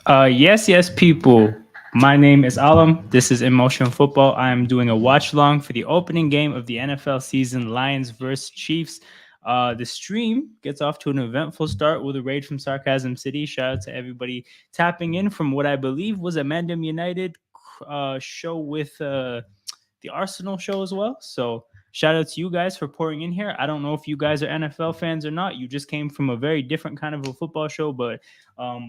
Yes, people. My name is Alam. This is Emotion Football. I am doing a watch along for the opening game of the NFL season, Lions versus Chiefs. The stream gets off to an eventful start with a raid from Sarcasm City. Shout out to everybody tapping in from what I believe was a Mandem United show with the Arsenal show as well. So shout out to you guys for pouring in here. I don't know if you guys are NFL fans or not. You just came from a very different kind of a football show, but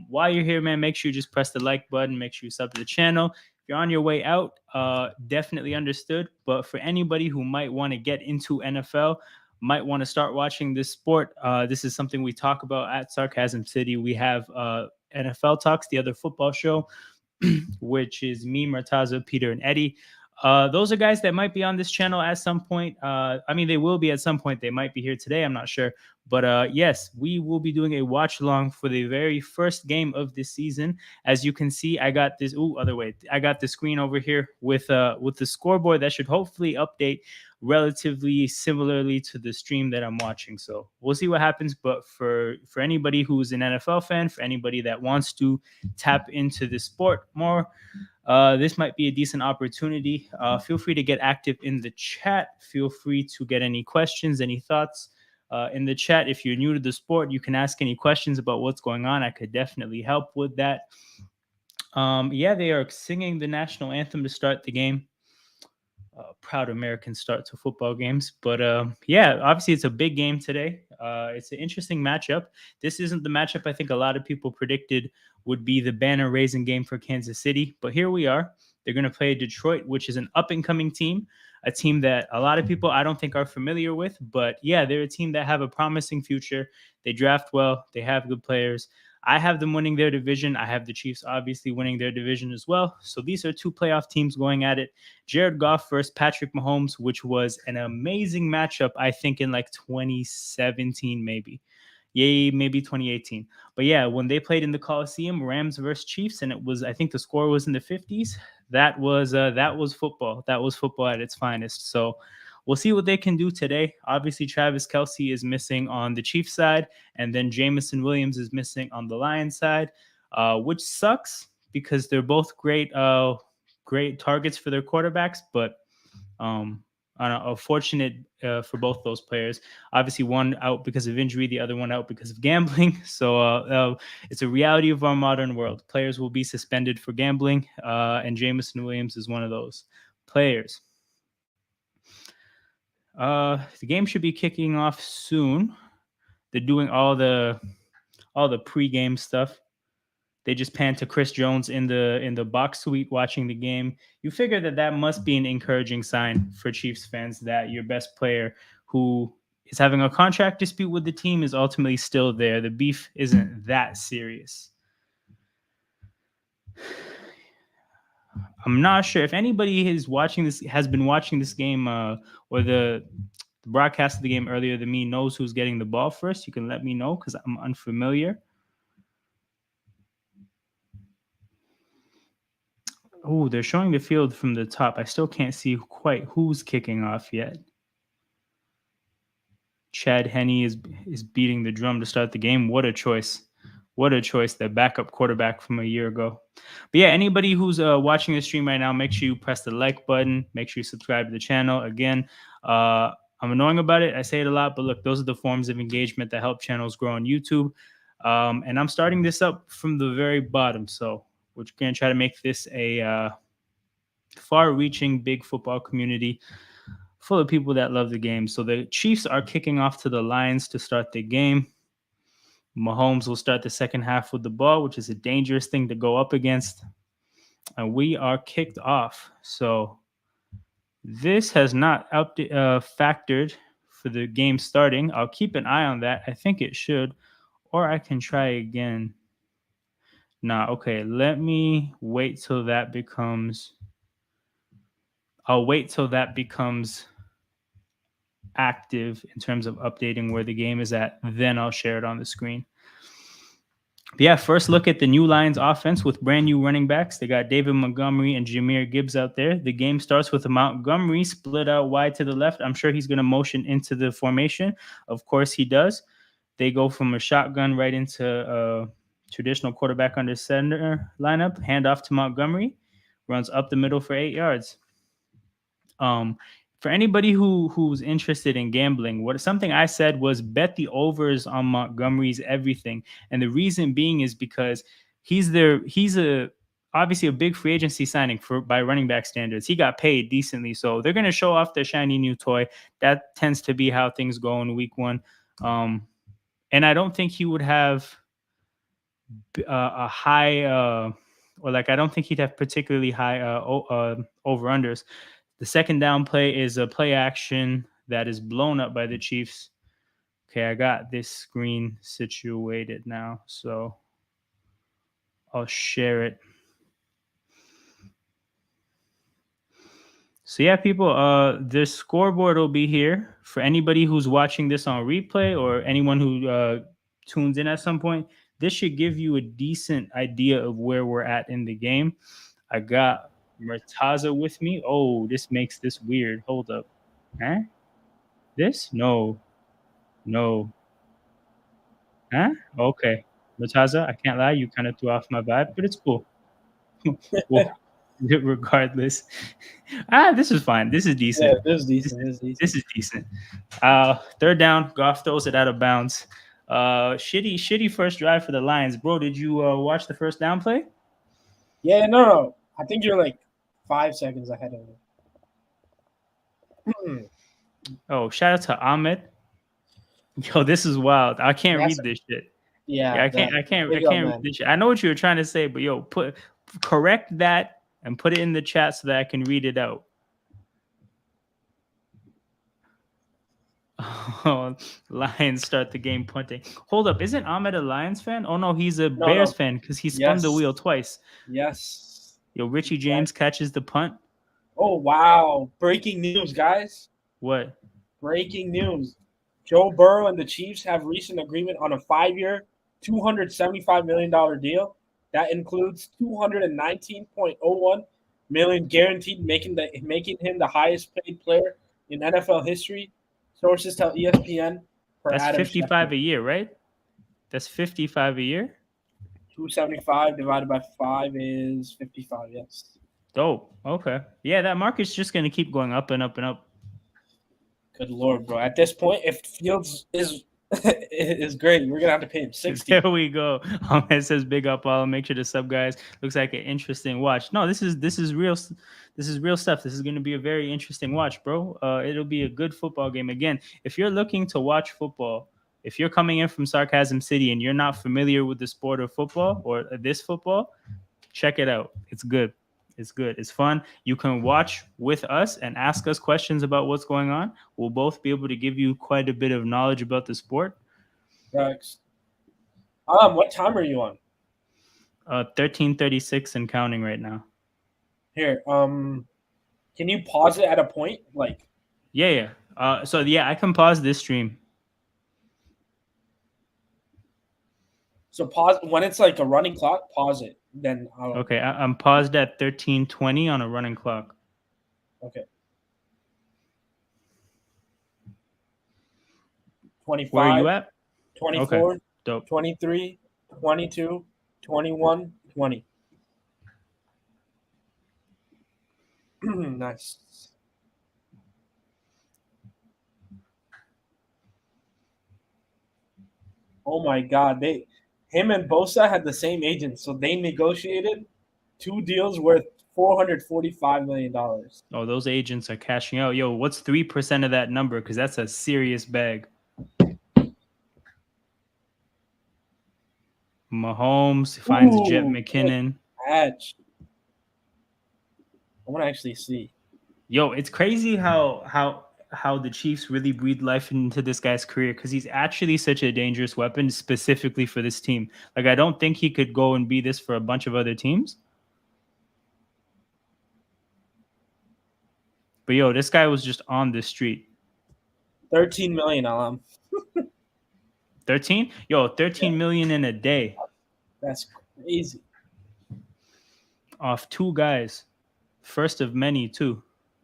while you're here, man, make sure you just press the like button. Make sure you sub to the channel. If you're on your way out, definitely understood. But for anybody who might want to get into NFL, might want to start watching this sport, this is something we talk about at Sarcasm City. We have NFL Talks, the other football show, which is me, Murtaza, Peter, and Eddie. Those are guys that might be on this channel at some point. I mean, they will be at some point. They might be here today. I'm not sure. But yes, we will be doing a watch along for the very first game of this season. As you can see, I got this. Ooh, other way. I got the screen over here with the scoreboard that should hopefully update relatively similarly to the stream that I'm watching. So we'll see what happens. But for anybody who's an NFL fan, for anybody that wants to tap into the sport more, this might be a decent opportunity. Feel free to get active in the chat. Feel free to get any questions, any thoughts in the chat. If you're new to the sport, you can ask any questions about what's going on. I could definitely help with that. Yeah, they are singing the national anthem to start the game. Proud American start to football games. But yeah, obviously it's a big game today. It's an interesting matchup. This isn't the matchup I think a lot of people predicted would be the banner raising game for Kansas City. But here we are. They're going to play Detroit, which is an up and coming team, a team that a lot of people I don't think are familiar with. But yeah, they're a team that have a promising future. They draft well, they have good players. I have them winning their division. I have the Chiefs obviously winning their division as well. So these are two playoff teams going at it. Jared Goff versus Patrick Mahomes, which was an amazing matchup, I think, in like 2017, maybe. Yay, maybe 2018. But yeah, when they played in the Coliseum, Rams versus Chiefs, and it was, I think the score was in the 50s. That was football. That was football at its finest. So we'll see what they can do today. Obviously, Travis Kelsey is missing on the Chiefs side, and then Jamison Williams is missing on the Lions side, which sucks because they're both great targets for their quarterbacks, but fortunate for both those players. Obviously, one out because of injury, the other one out because of gambling. So it's a reality of our modern world. Players will be suspended for gambling, and Jamison Williams is one of those players. The game should be kicking off soon. They're doing all the pregame stuff. They just pan to Chris Jones in the box suite watching the game. You figure that must be an encouraging sign for Chiefs fans that your best player, who is having a contract dispute with the team, is ultimately still there. The beef isn't that serious. I'm not sure if anybody has been watching this game or the broadcast of the game earlier than me knows who's getting the ball first. You can let me know because I'm unfamiliar. Oh, they're showing the field from the top. I still can't see quite who's kicking off yet. Chad Henne is beating the drum to start the game. What a choice. What a choice. The backup quarterback from a year ago. But yeah, anybody who's watching the stream right now, make sure you press the like button. Make sure you subscribe to the channel. Again, I'm annoying about it. I say it a lot, but look, those are the forms of engagement that help channels grow on YouTube. And I'm starting this up from the very bottom. So we're going to try to make this a far-reaching big football community full of people that love the game. So the Chiefs are kicking off to the Lions to start the game. Mahomes will start the second half with the ball, which is a dangerous thing to go up against. And we are kicked off. So this has not factored for the game starting. I'll keep an eye on that. I think it should. Or I can try again. Nah, okay. Let me wait till that becomes... I'll wait till that becomes active in terms of updating where the game is at. Then I'll share it on the screen. But yeah, first look at the new Lions offense with brand new running backs. They got David Montgomery and Jahmyr Gibbs out there. The game starts with Montgomery split out wide to the left. I'm sure he's going to motion into the formation. Of course he does. They go from a shotgun right into Traditional quarterback under center lineup. Handoff to Montgomery. Runs up the middle for 8 yards. Um, for anybody who's interested in gambling, what something I said was bet the overs on Montgomery's everything, and the reason being is because he's a obviously a big free agency signing for by running back standards. He got paid decently, so they're going to show off their shiny new toy. That tends to be how things go in week one. And I don't think he would have a high or like I don't think he'd have particularly high over unders. The second down play is a play action that is blown up by the Chiefs. Okay, I got this screen situated now, so I'll share it. So yeah, people, the scoreboard will be here for anybody who's watching this on replay or anyone who tunes in at some point. This should give you a decent idea of where we're at in the game. I got Murtaza with me. Oh, this makes this weird. Hold up. Huh? This? No. No. Huh? Okay. Murtaza, I can't lie. You kind of threw off my vibe, but it's cool. Well, regardless. This is fine. This is Yeah, decent. this is decent. This is decent. This is decent. Third down. Goff throws it out of bounds. Shitty first drive for the Lions. Bro, did you watch the first down play? Yeah, no. I think you're like 5 seconds ahead of me. Oh, shout out to Ahmed. Yo, this is wild. I can't That's read this shit. yeah. I can't. I Big up, can't read man. this shit. I know what you were trying to say, but yo, correct that and put it in the chat so that I can read it out. Oh, Lions start the game punting. Hold up, isn't Ahmed a Lions fan? Oh no, he's a Bears No. fan because he spun the wheel twice. Yes. Yo, Richie James catches the punt. Oh wow! Breaking news, guys. What? Breaking news. Joe Burrow and the Chiefs have reached an agreement on a 5-year, $275 million deal that includes $219.01 million guaranteed, making him the highest paid player in NFL history. Sources tell ESPN per That's Adam 55 Schefter. a year, right? That's 55 a year. 275 divided by 5 is 55. Yes. Dope. Okay. Yeah, that market's just gonna keep going up and up and up. Good lord, bro! At this point, if Fields is is great, we're gonna have to pay him 60. There we go. It says big up all. Make sure to sub, guys. Looks like an interesting watch. No, this is real. This is real stuff. This is going to be a very interesting watch, bro. It'll be a good football game. Again, if you're looking to watch football, if you're coming in from Sarcasm City and you're not familiar with the sport of football or this football, check it out. It's good. It's good. It's fun. You can watch with us and ask us questions about what's going on. We'll both be able to give you quite a bit of knowledge about the sport. Thanks. What time are you on? 13:36 and counting right now. Here, can you pause it at a point? Like, Yeah. So yeah, I can pause this stream. so pause when it's like a running clock. Pause it. Then Okay, I'm paused at 13:20 on a running clock. Okay. 25. Where are you at? 24. Okay, dope. 23. 22. 21. 20. Nice. Oh my God! Him and Bosa had the same agent, so they negotiated 2 deals worth $445 million. Oh, those agents are cashing out. Yo, what's 3% of that number? Because that's a serious bag. Mahomes finds Jet McKinnon. Patch. I want to actually see. Yo, it's crazy how the Chiefs really breathe life into this guy's career because he's actually such a dangerous weapon specifically for this team. Like, I don't think he could go and be this for a bunch of other teams. But yo, this guy was just on the street. 13 million, 13? Yo, 13 million in a day. That's crazy. Off 2 guys. First of many, too.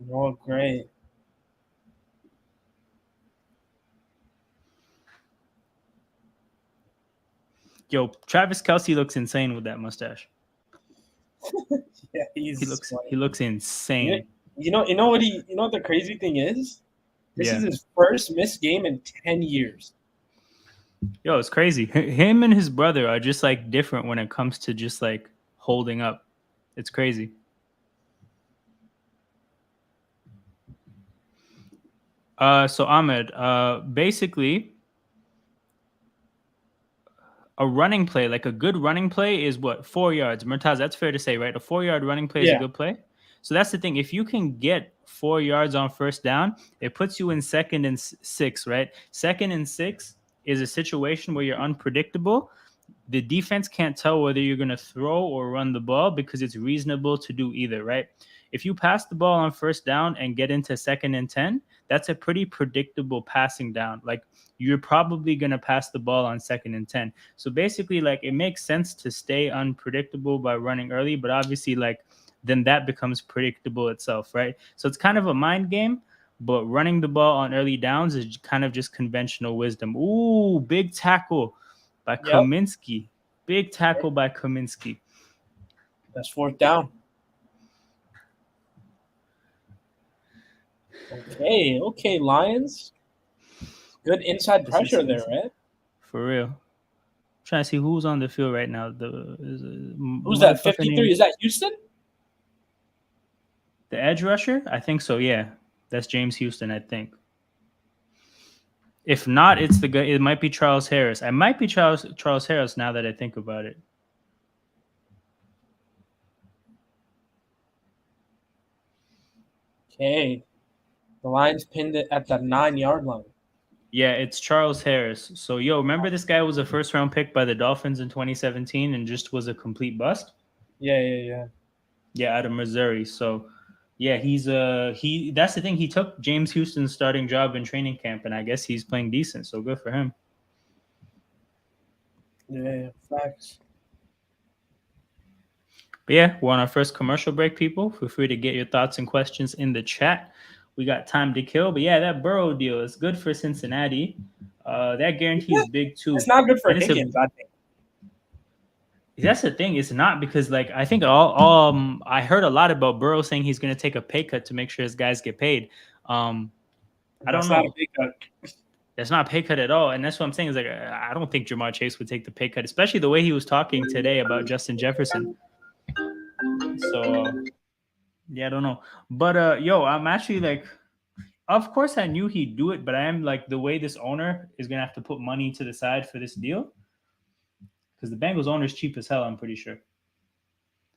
Oh, great. Yo, Travis Kelsey looks insane with that mustache. Yeah, He he's looks funny. he looks You know, insane. you know what the crazy thing is? This is Yeah. his first missed game in 10 years. Yo, it's crazy. Him and his brother are just like different when it comes to just like holding up. It's crazy. So Ahmed, basically a running play, like a good running play, is what 4 yards. Murtaz, that's fair to say, right? A 4 yard running play is a Yeah. good play. So that's the thing. If you can get 4 yards on first down, it puts you in second and six, right? Second and six is a situation where you're unpredictable. The defense can't tell whether you're going to throw or run the ball because it's reasonable to do either, right? If you pass the ball on first down and get into second and 10, that's a pretty predictable passing down. Like you're probably going to pass the ball on second and 10. So basically, like it makes sense to stay unpredictable by running early, but obviously, like then that becomes predictable itself, right? So it's kind of a mind game, but running the ball on early downs is kind of just conventional wisdom. Ooh, big tackle by Yep. Kaminsky. Big tackle by Kaminsky. That's fourth down. Okay, okay, Lions. Good inside This pressure is there, right? for real. Trying to see who's on the field right now. The is a Who's that? motherfucker 53? named Is that Houston? the edge rusher. I think so. Yeah, that's James Houston. I think. If not, it's the guy. It might be Charles Harris. I might be Charles Harris now that I think about it. Okay. The Lions pinned it at the 9 yard line. Yeah, it's Charles Harris. So yo, remember this guy was a first round pick by the Dolphins in 2017 and just was a complete bust. Yeah, yeah, yeah. Yeah, out of Missouri. So yeah, he that's the thing. He took James Houston's starting job in training camp, and I guess he's playing decent. So good for him. Yeah, facts. But yeah, we're on our first commercial break, people. Feel free to get your thoughts and questions in the chat. We got time to kill. But yeah, that Burrow deal is good for Cincinnati. That guarantee is big It's too. not good for And it's a Higgins, I think. that's the thing. It's not because like I think I heard a lot about Burrow saying he's gonna take a pay cut to make sure his guys get paid. I don't That's not a know. big cut. That's not a pay cut at all. And that's what I'm saying is like I don't think Jamar Chase would take the pay cut, especially the way he was talking today about Justin Jefferson. So yeah, I don't know. But yo, I'm actually like, of course I knew he'd do it, but I am like the way this owner is gonna have to put money to the side for this deal because the Bengals owner is cheap as hell. I'm pretty sure.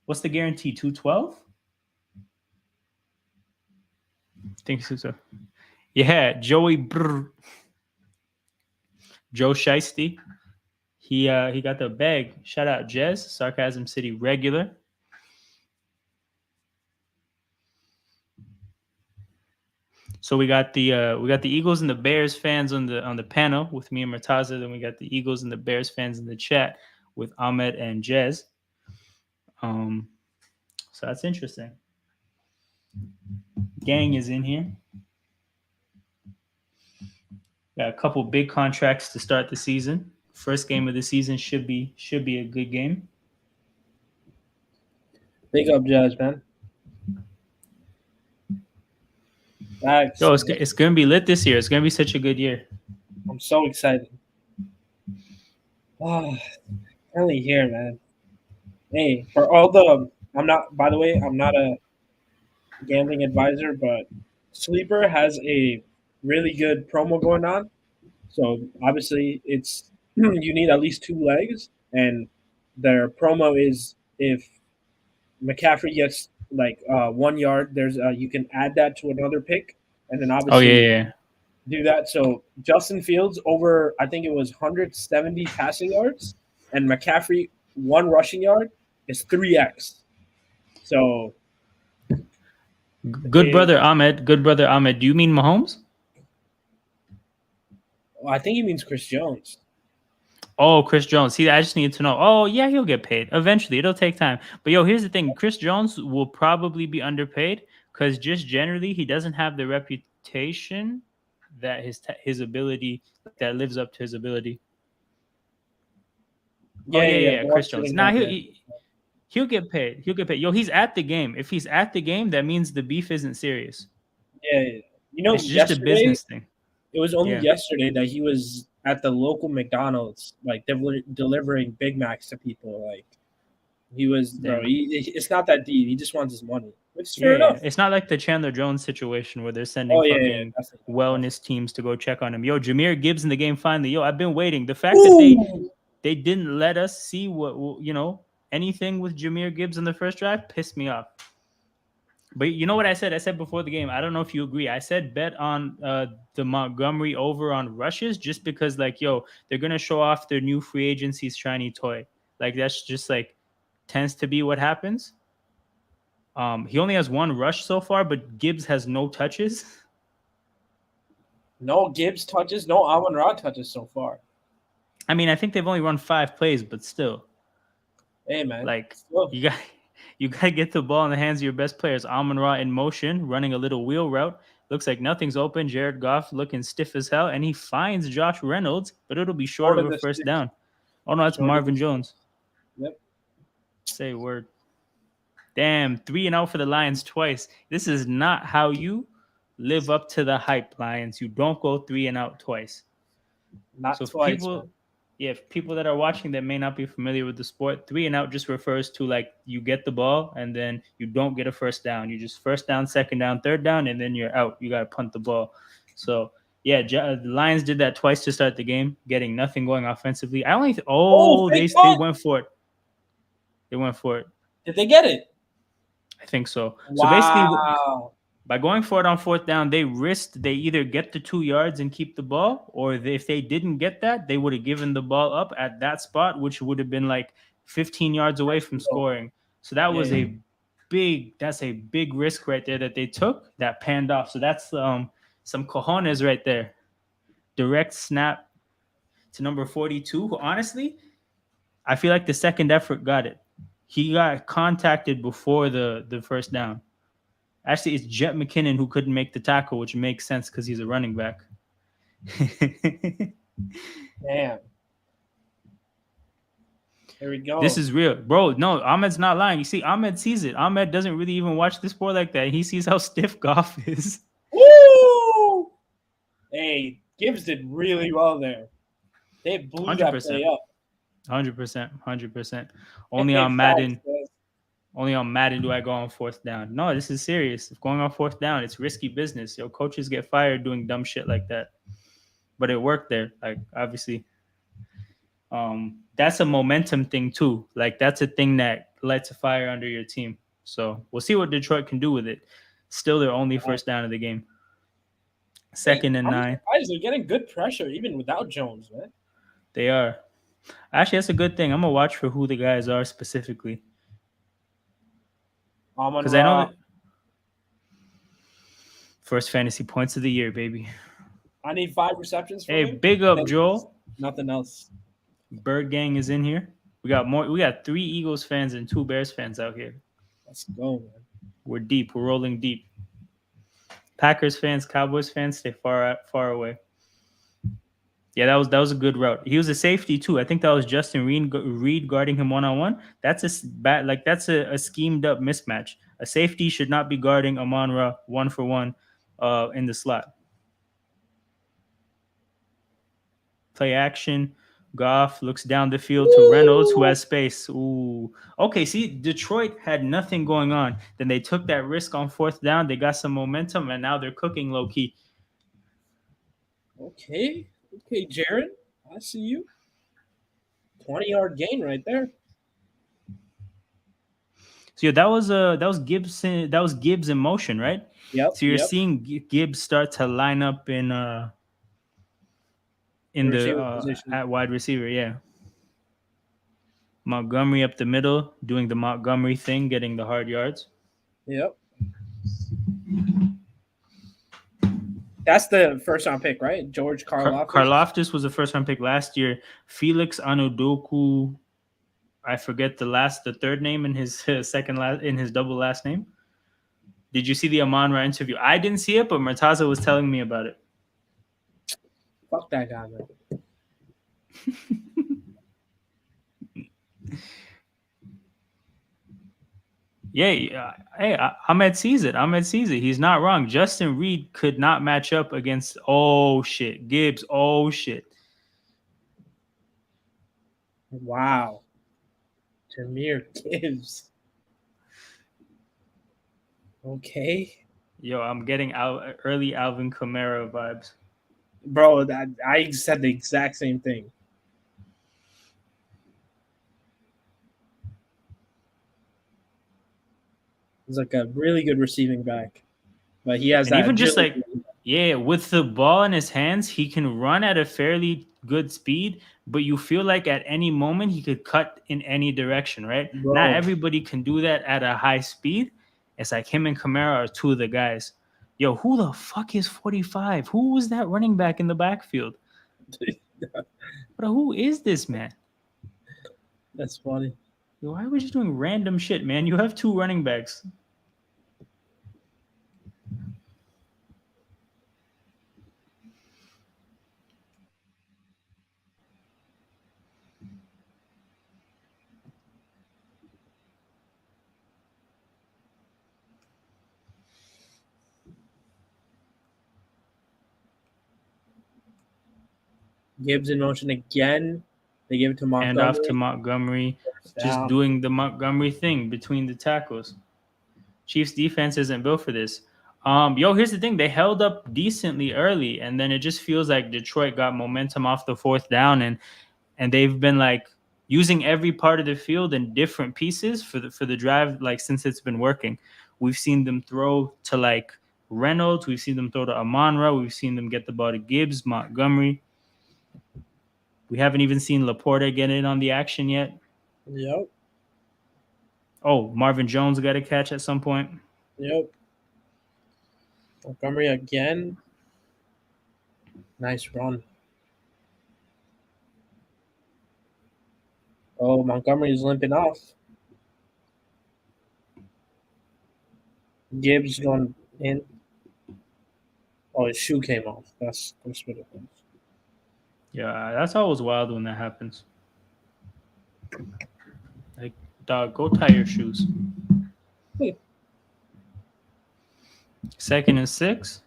What's the guarantee? 212? Think so. Yeah, Joe Shiesty. He got the bag. Shout out Jez, Sarcasm City regular. So we got the Eagles and the Bears fans on the panel with me and Murtaza. Then we got the Eagles and the Bears fans in the chat with Ahmed and Jez. Um, so that's interesting. Gang is in here. Got a couple big contracts to start the season. First game of the season should be a good game. Big up, Judge, man. Facts. Yo, it's gonna be lit this year. It's gonna be such a good year. I'm so excited. Oh, finally here, man. Hey, for all the, I'm not, by the way, I'm not a gambling advisor, but Sleeper has a really good promo going on. So obviously, it's you need at least two legs, and their promo is if McCaffrey gets like 1 yard, there's you can add that to another pick, and then Oh yeah, obviously yeah. do that. So Justin Fields over, I think it was 170 passing yards, and McCaffrey 1 rushing yard is 3x. So Good it, brother Ahmed. Good brother Ahmed. Do you mean Mahomes? I think he means Chris Jones. Oh, Chris Jones. See, I just need to know. Oh, yeah, he'll get paid eventually. It'll take time. But yo, here's the thing: Chris Jones will probably be underpaid because just generally he doesn't have the reputation that his ability that lives up to his ability. Oh yeah, yeah, The yeah. one Chris Jones. sitting Nah, down. Yeah. he'll get paid. He'll get paid. Yo, he's at the game. If he's at the game, that means the beef isn't serious. Yeah. It's just a Yesterday business thing. it was only Yeah, yesterday that he was at the local McDonald's, like delivering Big Macs to people. Like he was, bro. damn. It's not that deep. He just wants his money, which is Yeah, fair yeah. enough. It's not like the Chandler Jones situation where they're sending Oh yeah, yeah, fucking definitely, definitely. wellness teams to go check on him. Yo, Jameer Gibbs in the game finally. Yo, I've been waiting. The fact that Ooh, they didn't let us see anything with Jameer Gibbs in the first drive pissed me off. But you know what I said? I said before the game. I don't know if you agree. I said bet on the Montgomery over on rushes just because, like, yo, they're gonna show off their new free agency's shiny toy. Like that's just like tends to be what happens. He only has one rush so far, but Gibbs has no touches. no Gibbs touches, no Amon Ra touches so far. I mean, I think they've only run 5 plays, but still, Hey man, like still you got you got to get the ball in the hands of your best players. Amon Ra in motion, running a little wheel route. Looks like nothing's open. Jared Goff looking stiff as hell, and he finds Josh Reynolds, but it'll be short short of of a the first sticks, down. Oh no, that's short of the Marvin sticks. Jones. Yep, Say word. Damn, 3-0 for the Lions twice. This is not how you live up to the hype, Lions. You don't go 3-out twice. not So if twice, man. people, yeah, if people that are watching that may not be familiar with the sport, 3-out just refers to like you get the ball and then you don't get a first down. You just first down, second down, third down, and then you're out. You got to punt the ball. So yeah, the Lions did that twice to start the game, getting nothing going offensively. I only Oh, oh fake they punt. went for it. They went for it. Did they get it? I think so. So basically, Wow. by going for it on fourth down, they either get the 2 yards and keep the ball, or if they didn't get that, they would have given the ball up at that spot, which would have been like 15 yards away from scoring. So that Yeah, was yeah. that's a big risk right there that they took that panned off. So that's some cojones right there. Direct snap to number 42, who honestly, I feel like the second effort got it. He got contacted before the first down. Actually, it's Jet McKinnon who couldn't make the tackle, which makes sense because he's a running back. Damn. Here we This go. is real, bro. No, Ahmed's not lying. You see, Ahmed sees it. Ahmed doesn't really even watch the sport like that. He sees how stiff Goff is. Woo! Hey, Gibbs did really well there. They blew Hundred that play percent, up. 100%, 100%. Only Hey, on facts, Madden, guys. only on Madden do I go on fourth down. No, this is serious. If going on fourth down, it's risky business. Yo, coaches get fired doing dumb shit like that. But it worked there. Like obviously, that's a momentum thing too. Like that's a thing that lights a fire under your team. So we'll see what Detroit can do with it. Still their only first down of the game. Hey, Second and I'm 9. surprised they're getting good pressure even without Jones, man. They are. Actually, that's a good thing. I'm gonna watch for who the guys are specifically. Amon Because I know Ra. that first fantasy points of the year, baby. I need 5 receptions from Hey, him. big up Then Joel. nothing else. Bird Gang is in here. We got 3 Eagles fans and 2 Bears fans out here. Let's go, man. We're deep. We're rolling deep. Packers fans, Cowboys fans, stay far away. Yeah, that was a good route. He was a safety too. I think that was Justin Reed guarding him 1-on-1. That's that's a schemed up mismatch. A safety should not be guarding Amon-Ra 1-for-1 in the slot. Play action. Goff looks down the field to Reynolds, who Woo! has space. Ooh. Okay, see, Detroit had nothing going on. Then they took that risk on fourth down. They got some momentum, and now they're cooking low key. Okay. Okay, Jared. I see you. 20-yard gain right there. So yeah, that was Gibson. That was Gibbs in motion, right? Yep, So you're yep. seeing Gibbs start to line up The in the receiver position. at wide receiver. Yeah, Montgomery up the middle, doing the Montgomery thing, getting the hard yards. Yep. That's the first round pick, right? George Karlaftis. Karloftis was a first round pick last year. Felix Anudoku, I forget the third name in his in his double last name. Did you see the Amon-Ra interview? I didn't see it, but Murtaza was telling me about it. Fuck that guy, man. Yeah. Hey, Ahmed sees it. Ahmed sees it. He's not wrong. Justin Reed could not match up against. Oh shit, Gibbs. Oh shit. Wow. Jameer Gibbs. Okay. Yo, I'm getting early Alvin Kamara vibes. Bro, I said the exact same thing. He's like a really good receiving back, but he has And that even just agility. like, yeah, with the ball in his hands, he can run at a fairly good speed, but you feel like at any moment he could cut in any direction, right? Not Bro, everybody can do that at a high speed. It's like him and Kamara are two of the guys. Yo, who the fuck is 45? Who was that running back in the backfield? But who is this man? that's funny. Yo, why was you doing random shit, man? You have two running backs. Gibbs in motion again. They give it to Hand off to Montgomery. Montgomery, First just down. doing the Montgomery thing between the tackles. Chiefs defense isn't built for this. Yo, here's the thing: they held up decently early, and then it just feels like Detroit got momentum off the fourth down, and they've been like using every part of the field in different pieces for the drive, like since it's been working. We've seen them throw to like Reynolds, we've seen them throw to Amon-Ra, we've seen them get the ball to Gibbs, Montgomery. We haven't even seen Laporta get in on the action yet. Yep. Oh, Marvin Jones got a catch at some point. Yep. Montgomery again. Nice run. Oh, Montgomery's limping off. Gibbs going in. Oh, his shoe came off. That's what it was. Yeah, that's always wild when that happens. Like, dog, go tie your shoes. 2nd and 6.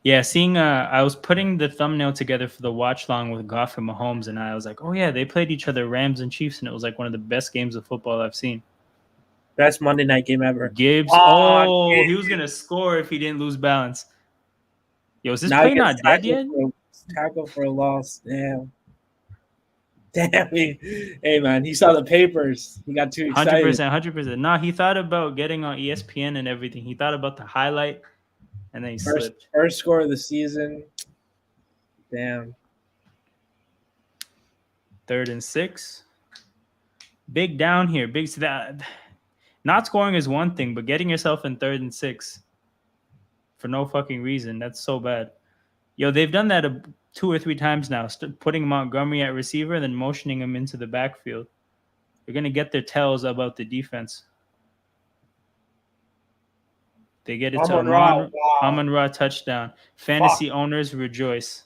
Yeah, seeing I was putting the thumbnail together for the watch long with Goff and Mahomes, and I was like, oh yeah, they played each other, Rams and Chiefs, and it was like one of the best games of football I've seen. Best Monday night game ever. Gibbs, Oh, oh, he was Gibbs. gonna score if he didn't lose balance. Yo, is this Now he play gets not dead yet? tackled for a loss. Damn. Damn. Hey, man, he saw the papers. He got too Hundred excited. percent, 100%. Nah, he thought about getting on ESPN and everything. He thought about the highlight, and then he slipped. First score of the season. Damn. 3rd and 6. Big down here. Big so that not scoring is one thing, but getting yourself in 3rd and 6 for no fucking reason, that's so bad. Yo, they've done that 2 or 3 times now, putting Montgomery at receiver and then motioning him into the backfield. They're gonna get their tells about the defense. They get it to Amon-Ra. Wow. Amon-Ra touchdown. Fantasy owners rejoice.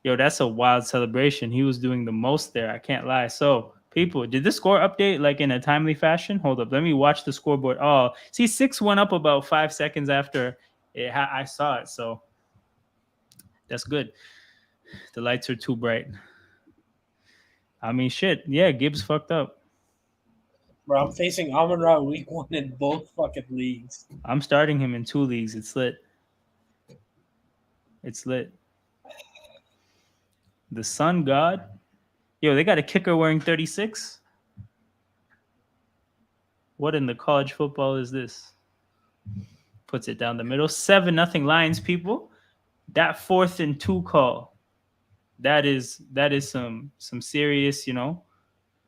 Yo, that's a wild celebration. He was doing the most there. I can't lie. So, people, did the score update like in a timely fashion? Hold up. Let me watch the scoreboard. Oh, see, 6 went up about 5 seconds after I saw it. So, that's good. The lights are too bright. I mean, shit. Yeah, Gibbs fucked up. Bro, I'm facing Amon-Ra week 1 in both fucking leagues. I'm starting him in 2 leagues. It's lit. It's lit. The Sun God. Yo, they got a kicker wearing 36. What in the college football is this? Puts it down the middle. 7-0 Lions, people. That 4th and 2 call. That is some serious,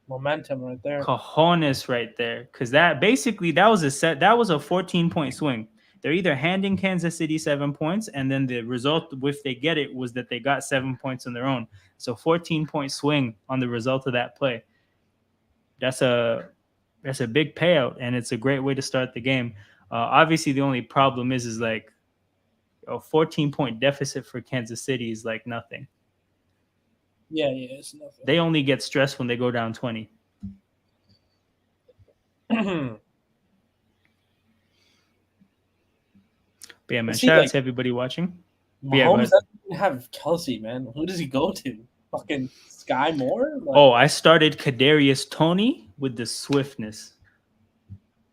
Momentum right there. cojones right there. Cause that was a 14-point swing. They're either handing Kansas City 7 points, and then the result, if they get it, was that they got 7 points on their own. So 14-point swing on the result of that play. That's a big payout, and it's a great way to start the game. Obviously, the only problem is like a 14-point deficit for Kansas City is like nothing. Yeah, it's nothing. They only get stressed when they go down 20. But yeah, man, See, shout out like to everybody watching. But yeah, go Mahomes ahead. doesn't even have Kelsey, man. Who does he go to? Fucking Sky Moore? Like, Oh, I started Kadarius Tony with the swiftness.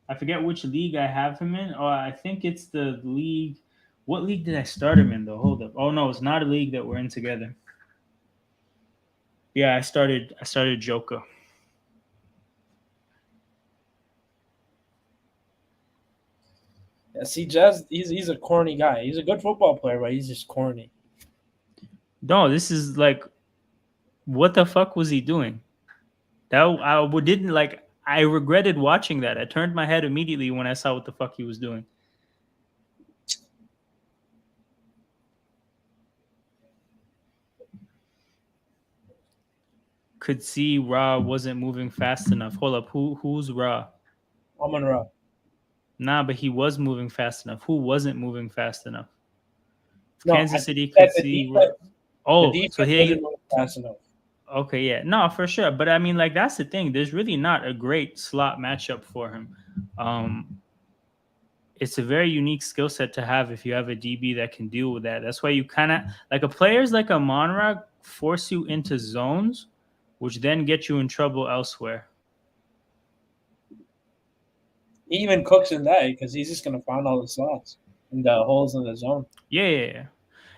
I forget which league I have him in. Oh, I think it's the league. What league did I start him in though? Hold up. Oh no, it's not a league that we're in together. Yeah, I started Joker. yeah, see, Jazz, he's a corny guy. He's a good football player, but he's just corny. No, this is like what the fuck was he doing? That didn't like. I regretted watching that. I turned my head immediately when I saw what the fuck he was doing. Could see Raw wasn't moving fast enough. Hold up, who's Raw? Amon Ra. Nah, but he was moving fast enough. Who wasn't moving fast enough? No, I Kansas City said could see. the Oh, so defense here. wasn't moving fast enough. Okay, yeah, no, for sure. But I mean, like that's the thing. There's really not a great slot matchup for him. It's a very unique skill set to have if you have a DB that can deal with that. That's why you kind of like a players like a Monrag force you into zones, which then get you in trouble elsewhere. He even cooks in that because he's just gonna find all the slots and the holes in the zone. Yeah.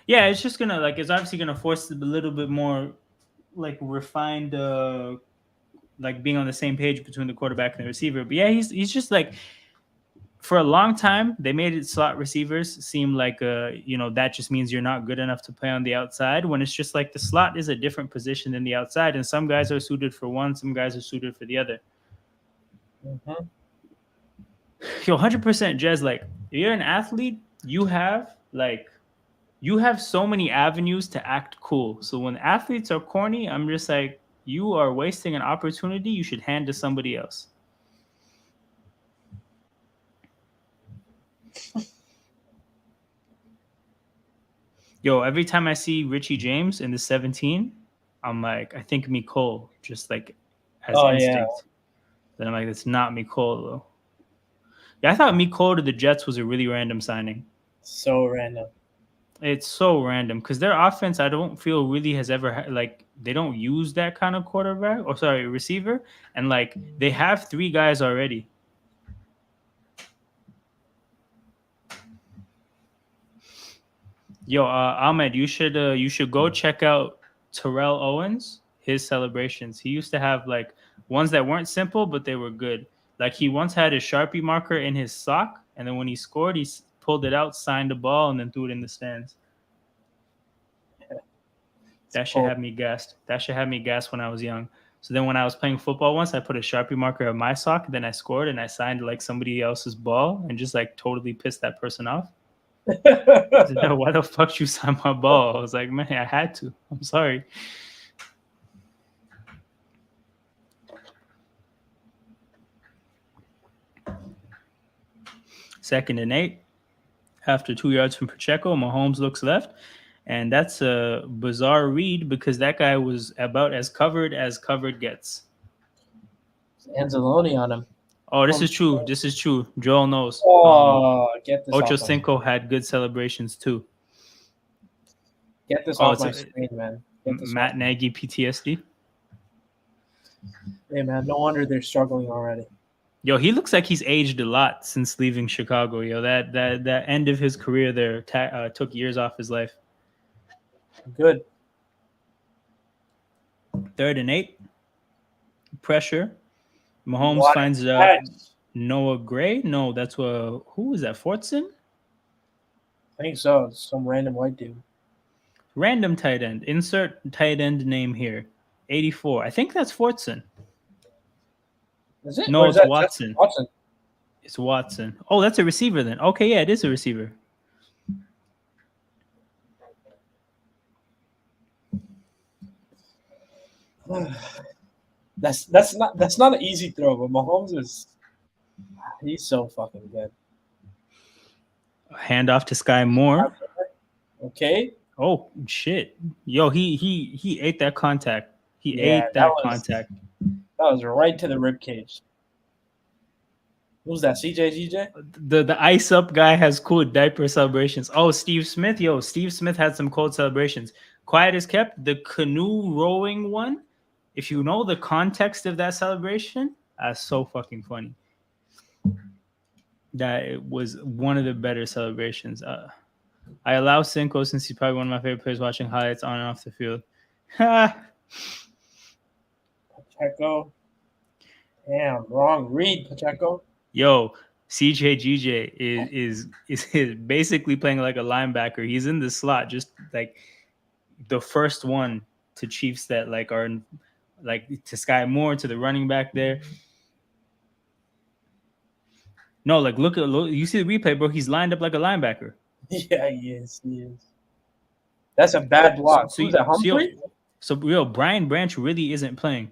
It's just gonna like it's obviously gonna force a little bit more like refined like being on the same page between the quarterback and the receiver. But yeah, he's just like for a long time they made it slot receivers seem like that just means you're not good enough to play on the outside when it's just like the slot is a different position than the outside and some guys are suited for one, some guys are suited for the other. Mm-hmm. Yo, 100% Jez, like if you're an athlete, you have so many avenues to act cool. So when athletes are corny, I'm just like, you are wasting an opportunity you should hand to somebody else. Yo, every time I see Richie James in the 17, I'm like, I think Nicole just like has Oh yeah, instinct. Then I'm like, it's not Nicole though. Yeah, I thought Nicole to the Jets was a really random signing. so random. It's so random because their offense, I don't feel really has ever like they don't use that kind of quarterback or sorry receiver, and like they have three guys already. Yo, Ahmed, you should go check out Terrell Owens. His celebrations. He used to have like ones that weren't simple, but they were good. Like he once had a Sharpie marker in his sock, and then when he scored, pulled it out, signed the ball, and then threw it in the stands. That should Cool. have me gassed. That should have me gassed when I was young. So then when I was playing football once, I put a Sharpie marker on my sock, then I scored and I signed like somebody else's ball and just like totally pissed that person off. I said, yo, why the fuck you sign my ball? I was like, man, I had to. I'm sorry. Second and 8. After 2 yards from Pacheco, Mahomes looks left. And that's a bizarre read because that guy was about as covered gets. Anzalone on him. Oh, this is true. This is true. Joel knows. Get this Ocho off my Cinco had good celebrations too. get this Oh, off it's my screen, man. Get this Matt off. Nagy PTSD. Hey man, no wonder they're struggling already. Yo, he looks like he's aged a lot since leaving Chicago. Yo, that end of his career there took years off his life. Good. 3rd and 8. Pressure. Mahomes What? finds Nice. Noah Gray. No, that's who is that? Fortson? I think so. It's some random white dude. Random tight end. Insert tight end name here. 84. I think that's Fortson. Is it? No, Or is it's that Justin Watson. Watson? It's Watson. Oh, that's a receiver then. Okay, yeah, it is a receiver. That's not an easy throw, but Mahomes he's so fucking good. Hand off to Sky Moore. Okay. Oh shit. Yo, he ate that contact. He Yeah, ate that contact. that was right to the rib cage. Who's that? CJ? The ice up guy has cool diaper celebrations. Oh, Steve Smith, yo, Steve Smith had some cold celebrations. Quiet as kept. The canoe rowing one. If you know the context of that celebration, that's so fucking funny. That it was one of the better celebrations. I allow Cinco since he's probably one of my favorite players watching highlights on and off the field. Pacheco. Damn, wrong read, Pacheco. Yo, CJGJ is basically playing like a linebacker. He's in the slot, just like the first one to Chiefs that like are like to Sky Moore to the running back there. No, like look, you see the replay, bro. He's lined up like a linebacker. Yeah, he is. He is. That's a bad So, block. so, Who's that? so yo, Humphrey? so real Brian Branch really isn't playing.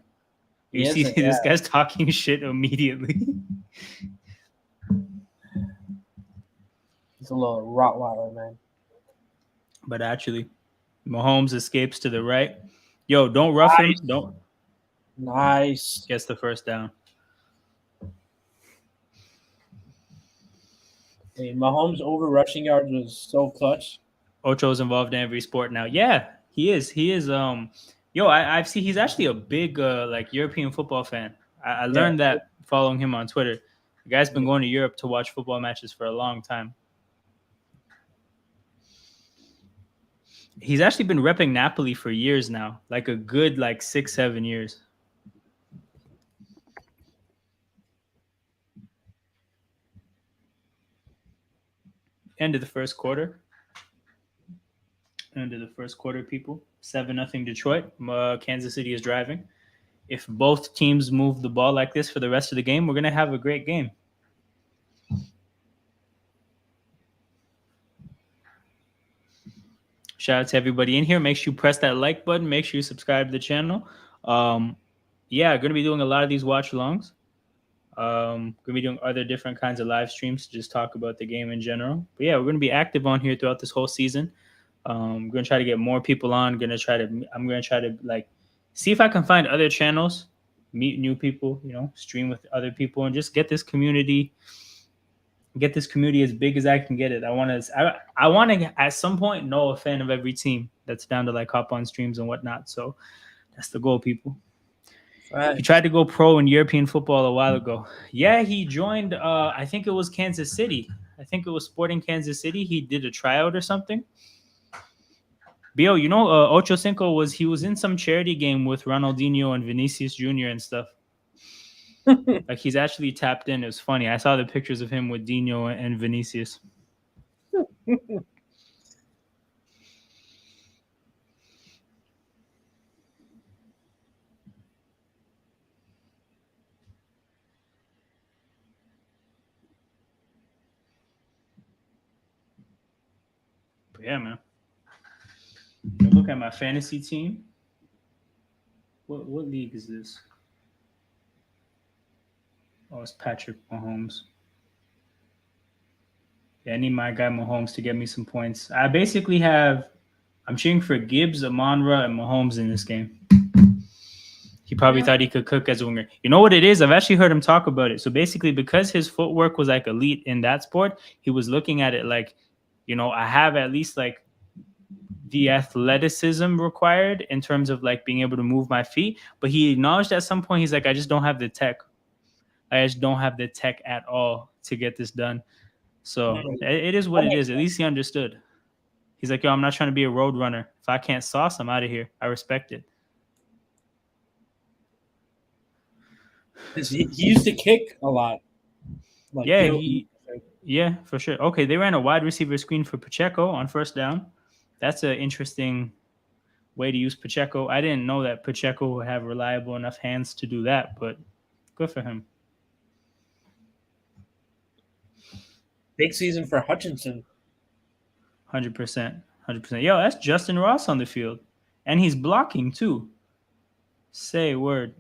He You see, isn't. this Yeah, guy's talking shit immediately. he's a little Rottweiler, man. But actually, Mahomes escapes to the right. Yo, don't rough him. Nice, Don't nice. gets the first down. Hey, Mahomes over rushing yards was so clutch. Ocho's involved in every sport now. Yeah, he is. He is. Yo, I've seen he's actually a big like European football fan. I Yeah, learned that following him on Twitter. The guy's been yeah. going to Europe to watch football matches for a long time. He's actually been repping Napoli for years now, like a good like 6-7 years. End of the first quarter. End of the first quarter, people. 7-0 Detroit. Kansas City is driving. If both teams move the ball like this for the rest of the game, we're gonna have a great game. Shout out to everybody in here. Make sure you press that like button. Make sure you subscribe to the channel. Yeah, going to be doing a lot of these watch alongs. Going to be doing other different kinds of live streams to just talk about the game in general. But yeah, we're going to be active on here throughout this whole season. We're going to try to get more people on. I'm going to try to like see if I can find other channels, meet new people, stream with other people, and just get this community as big as I can get it. I want to at some point know a fan of every team that's down to like hop on streams and whatnot. So that's the goal, people. He tried to go pro in European football a while ago. Yeah, he joined. I think it was Kansas City. I think it was Sporting Kansas City. He did a tryout or something. Bio, Ocho Cinco was in some charity game with Ronaldinho and Vinicius Jr. and stuff. Like he's actually tapped in. It was funny. I saw the pictures of him with Dino and Vinicius. But yeah, man. Look at my fantasy team. What league is this? Oh, it's Patrick Mahomes. Yeah, I need my guy Mahomes to get me some points. I'm cheering for Gibbs, Amonra, and Mahomes in this game. He probably thought he could cook as a winger. You know what it is? I've actually heard him talk about it. So basically, because his footwork was like elite in that sport, he was looking at it like, I have at least like the athleticism required in terms of like being able to move my feet. But he acknowledged at some point, he's like, I just don't have the tech. I just don't have the tech at all to get this done. So it is what it is. At least he understood. He's like, yo, I'm not trying to be a road runner. If I can't sauce, I'm out of here. I respect it. He used to kick a lot. Like Yeah, for sure. Okay, they ran a wide receiver screen for Pacheco on first down. That's an interesting way to use Pacheco. I didn't know that Pacheco would have reliable enough hands to do that, but good for him. Big season for Hutchinson. 100%. 100%. Yo, that's Justin Ross on the field. And he's blocking too. Say word.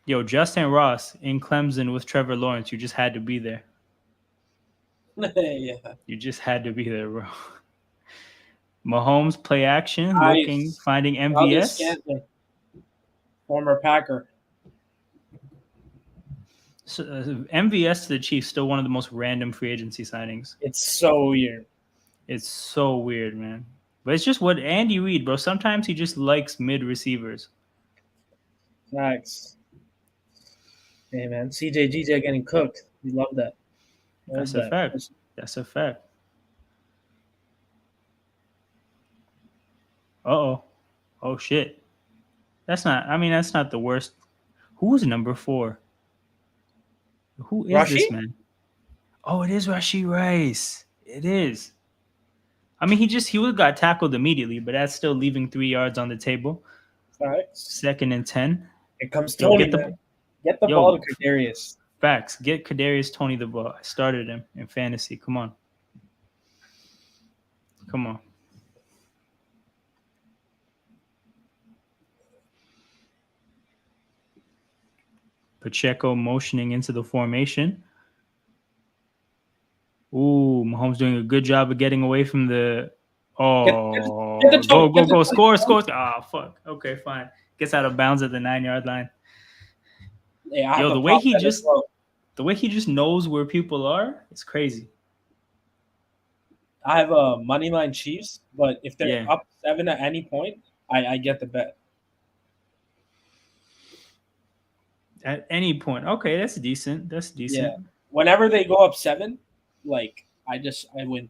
Yo, Justin Ross in Clemson with Trevor Lawrence. You just had to be there. Yeah. You just had to be there, bro. Mahomes play action, Nice. finding MVS. Former Packer. So, MVS to the Chiefs still one of the most random free agency signings. It's so weird. It's so weird, man. But it's just what Andy Reid, bro. Sometimes he just likes mid receivers. Facts. Hey man, CJ GJ getting cooked. We love that. Love That's a that. fact. That's a fact. Uh-oh. Oh shit. That's not. I mean, that's not the worst. Who's number 4? Who is Rashi? this man? Oh, it is Rashi Rice. It is. I mean, he would have got tackled immediately, but that's still leaving 3 yards on the table. Facts. 2nd and 10. Here comes Yo, Tony, man. Get the ball to Kadarius. Facts. Get Kadarius Tony the ball. I started him in fantasy. Come on. Come on. Pacheco motioning into the formation. Ooh, Mahomes doing a good job of getting away from the. Oh, Get the choke, go, get the choke. score. Ah, fuck. Okay, fine. Gets out of bounds at the 9-yard line. Yeah, I Yo, have the a way prop he bet as just well. the way he just knows where people are, it's crazy. I have a money line Chiefs, but if they're Yeah. up 7 at any point, I get the bet. At any point. Okay, that's decent. That's Yeah. decent. Whenever they go up 7, like I win.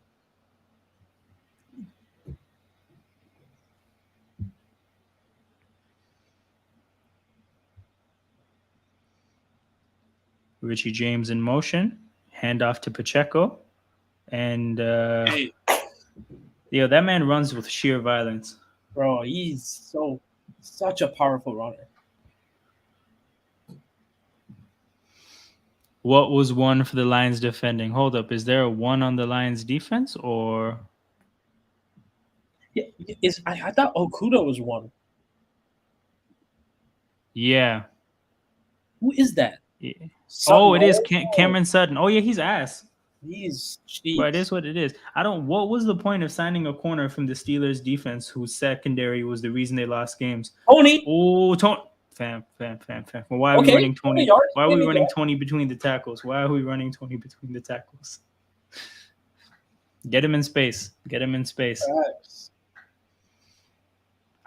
Richie James in motion. Handoff to Pacheco. And Hey, that man runs with sheer violence. bro, he's such a powerful runner. What was 1 for the Lions defending? Hold up. Is there a 1 on the Lions defense or Yeah, I thought Okuda was 1. yeah. Who is that? Yeah. Sutton Oh, it is Hall? Cameron Sutton. Oh yeah, he's ass. He's But it is cheeks. what it is. I don't. What was the point of signing a corner from the Steelers defense whose secondary was the reason they lost games? Tony. Oh, Tony. Fam. Well, why are we Okay, running 20 Tony? yards. Why are we Maybe running go. Tony between the tackles? Why are we running Tony between the tackles? Get him in space. Get him in space. Facts.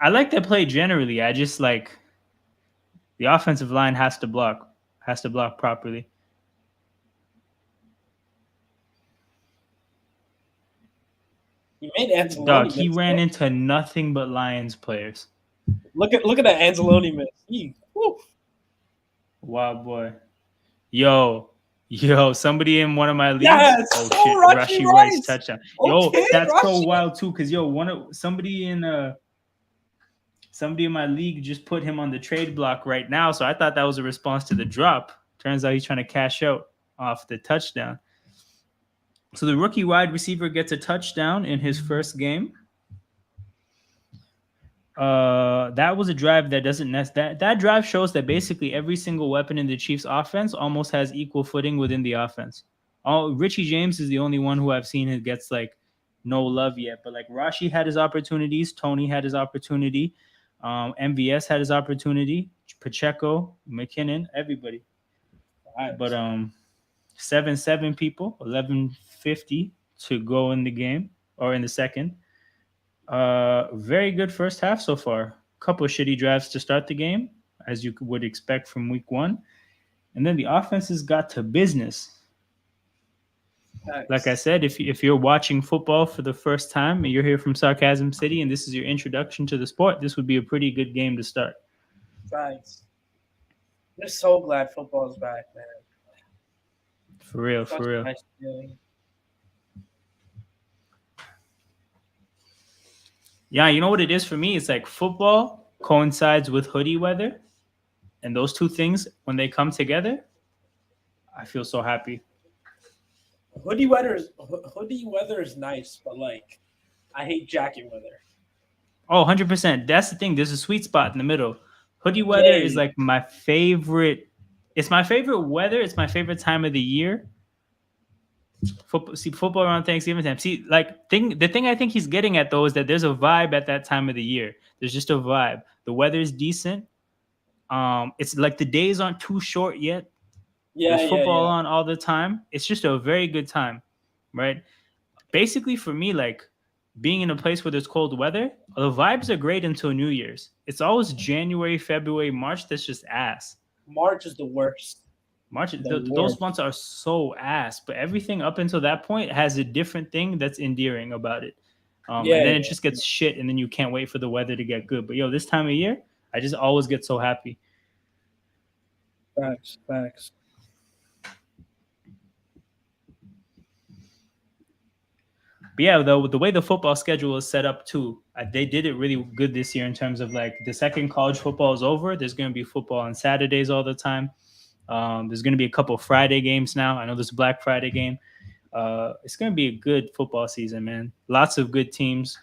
I like that play generally. I just like the offensive line has to block properly. He made Anzalone Dog, he miss, ran though. into nothing but Lions players. Look at that Anzalone miss. Woo. Wow, boy. Yo, somebody in one of my leagues. Yes, Oh so shit, Rashi Rashi Rice Rice. touchdown. Okay, Yo, that's so Rashi. wild too, because somebody in my league just put him on the trade block right now. So I thought that was a response to the drop. Turns out he's trying to cash out off the touchdown. So the rookie wide receiver gets a touchdown in his first game. That was a drive that doesn't that drive shows that basically every single weapon in the Chiefs offense almost has equal footing within the offense. Richie James is the only one who I've seen who gets like no love yet, but like Rashi had his opportunities, Tony had his opportunity, MVS had his opportunity, Pacheco, McKinnon, everybody. Facts. But 7-7 people, 11:50 to go in the game or in the second. Very good first half so far. Couple of shitty drives to start the game, as you would expect from week 1. And then the offenses got to business. Facts. Like I said, if you're watching football for the first time and you're here from Sarcasm City and this is your introduction to the sport, this would be a pretty good game to start. Facts. We're so glad football's back, man. For real, Such for real. a nice feeling. Yeah, you know what it is for me? It's like football coincides with hoodie weather. And those two things, when they come together, I feel so happy. Hoodie weather is nice, but like I hate jacket weather. Oh, 100%. That's the thing. There's a sweet spot in the middle. Hoodie weather is like my favorite. It's my favorite weather. It's my favorite time of the year. Football around Thanksgiving time. See, like the thing I think he's getting at though is that there's a vibe at that time of the year. There's just a vibe. The weather is decent. It's like the days aren't too short yet. Yeah, There's yeah, football yeah. on all the time. It's just a very good time, right? Basically, for me, like being in a place where there's cold weather, the vibes are great until New Year's. It's always January, February, March that's just ass. March is the worst. March, The those worst. months are so ass, but everything up until that point has a different thing that's endearing about it. And Yeah, then it yeah. just gets shit, and then you can't wait for the weather to get good. But yo, this time of year, I just always get so happy. Facts, facts. But yeah, the way the football schedule is set up too, they did it really good this year in terms of like the second college football is over. There's going to be football on Saturdays all the time. There's going to be a couple Friday games now. I know there's a Black Friday game. It's going to be a good football season, man. Lots of good teams.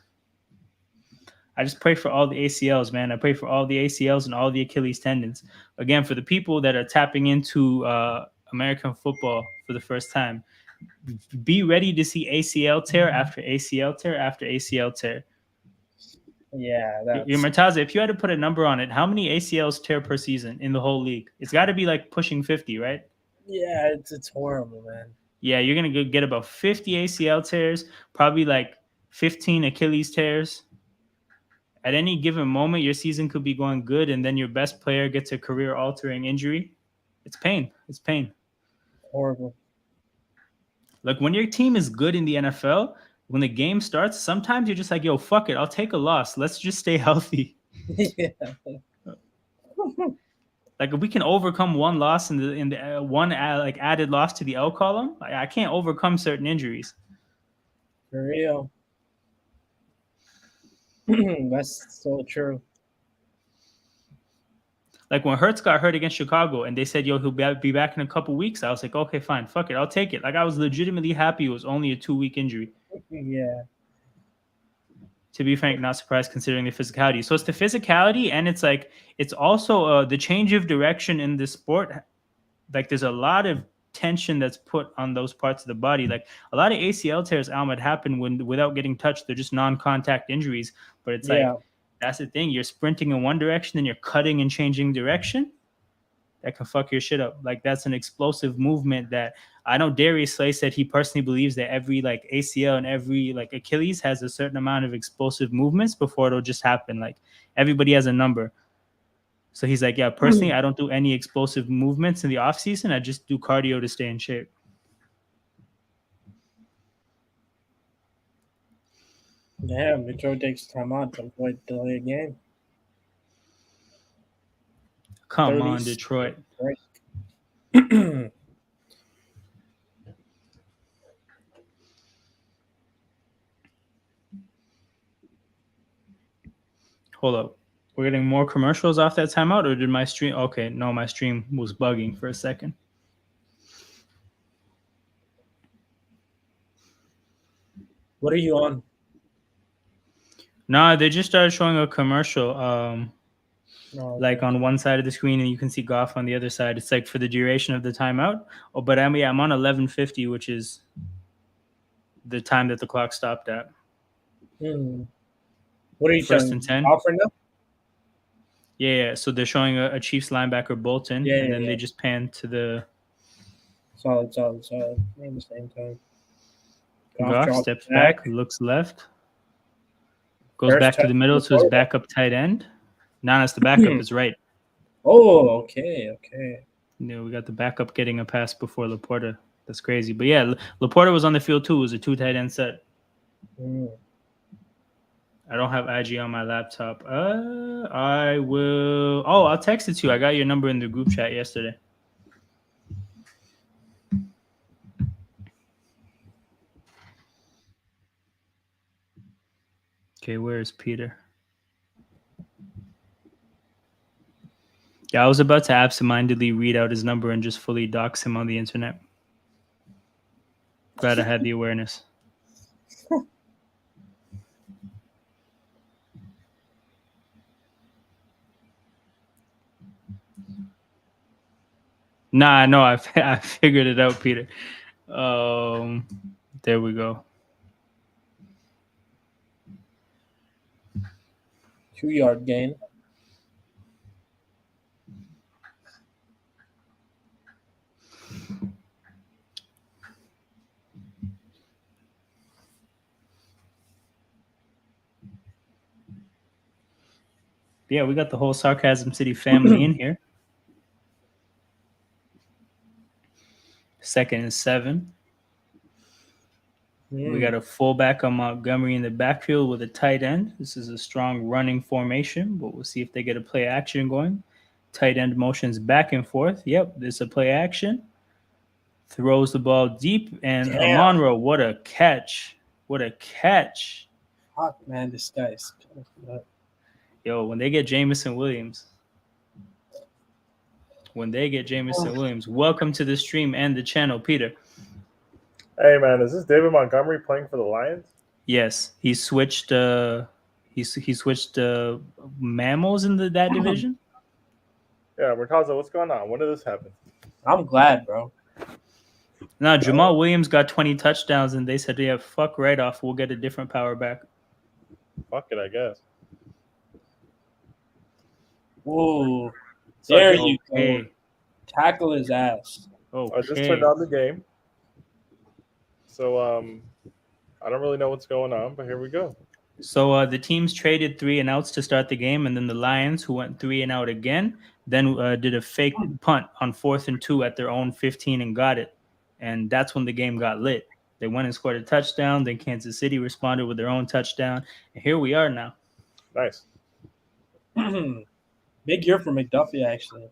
I just pray for all the ACLs, man. I pray for all the ACLs and all the Achilles tendons. Again, for the people that are tapping into American football for the first time, be ready to see ACL tear after ACL tear after ACL tear. Yeah, Your that's Murtaza, if you had to put a number on it, how many ACLs tear per season in the whole league? It's got to be like pushing 50, right? yeah, it's horrible, man. Yeah, you're gonna get about 50 ACL tears, probably like 15 Achilles tears. At any given moment, your season could be going good, and then your best player gets a career-altering injury. It's pain. It's pain. Horrible. Like when your team is good in the NFL, when the game starts, sometimes you're just like, "Yo, fuck it, I'll take a loss. Let's just stay healthy." Yeah. Like if we can overcome one loss in the one like added loss to the L column, I can't overcome certain injuries. For real. That's so true. Like when Hertz got hurt against Chicago and they said, yo, he'll be back in a couple weeks. I was like, okay, fine, fuck it, I'll take it. Like I was legitimately happy it was only a 2 week injury. Yeah. To be frank, not surprised considering the physicality. So it's the physicality, and it's like it's also the change of direction in the sport. Like there's a lot of tension that's put on those parts of the body. Like a lot of ACL tears, Ahmed, happen when without getting touched. They're just non-contact injuries. But it's Yeah. like that's the thing. You're sprinting in one direction, and you're cutting and changing direction. That can fuck your shit up. Like that's an explosive movement that I know Darius Slay said he personally believes that every like ACL and every like Achilles has a certain amount of explosive movements before it'll just happen. Like everybody has a number. So he's like, yeah, personally, I don't do any explosive movements in the off season. I just do cardio to stay in shape. Yeah, Detroit takes time out to avoid delay a game. Come 30 on, Detroit. break. Hold up. We're getting more commercials off that timeout, or did my stream? Okay, no, my stream was bugging for a second. What are you on? No, they just started showing a commercial. Oh, Like okay. on one side of the screen, and you can see golf on the other side. It's like for the duration of the timeout. Oh, but I'm on 11:50, which is the time that the clock stopped at. Hmm. What are you First and showing? 10. Offer now? Yeah. So they're showing a Chiefs linebacker Bolton, Yeah, and yeah, then they yeah. just pan to the Solid, solid, solid. We're on the same time. Golf Goff, drops steps back. back, looks left, goes First back to touch the to middle the to his quarterback. backup tight end. Not as the backup is right. Oh, okay, okay. We got the backup getting a pass before Laporta. That's crazy. But yeah, Laporta was on the field too. It was a two tight end set. Hmm. I don't have IG on my laptop. I will. Oh, I'll text it to you. I got your number in the group chat yesterday. Okay, where is Peter? Yeah, I was about to absentmindedly read out his number and just fully dox him on the internet. Glad I had the awareness. Nah, no, I figured it out, Peter. Um, there we go. 2 yard gain. Yeah, we got the whole Sarcasm City family in here. 2nd and 7. We got a fullback on Montgomery in the backfield with a tight end. This is a strong running formation, but we'll see if they get a play action going. Tight end motions back and forth. Yep, there's a play action. Throws the ball deep, and Damn. Amonra, what a catch! What a catch! Fuck, man, this guy's kind of Yo, when they get Jamison Williams, welcome to the stream and the channel, Peter. Hey man, is this David Montgomery playing for the Lions? Yes, he switched. He switched mammals in that division. Yeah, Murtaza, what's going on? When did this happen? I'm glad, bro. No, Jamal Williams got 20 touchdowns, and they said, "Yeah, fuck right off. We'll get a different power back." Fuck it, I guess. Whoa. So There I, you go. Tackle his ass. I just turned on the game. So I don't really know what's going on, but here we go. So the teams traded 3 and outs to start the game, and then the Lions, who went 3 and out again, then did a fake punt on 4th and 2 at their own 15 and got it. And that's when the game got lit. They went and scored a touchdown. Then Kansas City responded with their own touchdown. And here we are now. Nice. Big year for McDuffie, actually.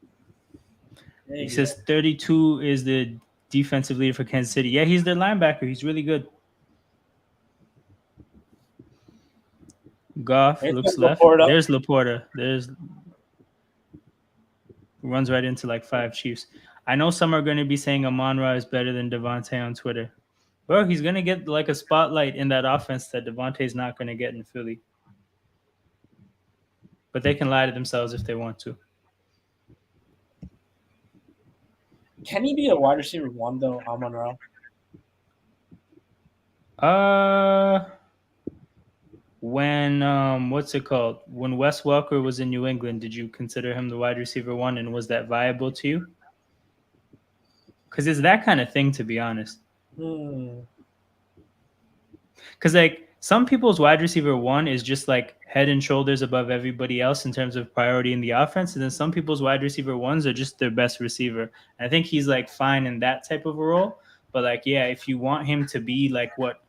He says 32 is the defensive leader for Kansas City. Yeah, he's their linebacker. He's really good. Goff looks left. Laporta. There's Laporta. Runs right into like 5 Chiefs. I know some are going to be saying Amon-Ra is better than Devontae on Twitter. Bro, he's going to get like a spotlight in that offense that Devontae's not going to get in Philly. But they can lie to themselves if they want to. Can he be a wide receiver 1, though, Amon-Ra? When what's it called? When Wes Welker was in New England, did you consider him the wide receiver 1, and was that viable to you? Because it's that kind of thing, to be honest. Because like some people's wide receiver 1 is just like head and shoulders above everybody else in terms of priority in the offense, and then some people's wide receiver 1s are just their best receiver. And I think he's like fine in that type of a role. But like, yeah, if you want him to be like what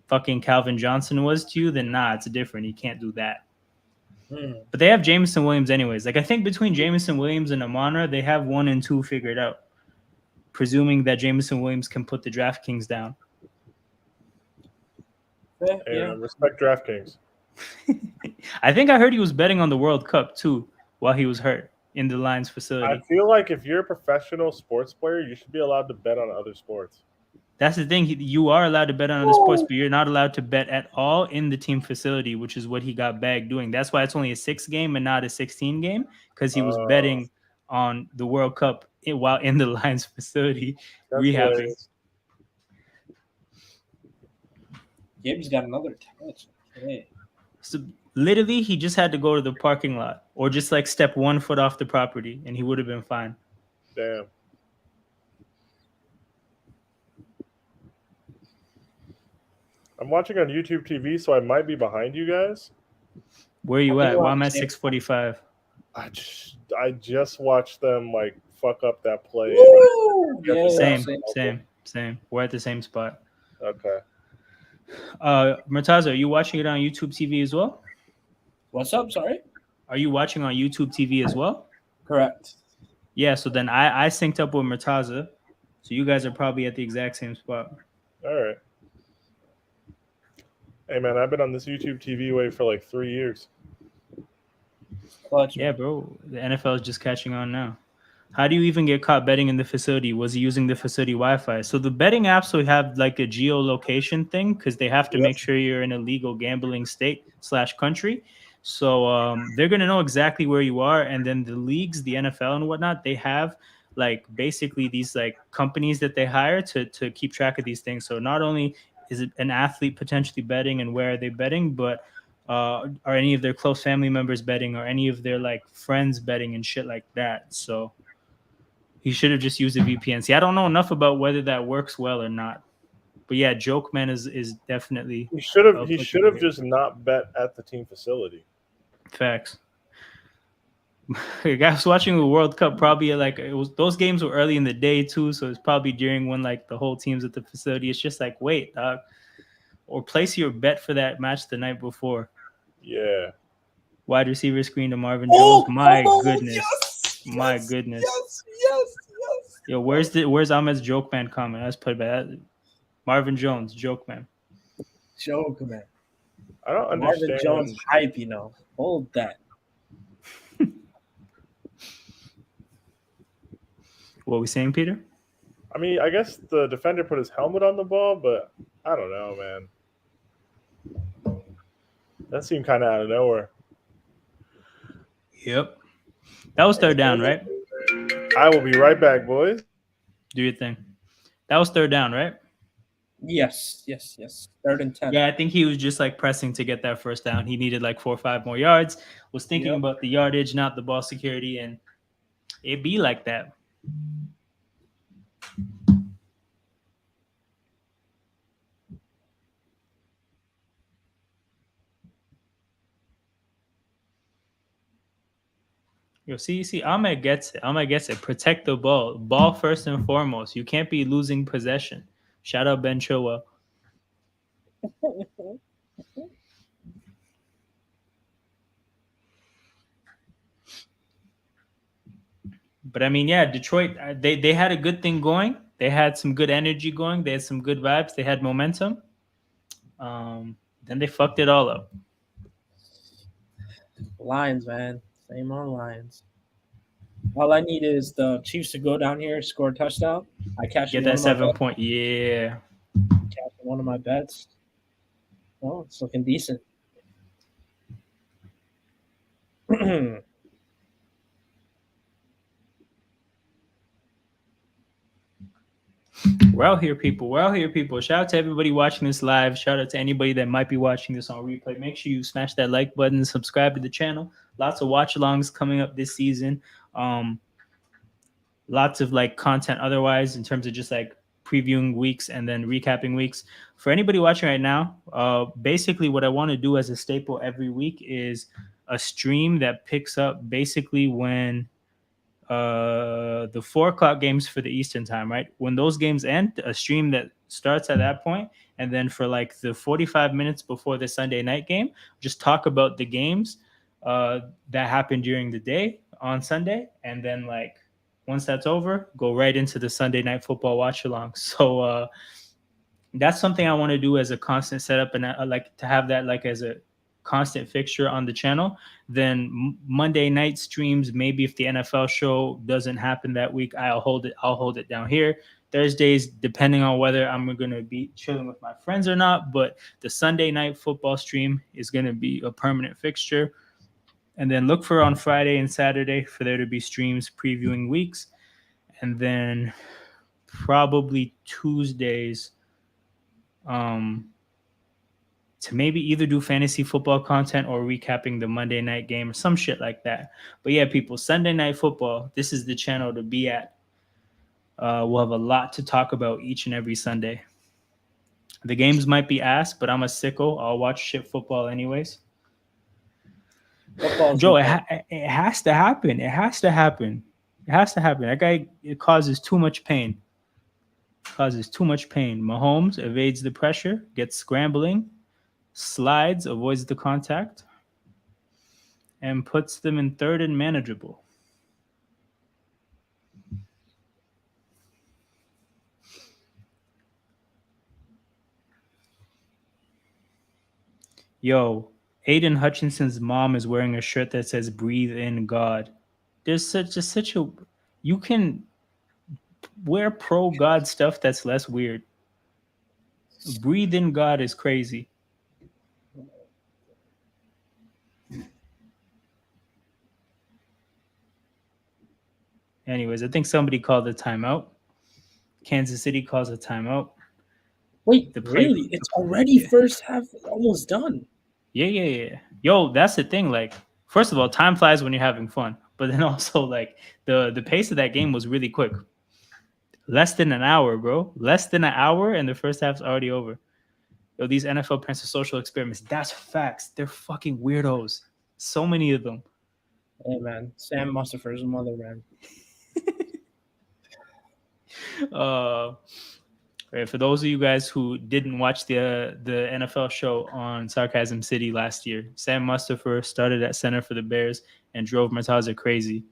fucking Calvin Johnson was to you, then nah, it's different. He can't do that. But they have Jamison Williams anyways. Like I think between Jamison Williams and Amon-Ra, they have 1 and 2 figured out, presuming that Jamison Williams can put the DraftKings down. Yeah. Respect DraftKings. I think I heard he was betting on the World Cup too while he was hurt in the Lions facility. I feel like if you're a professional sports player, you should be allowed to bet on other sports. That's the thing. You are allowed to bet on other sports, but you're not allowed to bet at all in the team facility, which is what he got bagged doing. That's why it's only a 6 game and not a 16 game, because he was betting on the World Cup while in the Lions facility rehabbing. Hilarious. Gibbs got another touch. Okay. So literally, he just had to go to the parking lot or just like step 1 foot off the property, and he would have been fine. Damn. I'm watching on YouTube TV, so I might be behind you guys. Where are you at? Well, I'm at 6:45. I just watched them like fuck up that play. Same. We're at the same spot. Okay. Murtaza, are you watching it on YouTube TV as well? What's up? Sorry? Are you watching on YouTube TV as well? Correct. Yeah, so then I synced up with Murtaza. So you guys are probably at the exact same spot. All right. Hey, man, I've been on this YouTube TV wave for like 3 years. Clutch. Yeah, bro. The NFL is just catching on now. How do you even get caught betting in the facility? Was he using the facility Wi-Fi? So the betting apps will have like a geolocation thing because they have to make sure you're in a legal gambling state/country. So they're going to know exactly where you are. And then the leagues, the NFL and whatnot, they have like basically these like companies that they hire to keep track of these things. So not only is it an athlete potentially betting and where are they betting, but are any of their close family members betting or any of their like friends betting and shit like that. So he should have just used a VPN. See, I don't know enough about whether that works well or not. But yeah, Joke Man is definitely. He should have just not bet at the team facility. Facts. I was watching the World Cup probably like it was those games were early in the day too, so it's probably during when like the whole team's at the facility. It's just like wait, dog, or place your bet for that match the night before. Yeah. Wide receiver screen to Marvin Jones. Oh, My oh, goodness, yes, my yes, goodness. yes, yes, yes. Yo, where's Ahmed's joke man comment? Let's put that Marvin Jones joke man. Joke, man. I don't Marvin Jones understand. hype, Hold that. What we saying, Peter? I mean, I guess the defender put his helmet on the ball, but I don't know, man. That seemed kind of out of nowhere. Yep. That was third down, right? I will be right back, boys. Do your thing. That was third down, right? Yes, yes, yes. 3rd and 10. Yeah, I think he was just like pressing to get that first down. He needed like 4 or 5 more yards. Was thinking Yep. about the yardage, not the ball security, and it be like that. Yo, see, Ahmed gets it. Ahmed gets it. Protect the ball. Ball first and foremost. You can't be losing possession. Shout out Ben Chilwell. But I mean, yeah, Detroit, they had a good thing going. They had some good energy going. They had some good vibes. They had momentum. Then they fucked it all up. Lions, man. Same on Lions. All I need is the Chiefs to go down here, score a touchdown. I cash Get in one that of my 7 point. Yeah. cash in one of my bets. Oh, it's looking decent. We're out here, people. We're out here, people. Shout out to everybody watching this live. Shout out to anybody that might be watching this on replay. Make sure you smash that like button, subscribe to the channel. Lots of watch alongs coming up this season. Lots of like content otherwise in terms of just like previewing weeks and then recapping weeks. For anybody watching right now, basically what I want to do as a staple every week is a stream that picks up basically when the 4 o'clock games for the Eastern time, right? When those games end, a stream that starts at that point, and then for like the 45 minutes before the Sunday night game, just talk about the games that happened during the day on Sunday, and then like once that's over, go right into the Sunday night football watch along. So that's something I want to do as a constant setup, and I like to have that like as a constant fixture on the channel. Then Monday night streams, maybe if the NFL show doesn't happen that week, I'll hold it down here. Thursdays, depending on whether I'm going to be chilling with my friends or not, but the Sunday night football stream is going to be a permanent fixture. And then look for on Friday and Saturday for there to be streams previewing weeks. And then probably Tuesdays to maybe either do fantasy football content or recapping the Monday night game or some shit like that. But yeah, people, Sunday night football, this is the channel to be at. We'll have a lot to talk about each and every Sunday. The games might be ass, but I'm a sicko. I'll watch shit football anyways. Joe, it has to happen. It has to happen. It has to happen. That guy, it causes too much pain. Mahomes evades the pressure, gets scrambling, slides, avoids the contact, and puts them in third and manageable. Yo, Aiden Hutchinson's mom is wearing a shirt that says "Breathe in God." There's such a you can wear pro God stuff that's less weird. Breathe in God is crazy. Anyways, I think somebody called a timeout. Kansas City calls a timeout. Wait, really? It's already first half almost done. Yeah. Yo, that's the thing. Like, first of all, time flies when you're having fun. But then also, like, the pace of that game was really quick. Less than an hour, bro. Less than an hour, and the first half's already over. Yo, these NFL parents are social experiments. That's facts. They're fucking weirdos. So many of them. Hey man, Sam Mustipher's mother, man. Uh, right, for those of you guys who didn't watch the NFL show on Sarcasm City last year, Sam Mustipher started at center for the Bears and drove Murtaza crazy.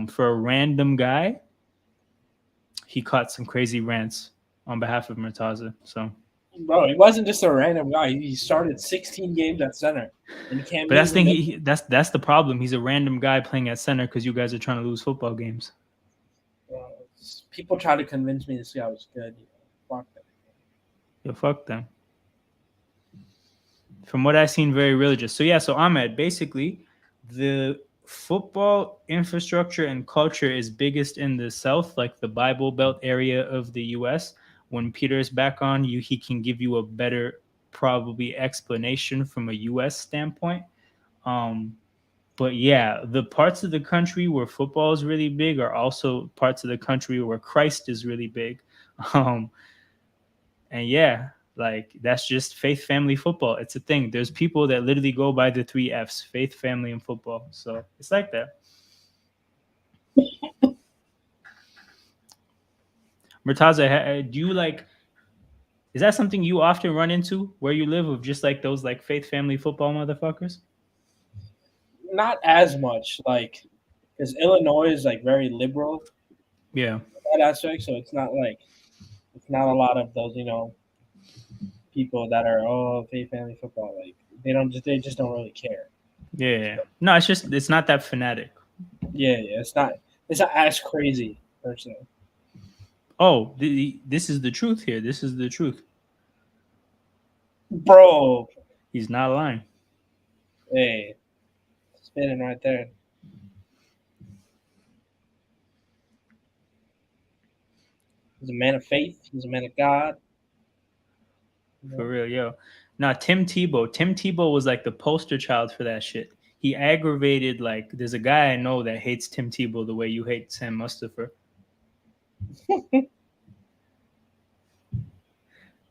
For a random guy, he caught some crazy rants on behalf of Murtaza. So, Bro, he wasn't just a random guy. He started 16 games at center, and he can't but meet that's the in the thing. middle. That's the problem. He's a random guy playing at center because you guys are trying to lose football games. People try to convince me this guy was good. Fuck that. Yo, fuck them. From what I've seen, very religious. So yeah, so Ahmed, basically, the football infrastructure and culture is biggest in the South, like the Bible Belt area of the U.S. When Peter is back on, he can give you a better probably explanation from a U.S. standpoint. Um, but yeah, the parts of the country where football is really big are also parts of the country where Christ is really big. Um, and yeah, like that's just faith, family, football. It's a thing. There's people that literally go by the three F's: faith, family, and football. So it's like that. Murtaza, do you like? Is that something you often run into where you live, of just like those like faith, family, football motherfuckers? Not as much, like, because Illinois is like very liberal Yeah, in that aspect, so it's not a lot of those, people that are faith family football. Like they just don't really care. yeah. No, it's not that fanatic. Yeah, yeah, it's not as crazy personally. Oh, this is the truth here. This is the truth. Bro, He's not lying. hey, spinning right there. He's a man of faith. He's a man of God. For real, yo. Now Tim Tebow. Tim Tebow was like the poster child for that shit. He aggravated like there's a guy I know that hates Tim Tebow the way you hate Sam Mustipher.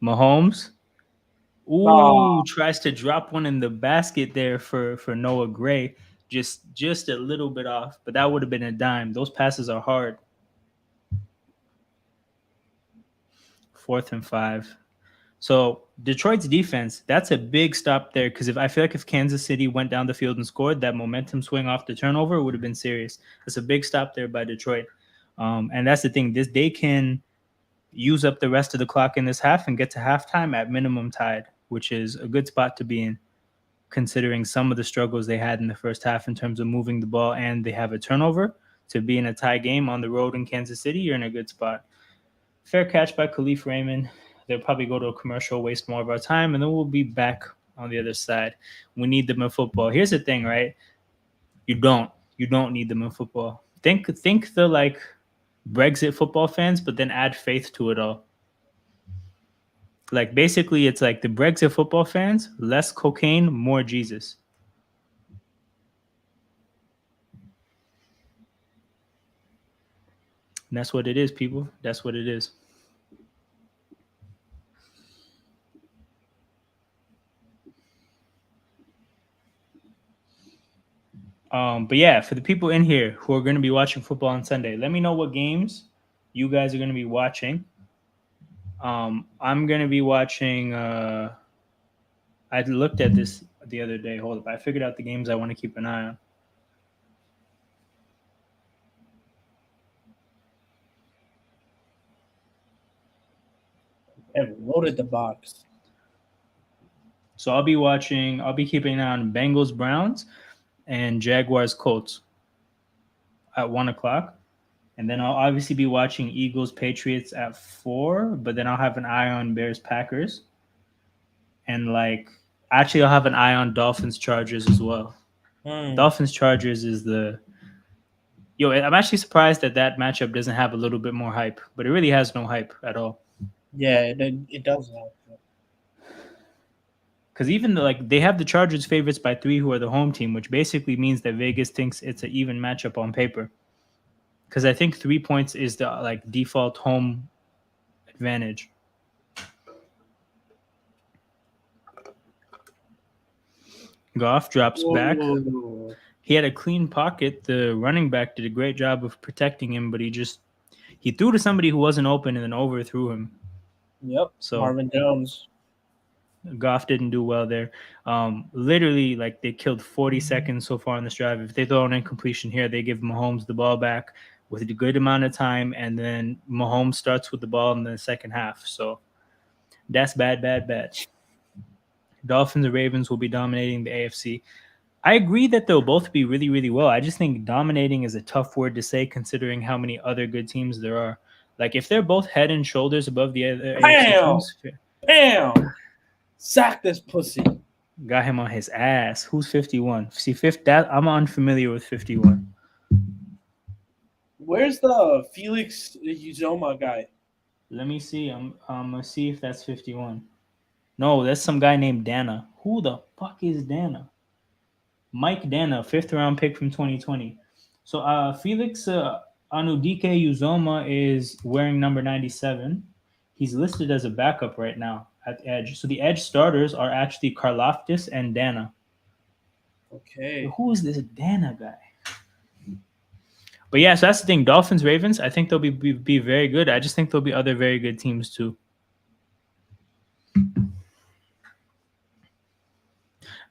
Mahomes. Oh, Ooh, tries to drop one in the basket there for Noah Gray. Just a little bit off, but that would have been a dime. Those passes are hard. 4th and 5. So Detroit's defense, that's a big stop there because if I feel like if Kansas City went down the field and scored, that momentum swing off the turnover would have been serious. That's a big stop there by Detroit, and that's the thing. They can use up the rest of the clock in this half and get to halftime at minimum tied, which is a good spot to be in, considering some of the struggles they had in the first half in terms of moving the ball and they have a turnover. To be in a tie game on the road in Kansas City, you're in a good spot. Fair catch by Khalif Raymond. They'll probably go to a commercial, waste more of our time, and then we'll be back on the other side. We need them in football. Here's the thing, right? You don't. You don't need them in football. Think the like Brexit football fans, but then add faith to it all. Like basically, it's like the Brexit football fans, less cocaine, more Jesus. And that's what it is, people. That's what it is. But yeah, for the people in here who are going to be watching football on Sunday, let me know what games you guys are going to be watching. I'm going to be watching. I looked at this the other day. Hold up, I figured out the games I want to keep an eye on. have loaded the box. So I'll be watching. I'll be keeping an eye on Bengals Browns and Jaguars Colts at 1 o'clock. And then I'll obviously be watching Eagles Patriots at 4, but then I'll have an eye on Bears Packers. And like actually I'll have an eye on Dolphins Chargers as well. Dolphins Chargers is the I'm actually surprised that that matchup doesn't have a little bit more hype, but it really has no hype at all. Yeah, it does help. Because even though like they have the Chargers favorites by 3, who are the home team, which basically means that Vegas thinks it's an even matchup on paper. Because I think 3 points is the like default home advantage. Goff drops back. Ooh. He had a clean pocket. The running back did a great job of protecting him, but he threw to somebody who wasn't open and then overthrew him. Yep. So Marvin Jones. Goff didn't do well there. Literally, like they killed 40 seconds so far on this drive. If they throw an incompletion here, they give Mahomes the ball back with a good amount of time, and then Mahomes starts with the ball in the second half. So that's bad, bad, bad. Dolphins and Ravens will be dominating the AFC. I agree that they'll both be really, really well. I just think dominating is a tough word to say considering how many other good teams there are. Like if they're both head and shoulders above the other AFC Bam! teams, Bam! Sack this pussy. got him on his ass. Who's 51? See, fifth. That I'm unfamiliar with 51. Where's the Felix Uzoma guy? Let me see. I'm gonna see if that's 51. No, that's some guy named Dana. Who the fuck is Dana? Mike Dana, fifth round pick from 2020. So Felix Anudike Uzoma is wearing number 97. He's listed as a backup right now at the edge. So the edge starters are actually Karlaftis and Dana. Okay. Who is this Dana guy? But yeah, so that's the thing. Dolphins, Ravens, I think they'll be very good. I just think there'll be other very good teams too.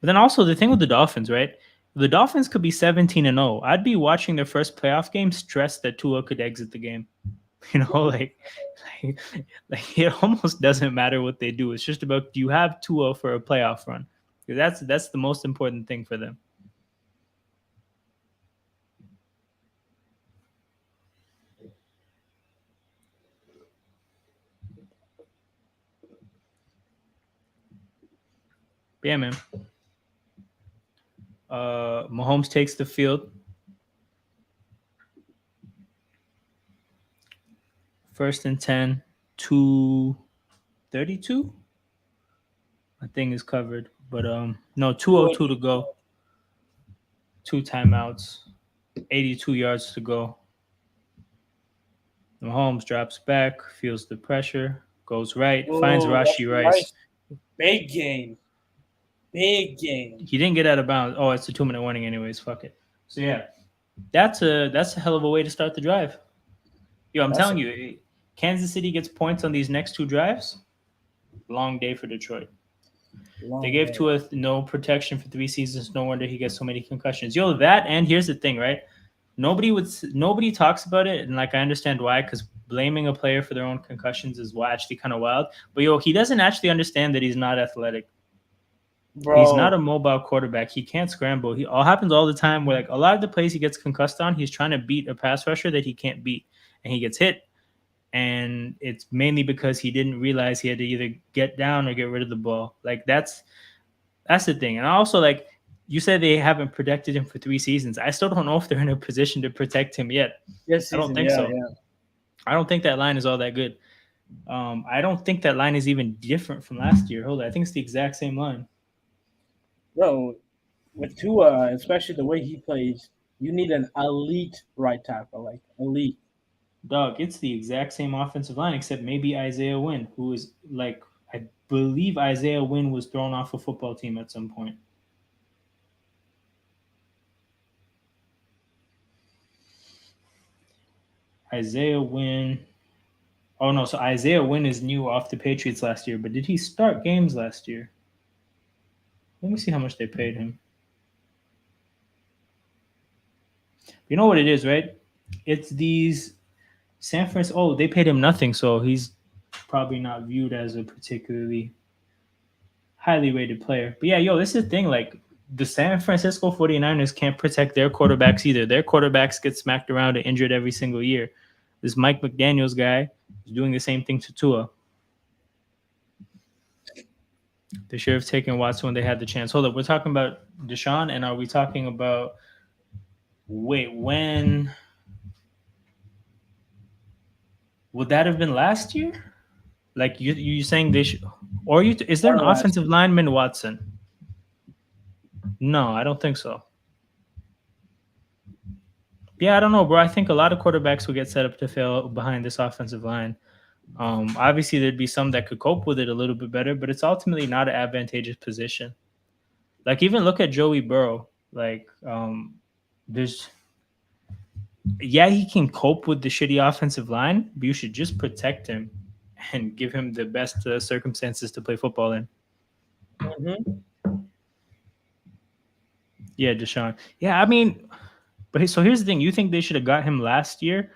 But then also the thing with the Dolphins, right? The Dolphins could be 17-0. I'd be watching their first playoff game stressed that Tua could exit the game. You know, like it almost doesn't matter what they do. It's just about, do you have Tua for a playoff run? That's the most important thing for them. Yeah, man. Mahomes takes the field. First and 10, 2:32. My thing is covered, but no, 2:02 to go. 2 timeouts, 82 yards to go. Mahomes drops back, feels the pressure, goes right, finds Rashi Rice. Big game. Big game. He didn't get out of bounds. Oh, it's a 2-minute warning anyways. Fuck it. So yeah, that's a hell of a way to start the drive. Yo, I'm telling you, Kansas City gets points on these next two drives. Long day for Detroit. They gave Tua no protection for 3 seasons. No wonder he gets so many concussions. Yo, that, and here's the thing, right? Nobody talks about it, and like I understand why, because blaming a player for their own concussions is actually kind of wild. But yo, he doesn't actually understand that he's not athletic. Bro. He's not a mobile quarterback. He can't scramble. He all happens all the time where like a lot of the plays he gets concussed on, he's trying to beat a pass rusher that he can't beat, and he gets hit. And it's mainly because he didn't realize he had to either get down or get rid of the ball. Like that's the thing. And also, like you said, they haven't protected him for 3 seasons. I still don't know if they're in a position to protect him yet. Yes, I don't think so. Yeah. I don't think that line is all that good. I don't think that line is even different from last year. Hold on, I think it's the exact same line. Bro, with Tua, especially the way he plays, you need an elite right tackle, like elite. Dog, it's the exact same offensive line, except maybe Isaiah Wynn, who is like, I believe Isaiah Wynn was thrown off a football team at some point. Isaiah Wynn. Oh, no. So Isaiah Wynn is new off the Patriots last year, but did he start games last year? Let me see how much they paid him. You know what it is, right? It's these San Francisco. Oh, they paid him nothing, so he's probably not viewed as a particularly highly rated player. But yeah, yo, this is the thing. Like, the San Francisco 49ers can't protect their quarterbacks either. Their quarterbacks get smacked around and injured every single year. This Mike McDaniels guy is doing the same thing to Tua. They should have taken Watson when they had the chance. Hold up, we're talking about Deshaun, and are we talking about when would that have been last year? Like you saying they should, or you? Is there an offensive lineman Watson? No, I don't think so. Yeah, I don't know, bro. I think a lot of quarterbacks will get set up to fail behind this offensive line. Obviously, there'd be some that could cope with it a little bit better, but it's ultimately not an advantageous position. Like, even look at Joey Burrow. Like, there's yeah, he can cope with the shitty offensive line, but you should just protect him and give him the best circumstances to play football in. Mm-hmm. Yeah, Deshaun. Yeah, I mean, but so here's the thing: you think they should have got him last year,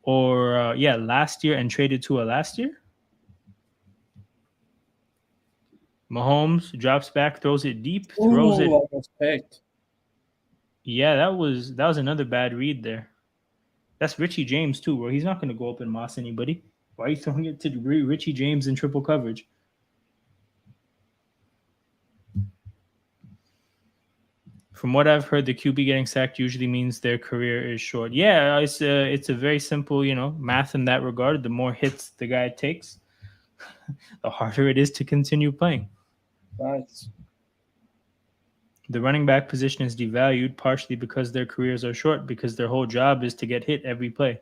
or last year and traded to a last year? Mahomes drops back, throws it deep, throws Ooh, it. almost picked. Yeah, that was another bad read there. That's Richie James too, bro. He's not going to go up and moss anybody. Why are you throwing it to Richie James in triple coverage? From what I've heard, the QB getting sacked usually means their career is short. Yeah, it's a very simple, math in that regard. The more hits the guy takes, the harder it is to continue playing. Nice. The running back position is devalued partially because their careers are short because their whole job is to get hit every play.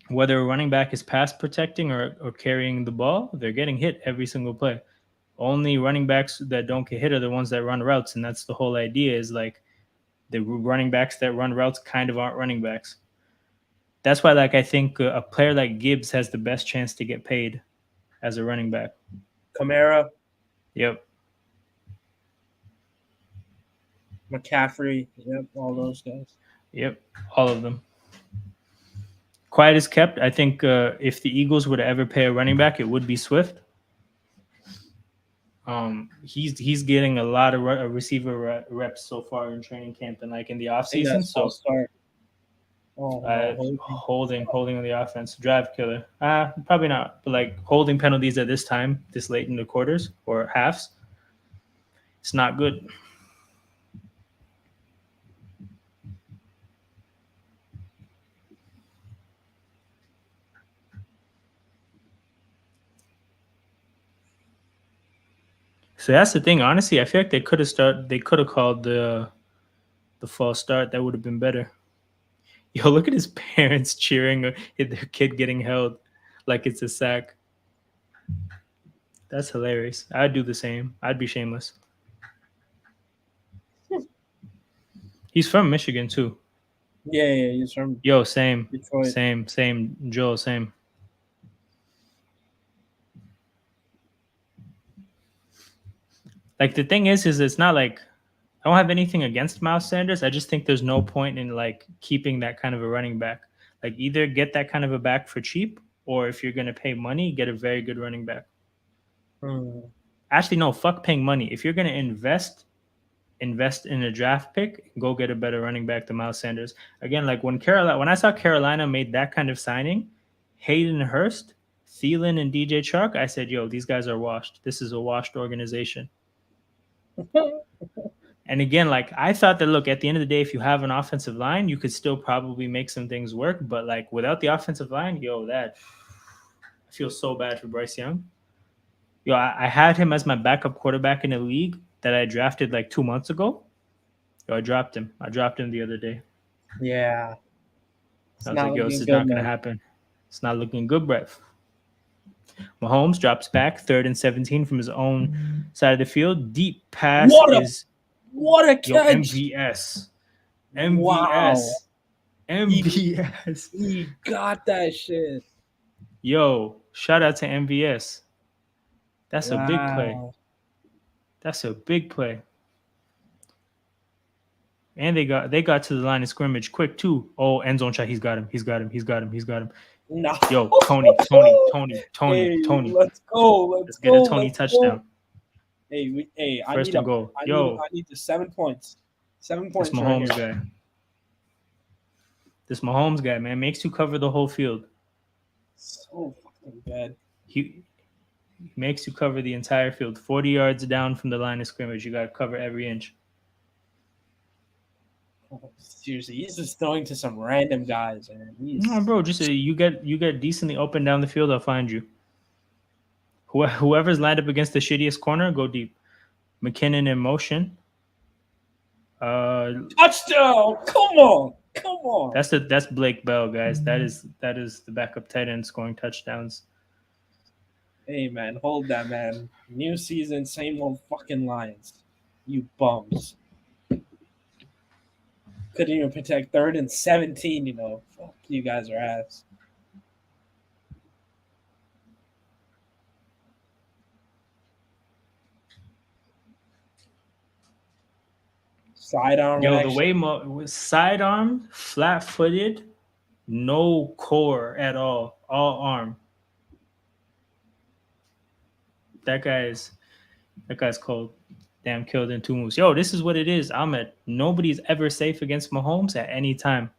Whether a running back is pass protecting or carrying the ball, they're getting hit every single play. Only running backs that don't get hit are the ones that run routes, and that's the whole idea. Is like the running backs that run routes kind of aren't running backs. That's why, like, I think a player like Gibbs has the best chance to get paid as a running back. Kamara, Yep. McCaffrey, yep, all those guys. Yep. All of them. Quiet is kept. I think if the Eagles were to ever pay a running back, it would be Swift. He's getting a lot of receiver reps so far in training camp and like in the offseason. So start. Oh, no, holding on the offense, drive killer. Probably not, but like holding penalties at this time, this late in the quarters or halves, it's not good. So that's the thing. Honestly, I feel like they could have They could have called the false start. That would have been better. Yo, look at his parents cheering at their kid getting held like it's a sack. That's hilarious. I'd do the same. I'd be shameless. He's from Michigan too. Yeah, he's from Yo, same, Detroit. same. Joel, same. Like the thing is it's not like I don't have anything against Miles Sanders. I just think there's no point in like keeping that kind of a running back. Like either get that kind of a back for cheap, or if you're gonna pay money, get a very good running back. Actually, no, fuck paying money. If you're gonna invest in a draft pick, go get a better running back than Miles Sanders. Again, like when I saw Carolina made that kind of signing, Hayden Hurst, Thielen, and DJ Chark, I said, yo, these guys are washed. This is a washed organization. And again, like I thought that look, at the end of the day, if you have an offensive line, you could still probably make some things work. But like without the offensive line, I feel so bad for Bryce Young. Yo, I had him as my backup quarterback in a league that I drafted like 2 months ago. Yo, I dropped him. I dropped him the other day. Yeah. I was like, yo, this is not going to happen. It's not looking good, Brett. Mahomes drops back, 3rd and 17 from his own side of the field. Deep pass what a catch. Yo, MVS. Wow. MVS. He got that shit. Yo, shout out to MVS. That's a big play. That's a big play. And they got to the line of scrimmage quick too. Oh, end zone shot. He's got him. No. Yo, Tony. Hey, let's go. Let's get a Tony touchdown. Hey, First and goal. I need the 7 points. 7 points. This Mahomes guy. This Mahomes guy, man, makes you cover the whole field. So fucking bad. He makes you cover the entire field. 40 yards down from the line of scrimmage. You got to cover every inch. Seriously, he's just throwing to some random guys, man. No, bro, just you get decently open down the field, I'll find you. Whoever's lined up against the shittiest corner, go deep. McKinnon in motion. Touchdown! Come on! That's Blake Bell, guys. That is the backup tight end scoring touchdowns. Hey man, hold that man. New season, same old fucking Lions. You bums. Couldn't even protect 3rd and 17, you know. Fuck you guys are ass. Sidearm Yo, the action. way was sidearm, flat footed, no core at all arm. That guy's that guy's cold. Damn, killed in 2 moves. Yo, this is what it is, Ahmed. Nobody's ever safe against Mahomes at any time.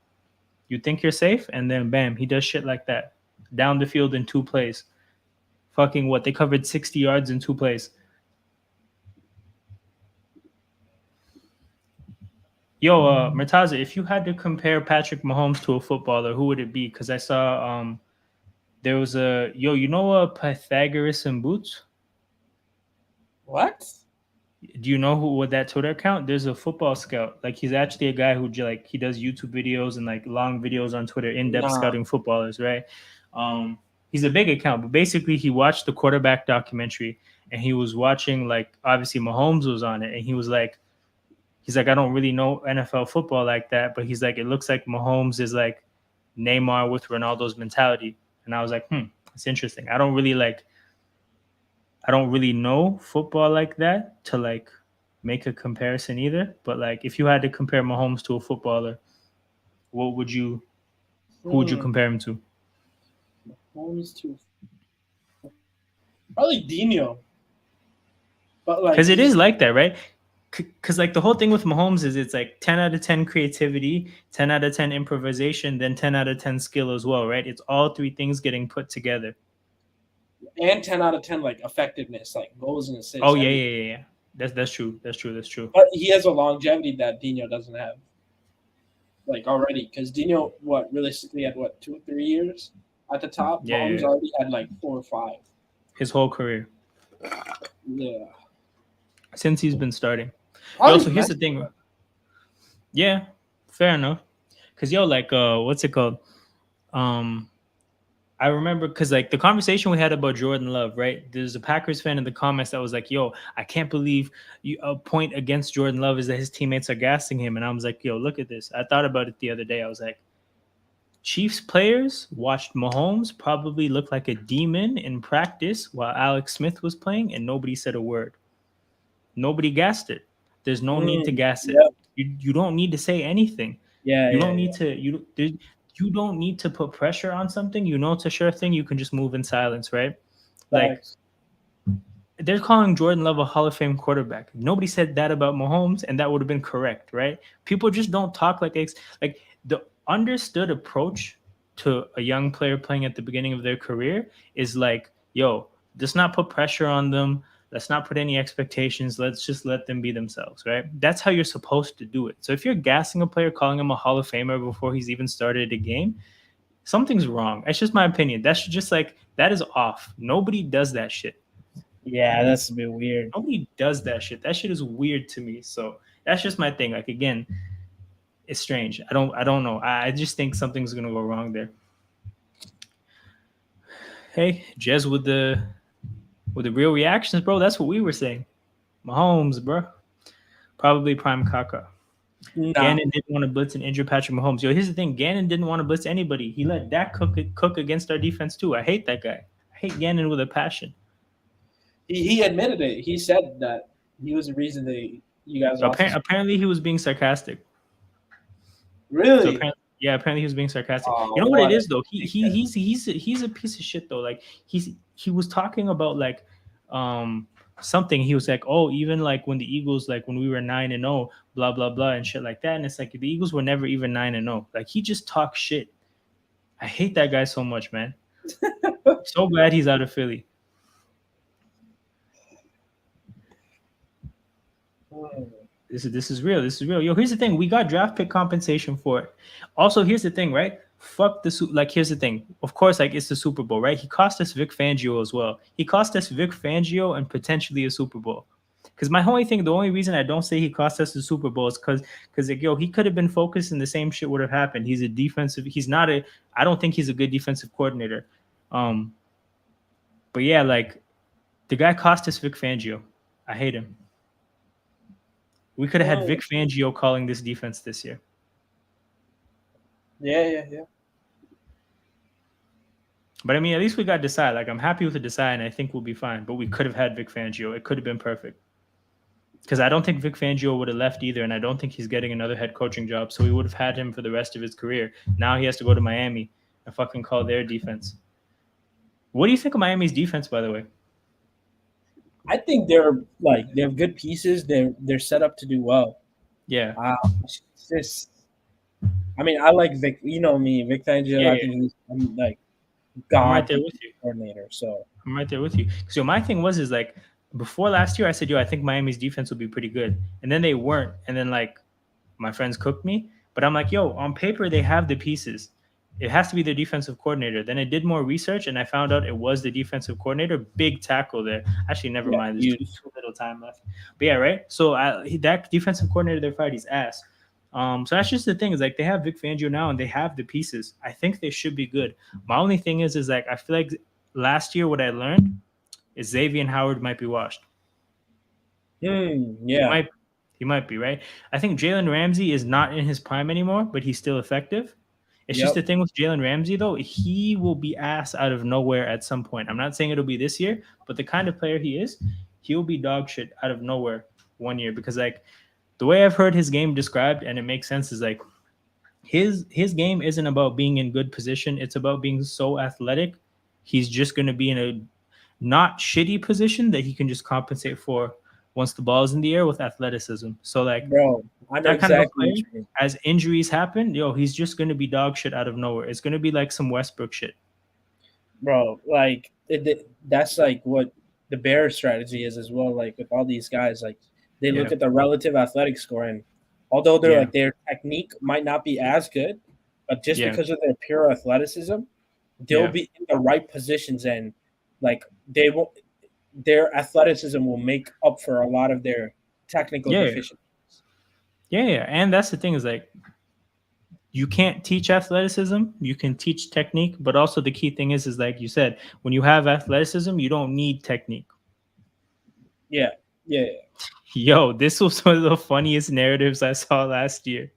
You think you're safe, and then bam, he does shit like that. Down the field in 2 plays. Fucking what? They covered 60 yards in 2 plays. Yo, Murtaza, if you had to compare Patrick Mahomes to a footballer, who would it be? Because I saw there was you know Pythagoras and Boots? What? Do you know who with that Twitter account? There's a football scout. Like he's actually a guy who like he does YouTube videos and like long videos on Twitter, in-depth Nah. scouting footballers, right? He's a big account, but basically he watched the quarterback documentary and he was watching like obviously Mahomes was on it and he's like I don't really know NFL football like that, but he's like it looks like Mahomes is like Neymar with Ronaldo's mentality. And I was like, it's interesting. I don't really know football like that to like make a comparison either. But like, if you had to compare Mahomes to a footballer, what would you? Who would you Hmm. compare him to? Mahomes too. Probably Dino. But like Because it is he's like that, right? Because like the whole thing with Mahomes is it's like 10 out of 10 creativity, 10 out of 10 improvisation, then 10 out of 10 skill as well, right? It's all three things getting put together. and 10 out of 10 like effectiveness, like goals and Oh assists, yeah, everything. yeah, yeah, yeah. That's true. That's true. That's true. But he has a longevity that Dino doesn't have, like already. Because Dino, what realistically had what 2 or 3 years at the top. Yeah, yeah, Mahomes yeah. already had like 4 or 5. His whole career Yeah, since he's been starting. Yo, probably so here's the Messi. thing. Yeah, fair enough. Cause yo, like, what's it called? Um, I remember because like the conversation we had about Jordan Love, right? There's a Packers fan in the comments that was like, "Yo, I can't believe you a point against Jordan Love is that his teammates are gassing him." And I was like, "Yo, look at this." I thought about it the other day. I was like, Chiefs players watched Mahomes probably look like a demon in practice while Alex Smith was playing, and nobody said a word. Nobody gassed it. There's no need to gas it. Yeah, You don't need to say anything. yeah, You yeah, don't yeah. need to you don't need to put pressure on something. You know it's a sure thing. You can just move in silence, right? Like Facts. they're calling Jordan Love a Hall of Fame quarterback. Nobody said that about Mahomes, and that would have been correct, right? People just don't talk like the understood approach to a young player playing at the beginning of their career is like, yo, let's not put pressure on them. Let's not put any expectations. Let's just let them be themselves, right? That's how you're supposed to do it. So if you're gassing a player, calling him a Hall of Famer before he's even started a game, something's wrong. That's just my opinion. That's just like that is off. Nobody does that shit. Yeah, that's a bit weird. Nobody does that shit. That shit is weird to me. So that's just my thing. Like again, it's strange. I don't know. I just think something's gonna go wrong there. Hey, Jez with the real reactions, bro. That's what we were saying. Mahomes, bro. Probably prime Kaka. Nah, Gannon didn't want to blitz and injure Patrick Mahomes. Yo, here's the thing. Gannon didn't want to blitz anybody. He let Dak cook against our defense too. I hate that guy. I hate Gannon with a passion. he admitted it. He said that he was the reason that you guys lost. Apparently, he was being sarcastic. So Really? apparently he was being sarcastic. Oh, You know what it what a is though? dickhead. He's a piece of shit though. Like he was talking about like something. He was like, oh, even like when the Eagles like when we were 9-0, blah blah blah and shit like that. And it's like the Eagles were never even 9-0. Like he just talks shit. I hate that guy so much, man. So glad he's out of Philly. Hmm. This is real. This is real. Yo, here's the thing. We got draft pick compensation for it. Also, here's the thing, right? Fuck the like. Here's the thing. Of course, like it's the Super Bowl, right? He cost us Vic Fangio as well. He cost us Vic Fangio and potentially a Super Bowl. Because my only thing, the only reason I don't say he cost us the Super Bowl is because like, yo, he could have been focused and the same shit would have happened. He's a defensive. He's not a. I don't think he's a good defensive coordinator. Um, But yeah, like the guy cost us Vic Fangio. I hate him. We could have had Mm, Vic Fangio calling this defense this year. yeah. But I mean, at least we got Desai. Like I'm happy with the Desai, and I think we'll be fine. But we could have had Vic Fangio. It could have been perfect. Because I don't think Vic Fangio would have left either, and I don't think he's getting another head coaching job. So we would have had him for the rest of his career. Now he has to go to Miami and fucking call their defense. What do you think of Miami's defense, by the way? I think they have good pieces. They're set up to do well. Yeah, It's just I mean, I like Vic. You know me, Vic Fangio. I yeah. think he's like I'm right god there with you. coordinator. So I'm right there with you. So my thing was is like before last year, I said, yo, I think Miami's defense will be pretty good, and then they weren't, and then like my friends cooked me. But I'm like, yo, on paper they have the pieces. It has to be the defensive coordinator. Then I did more research and I found out it was the defensive coordinator. Big tackle there. Actually, never yeah, mind. There's too, huge. too little time left. But yeah, right. So that defensive coordinator, they fired his ass. So that's just the thing is like they have Vic Fangio now and they have the pieces. I think they should be good. My only thing is like I feel like last year what I learned is Xavier Howard might be washed. He Yeah. might he might be right. I think Jalen Ramsey is not in his prime anymore, but he's still effective. It's just Yep. the thing with Jalen Ramsey though, he will be ass out of nowhere at some point. I'm not saying it'll be this year, but the kind of player he is, he'll be dog shit out of nowhere one year because like the way I've heard his game described and it makes sense is like his game isn't about being in good position. It's about being so athletic. He's just going to be in a not shitty position that he can just compensate for once the ball's in the air with athleticism. So like Bro, I know that kind of a exactly what player, you mean. as injuries happen, yo, he's just going to be dog shit out of nowhere. It's going to be like some Westbrook shit. Bro, like that's like what the Bears strategy is as well. Like with all these guys, like they Yeah, look at the relative athletic score, and although yeah, their technique might not be as good, but just yeah, because of their pure athleticism, they'll yeah, be in the right positions, and like they will, their athleticism will make up for a lot of their technical yeah, deficiencies. yeah. And that's the thing is like you can't teach athleticism. You can teach technique, but also the key thing is like you said, when you have athleticism, you don't need technique. Yeah, yeah. Yo, this was one of the funniest narratives I saw last year.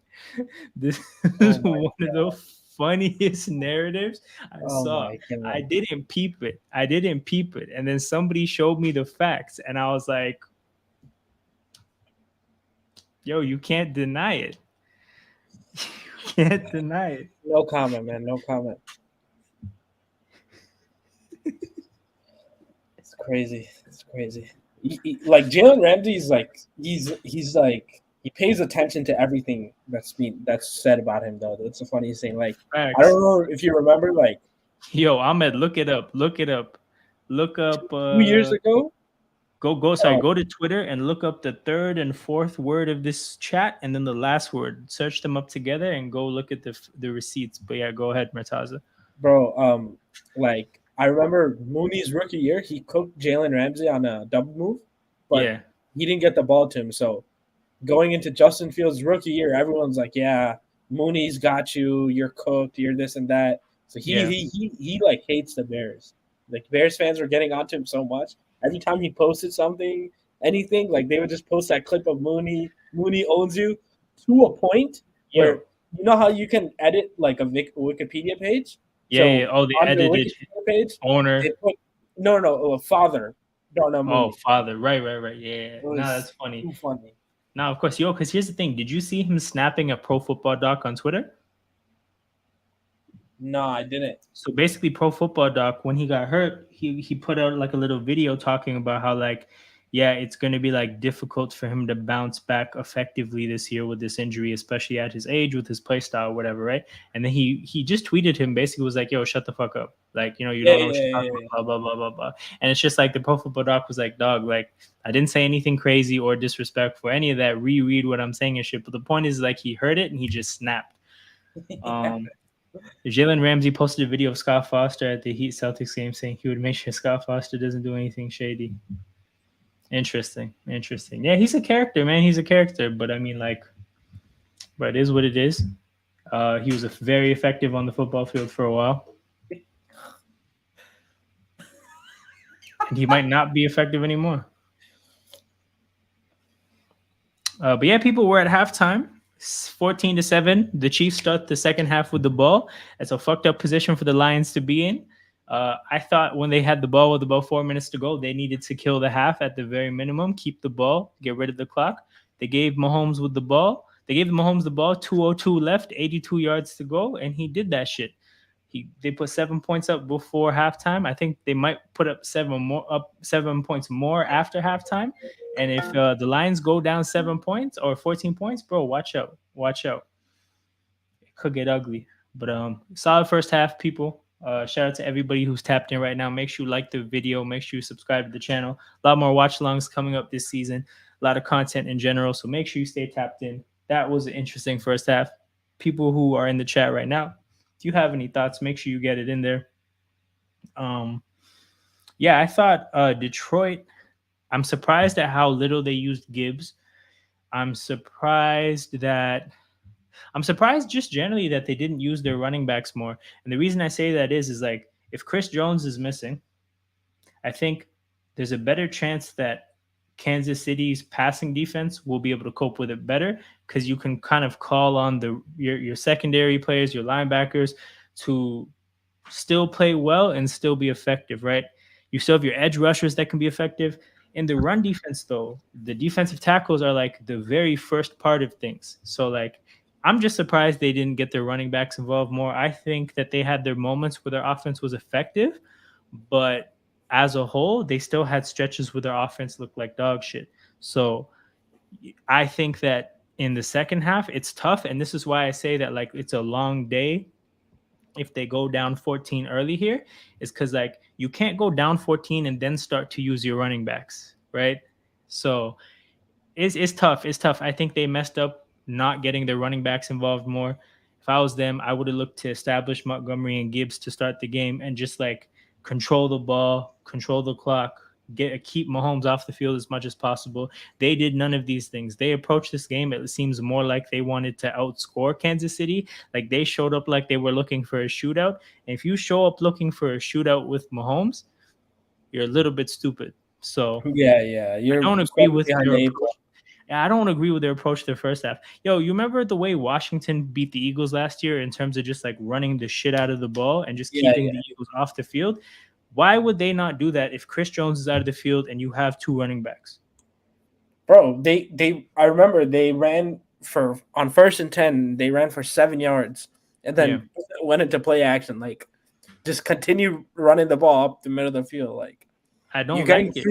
This Oh is my one of the god. funniest narratives I Oh saw. my I god. didn't peep it. I didn't peep it. And then somebody showed me the facts, and I was like, yo, you can't deny it. You can't deny it. No comment, man. No comment. It's crazy. It's crazy. Like Jalen Ramsey's like he's like he pays attention to everything that's said about him though. That's the funniest thing. Like I Facts. don't know if you remember like Yo, Ahmed, look it up. Look it up. Look up 2 years ago. sorry, Oh, go to Twitter and look up the third and fourth word of this chat and then the last word. Search them up together and go look at the receipts. But yeah, go ahead, Murtaza. bro. Like I remember Mooney's rookie year, he cooked Jalen Ramsey on a double move, but Yeah, he didn't get the ball to him. So going into Justin Fields' rookie year, everyone's like, "Yeah, Mooney's got you. You're cooked. You're this and that." So yeah, he like hates the Bears. Like Bears fans were getting onto him so much. Every time he posted something, anything, like they would just post that clip of Mooney. Mooney owns you to a point yo, where you know how you can edit like a Wikipedia page. yeah, yeah. So Oh, the on their edited Wikipedia page, they owner. put no, father Darnell Oh, Mooney. father. Right. Yeah. It No, was that's funny. too funny. Now, of course, yo, because here's the thing. Did you see him snapping a Pro Football Doc on Twitter? No, I didn't. So basically, Pro Football Doc, when he got hurt, he put out like a little video talking about how like, yeah, it's going to be like difficult for him to bounce back effectively this year with this injury, especially at his age with his play style, whatever, right? And then he just tweeted him basically was like, yo, shut the fuck up, like you Yeah, don't know what you're yeah, talking yeah. about, blah blah blah blah blah. And it's just like the Pro Football Doc was like, dog, like I didn't say anything crazy or disrespectful, any of that. Reread what I'm saying and shit. But the point is like he heard it and he just snapped. Yeah. Jalen Ramsey posted a video of Scott Foster at the Heat Celtics game saying he would make sure Scott Foster doesn't do anything shady. Interesting. Yeah, he's a character, man. He's a character, but I mean, like, but it is what it is. He was very effective on the football field for a while. and he might not be effective anymore. But yeah, people were at halftime. 14-7. The Chiefs start the second half with the ball. It's a fucked up position for the Lions to be in. I thought when they had the ball with about 4 minutes to go, they needed to kill the half at the very minimum, keep the ball, get rid of the clock. They gave Mahomes with the ball. They gave Mahomes the ball, 2:02 left, 82 yards to go, and he did that shit. They put 7 points up before halftime. I think they might put up 7 points more after halftime. And if the Lions go down 7 points or 14 points, bro, watch out. It could get ugly. But solid first half, people. Shout out to everybody who's tapped in right now. Make sure you like the video. Make sure you subscribe to the channel. A lot more watch alongs coming up this season. A lot of content in general. So make sure you stay tapped in. That was an interesting first half. People who are in the chat right now, if you have any thoughts, make sure you get it in there. Yeah, I thought Detroit. I'm surprised at how little they used Gibbs. I'm surprised just generally that they didn't use their running backs more. And the reason I say that is like if Chris Jones is missing, I think there's a better chance that Kansas City's passing defense will be able to cope with it better because you can kind of call on your secondary players, your linebackers to still play well and still be effective, right? You still have your edge rushers that can be effective. In the run defense, though, the defensive tackles are like the very first part of things. So, like, I'm just surprised they didn't get their running backs involved more. I think that they had their moments where their offense was effective, but as a whole, they still had stretches where their offense looked like dog shit. So, I think that in the second half, it's tough. And this is why I say that, like, it's a long day if they go down 14 early here, is because like you can't go down 14 and then start to use your running backs, right? So it's tough. It's tough. I think they messed up not getting their running backs involved more. If I was them, I would have looked to establish Montgomery and Gibbs to start the game and just like control the ball, control the clock, keep Mahomes off the field as much as possible. They did none of these things. They approached this game, it seems more like they wanted to outscore Kansas City. Like they showed up like they were looking for a shootout. And if you show up looking for a shootout with Mahomes, you're a little bit stupid. So yeah, I don't agree with their approach. I don't agree with their approach to the first half. Yo, you remember the way Washington beat the Eagles last year in terms of just like running the shit out of the ball and just keeping the Eagles off the field? Why would they not do that if Chris Jones is out of the field and you have two running backs? Bro, I remember they ran on 1st and 10, they ran for 7 yards and then went into play action. Like, just continue running the ball up the middle of the field. Like, I don't you're getting like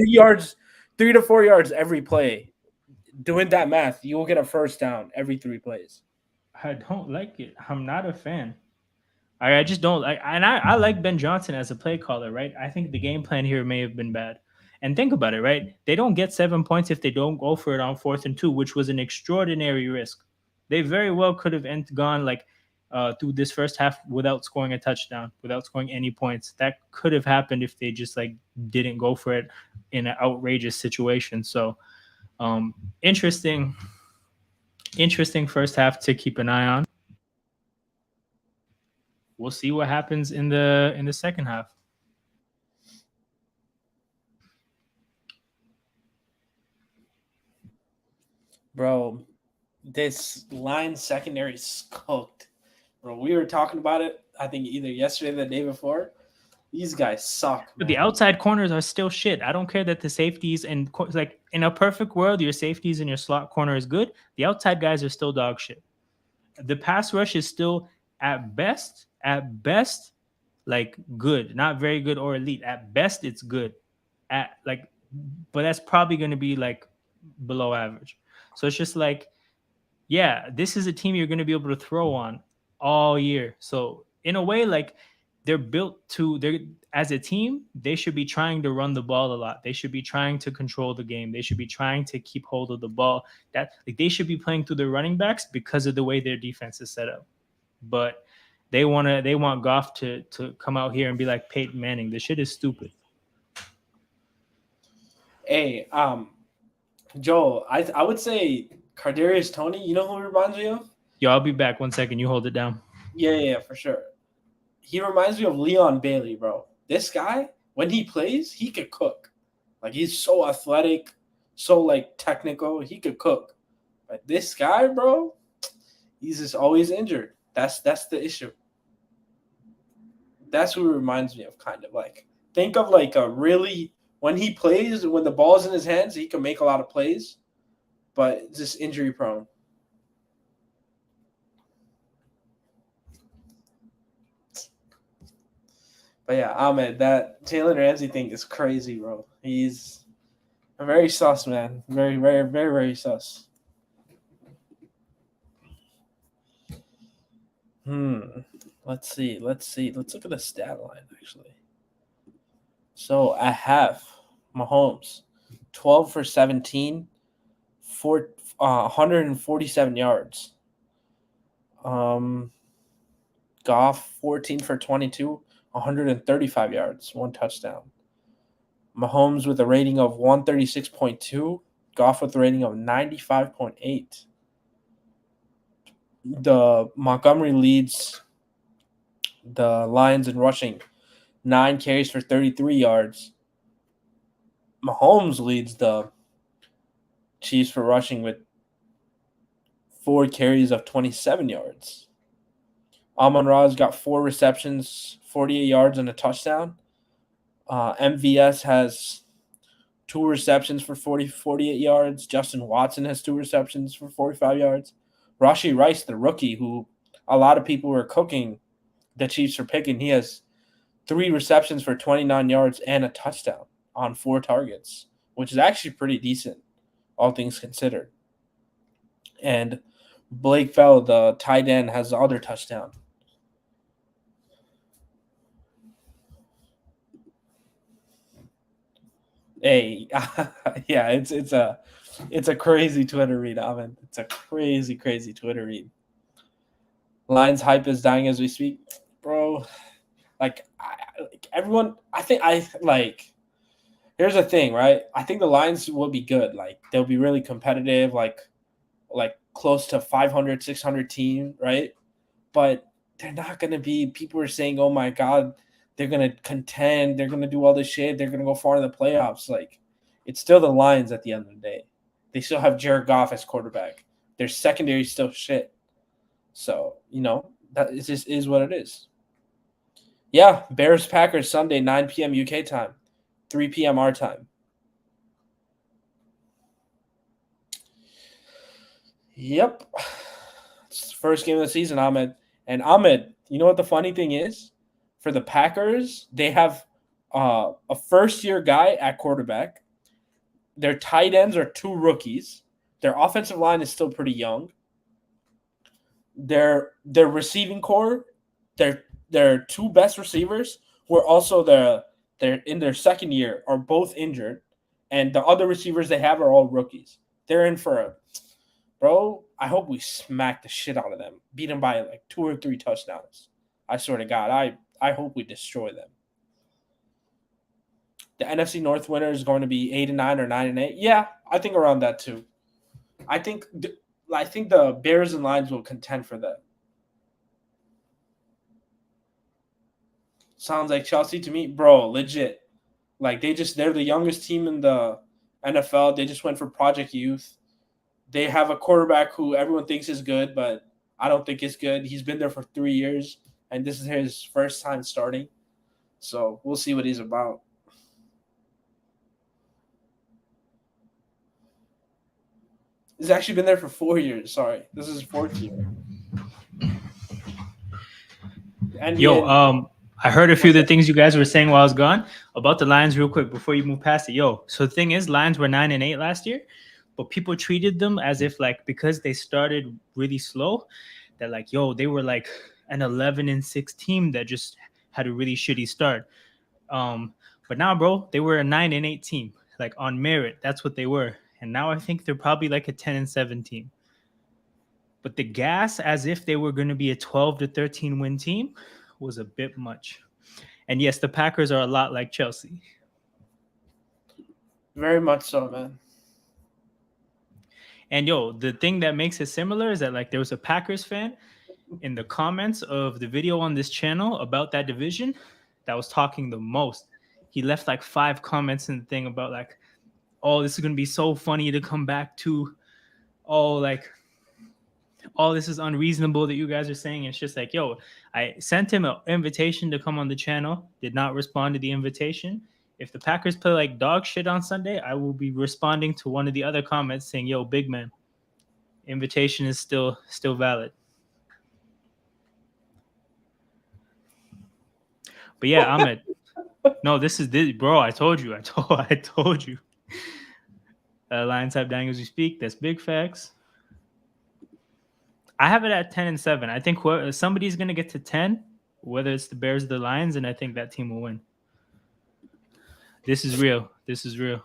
3 to 4 yards every play. Doing that math, you will get a first down every 3 plays. I don't like it. I'm not a fan. I just don't like, and I like Ben Johnson as a play caller, right? I think the game plan here may have been bad. And think about it, right? They don't get 7 points if they don't go for it on 4th and 2, which was an extraordinary risk. They very well could have gone like through this first half without scoring a touchdown, without scoring any points. That could have happened if they just like didn't go for it in an outrageous situation. So interesting first half to keep an eye on. We'll see what happens in the second half. Bro, this line secondary is cooked. Bro, we were talking about it, I think either yesterday or the day before. These guys suck. But the outside corners are still shit. I don't care that the safeties and like in a perfect world, your safeties and your slot corner is good. The outside guys are still dog shit. The pass rush is still at best, like good, not very good or elite. At best, it's good. But that's probably going to be like below average. So it's just like, yeah, this is a team you're going to be able to throw on all year. So in a way, like they're as a team, they should be trying to run the ball a lot. They should be trying to control the game. They should be trying to keep hold of the ball. That like they should be playing through their running backs because of the way their defense is set up. But they want Goff to come out here and be like Peyton Manning. This shit is stupid. Hey, Joel, I would say Kadarius Toney. You know who he reminds me of? Yo, I'll be back 1 second. You hold it down. Yeah, for sure. He reminds me of Leon Bailey, bro. This guy when he plays, he could cook. Like he's so athletic, so like technical. He could cook. But this guy, bro, he's just always injured. That's the issue. That's who it reminds me of, kind of like. Think of like a really when he plays, when the ball's in his hands, he can make a lot of plays, but just injury prone. But yeah, Ahmed, that Jalen Ramsey thing is crazy, bro. He's a very sus, man. Very, very, very, very sus. Let's see. Let's look at the stat line, actually. So I have Mahomes, 12 for 17, 147 yards. Goff, 14 for 22, 135 yards, 1 touchdown. Mahomes with a rating of 136.2, Goff with a rating of 95.8. The Montgomery leads the Lions in rushing, 9 carries for 33 yards. Mahomes leads the Chiefs for rushing with 4 carries of 27 yards. Amon-Ra's got 4 receptions, 48 yards, and a touchdown. MVS has 2 receptions for 48 yards. Justin Watson has 2 receptions for 45 yards. Rashee Rice, the rookie, who a lot of people were cooking the Chiefs for picking, he has 3 receptions for 29 yards and a touchdown on 4 targets, which is actually pretty decent, all things considered. And Blake Bell, the tight end, has the other touchdown. Hey, yeah, it's a crazy Twitter read, Ahmed. It's a crazy Twitter read. Lions hype is dying as we speak, bro. Like everyone, I think Here's the thing, right? I think the Lions will be good. Like they'll be really competitive, like close to 500, 600 team, right? But they're not gonna be. People are saying, "Oh my God, they're gonna contend. They're gonna do all this shit. They're gonna go far in the playoffs." Like it's still the Lions at the end of the day. They still have Jared Goff as quarterback. Their secondary is still shit. So that it just is what it is. Yeah, Bears Packers Sunday 9 p.m. UK time, 3 p.m. our time. Yep. It's the first game of the season, Ahmed. And Ahmed, you know what the funny thing is? For the Packers, they have a first-year guy at quarterback. Their tight ends are 2 rookies. Their offensive line is still pretty young. Their receiving core, their 2 best receivers, who are also they're in their second year, are both injured. And the other receivers they have are all rookies. They're in for a bro, I hope we smack the shit out of them. Beat them by like 2 or 3 touchdowns. I swear to God, I hope we destroy them. The NFC North winner is going to be 8-9 or 9-8. Yeah, I think around that too. I think the Bears and Lions will contend for that. Sounds like Chelsea to me, bro. Legit. Like they're the youngest team in the NFL. They just went for Project Youth. They have a quarterback who everyone thinks is good, but I don't think is good. He's been there for 3 years, and this is his first time starting. So we'll see what he's about. He's actually been there for 4 years. Sorry, this is his 4th year. And I heard a few of the things you guys were saying while I was gone about the Lions real quick before you move past it. So the thing is, Lions were 9-8 last year, but people treated them as if because they started really slow, that they were like an 11-6 team that just had a really shitty start. But now, bro, they were a 9-8 team, on merit. That's what they were. And now I think they're probably like a 10-7 team. But the gas, as if they were going to be a 12-13 win team, was a bit much. And yes, the Packers are a lot like Chelsea. Very much so, man. And the thing that makes it similar is that there was a Packers fan in the comments of the video on this channel about that division that was talking the most. he left like 5 comments in the thing about like, oh, this is gonna be so funny to come back to. Oh, like, oh, this is unreasonable that you guys are saying. It's just like, yo, I sent him an invitation to come on the channel, did not respond to the invitation. If the Packers play like dog shit on Sunday, I will be responding to one of the other comments saying, yo, big man, invitation is still valid. But yeah, Ahmed. No, this, bro. I told you. I told you. Lions have dying as we speak. That's big facts. I have it at 10-7. I think somebody's gonna get to 10, whether it's the Bears or the Lions, and I think that team will win. This is real. This is real.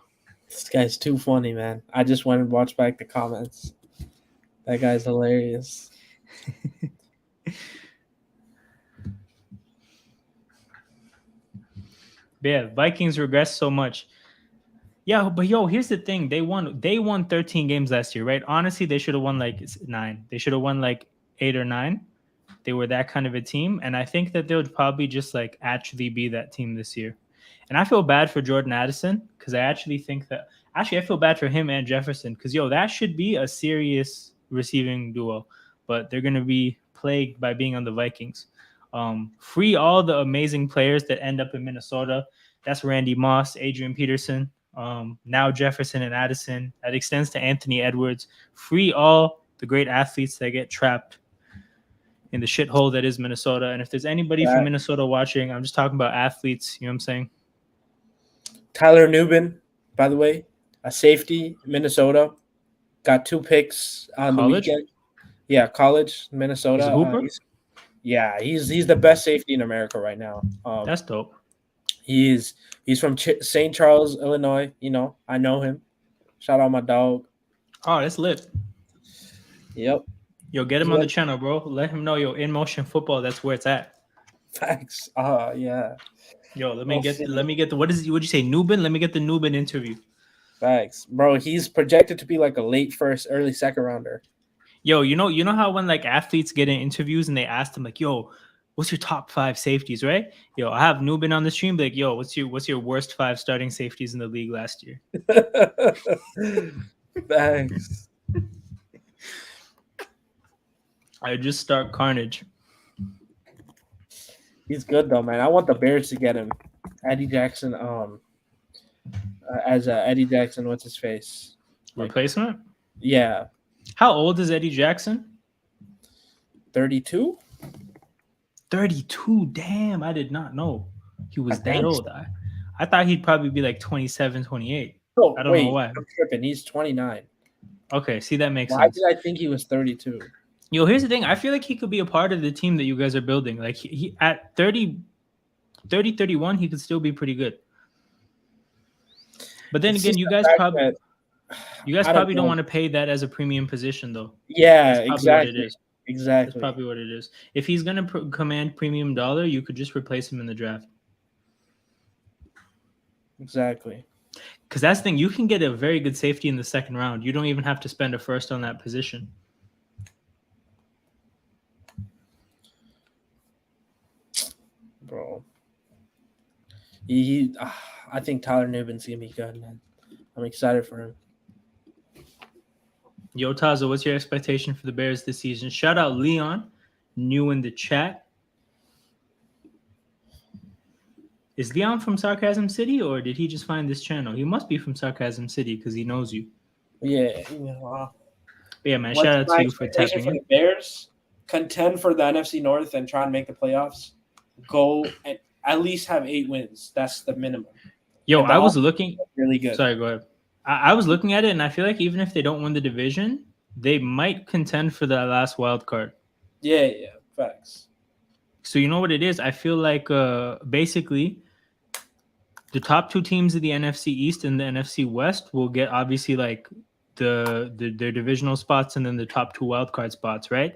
This guy's too funny, man. I just went and watched back the comments. That guy's hilarious. Yeah, Vikings regress so much. Yeah, but yo, here's the thing. They won 13 games last year, right? Honestly, they should have won like 9. They should have won like 8 or 9. They were that kind of a team. And I think that they would probably just like actually be that team this year. And I feel bad for Jordan Addison because I actually think that I feel bad for him and Jefferson because that should be a serious receiving duo, but they're gonna be plagued by being on the Vikings. Free all the amazing players that end up in Minnesota. That's Randy Moss, Adrian Peterson, now Jefferson and Addison. That extends to Anthony Edwards. Free all the great athletes that get trapped in the shithole that is Minnesota. And if there's anybody from Minnesota watching, I'm just talking about athletes. You know what I'm saying? Tyler Nubin, by the way, a safety, Minnesota, got 2 picks on College? the weekend. Yeah, college, Minnesota. He's a hooper? He's the best safety in America right now. That's dope. He's from St. Charles, Illinois. You know, I know him. Shout out my dog. Oh, that's lit. Yep. Yo, get him on the channel, bro. Let him know, yo, In Motion Football, that's where it's at. Thanks. Yeah. Yo, let me get the what'd you say, Nubin? Let me get the Nubin interview. Thanks. Bro, he's projected to be like a late first, early second rounder. Yo, you know how when like athletes get in interviews and they ask them like, yo, what's your top 5 safeties, right? Yo, I have Nubin on the stream, like, yo, what's your worst 5 starting safeties in the league last year? Thanks. I just start carnage. He's good though, man. I want the Bears to get him. Eddie Jackson, Eddie Jackson, what's his face? Replacement? Yeah. How old is Eddie Jackson? 32? 32. Damn, I did not know he was that old. I thought he'd probably be like 27, 28. Oh, I don't know why. I'm tripping. He's 29. Okay, see, that makes sense. Why did I think he was 32? Yo, here's the thing. I feel like he could be a part of the team that you guys are building. Like he at 30, 31, he could still be pretty good. But then again, you guys probably don't want to pay that as a premium position, though. Yeah, exactly. exactly. What it is. Exactly. That's probably what it is. If he's going to command premium dollar, you could just replace him in the draft. Exactly. Because that's the thing. You can get a very good safety in the second round. You don't even have to spend a first on that position. Bro. I think Tyler Nubin's going to be good, man. I'm excited for him. Yo, Tazo, what's your expectation for the Bears this season? Shout out Leon, new in the chat. Is Leon from Sarcasm City, or did he just find this channel? He must be from Sarcasm City because he knows you. Yeah. Yeah, man. Shout out to you for tapping in. The Bears contend for the NFC North and try and make the playoffs. Go and at least have 8 wins. That's the minimum. Yo, I was looking. Really good. Sorry, go ahead. I was looking at it, and I feel like even if they don't win the division, they might contend for that last wild card. Yeah, facts. So you know what it is? I feel like basically the top 2 teams of the NFC East and the NFC West will get obviously like their divisional spots and then the top 2 wild card spots, right?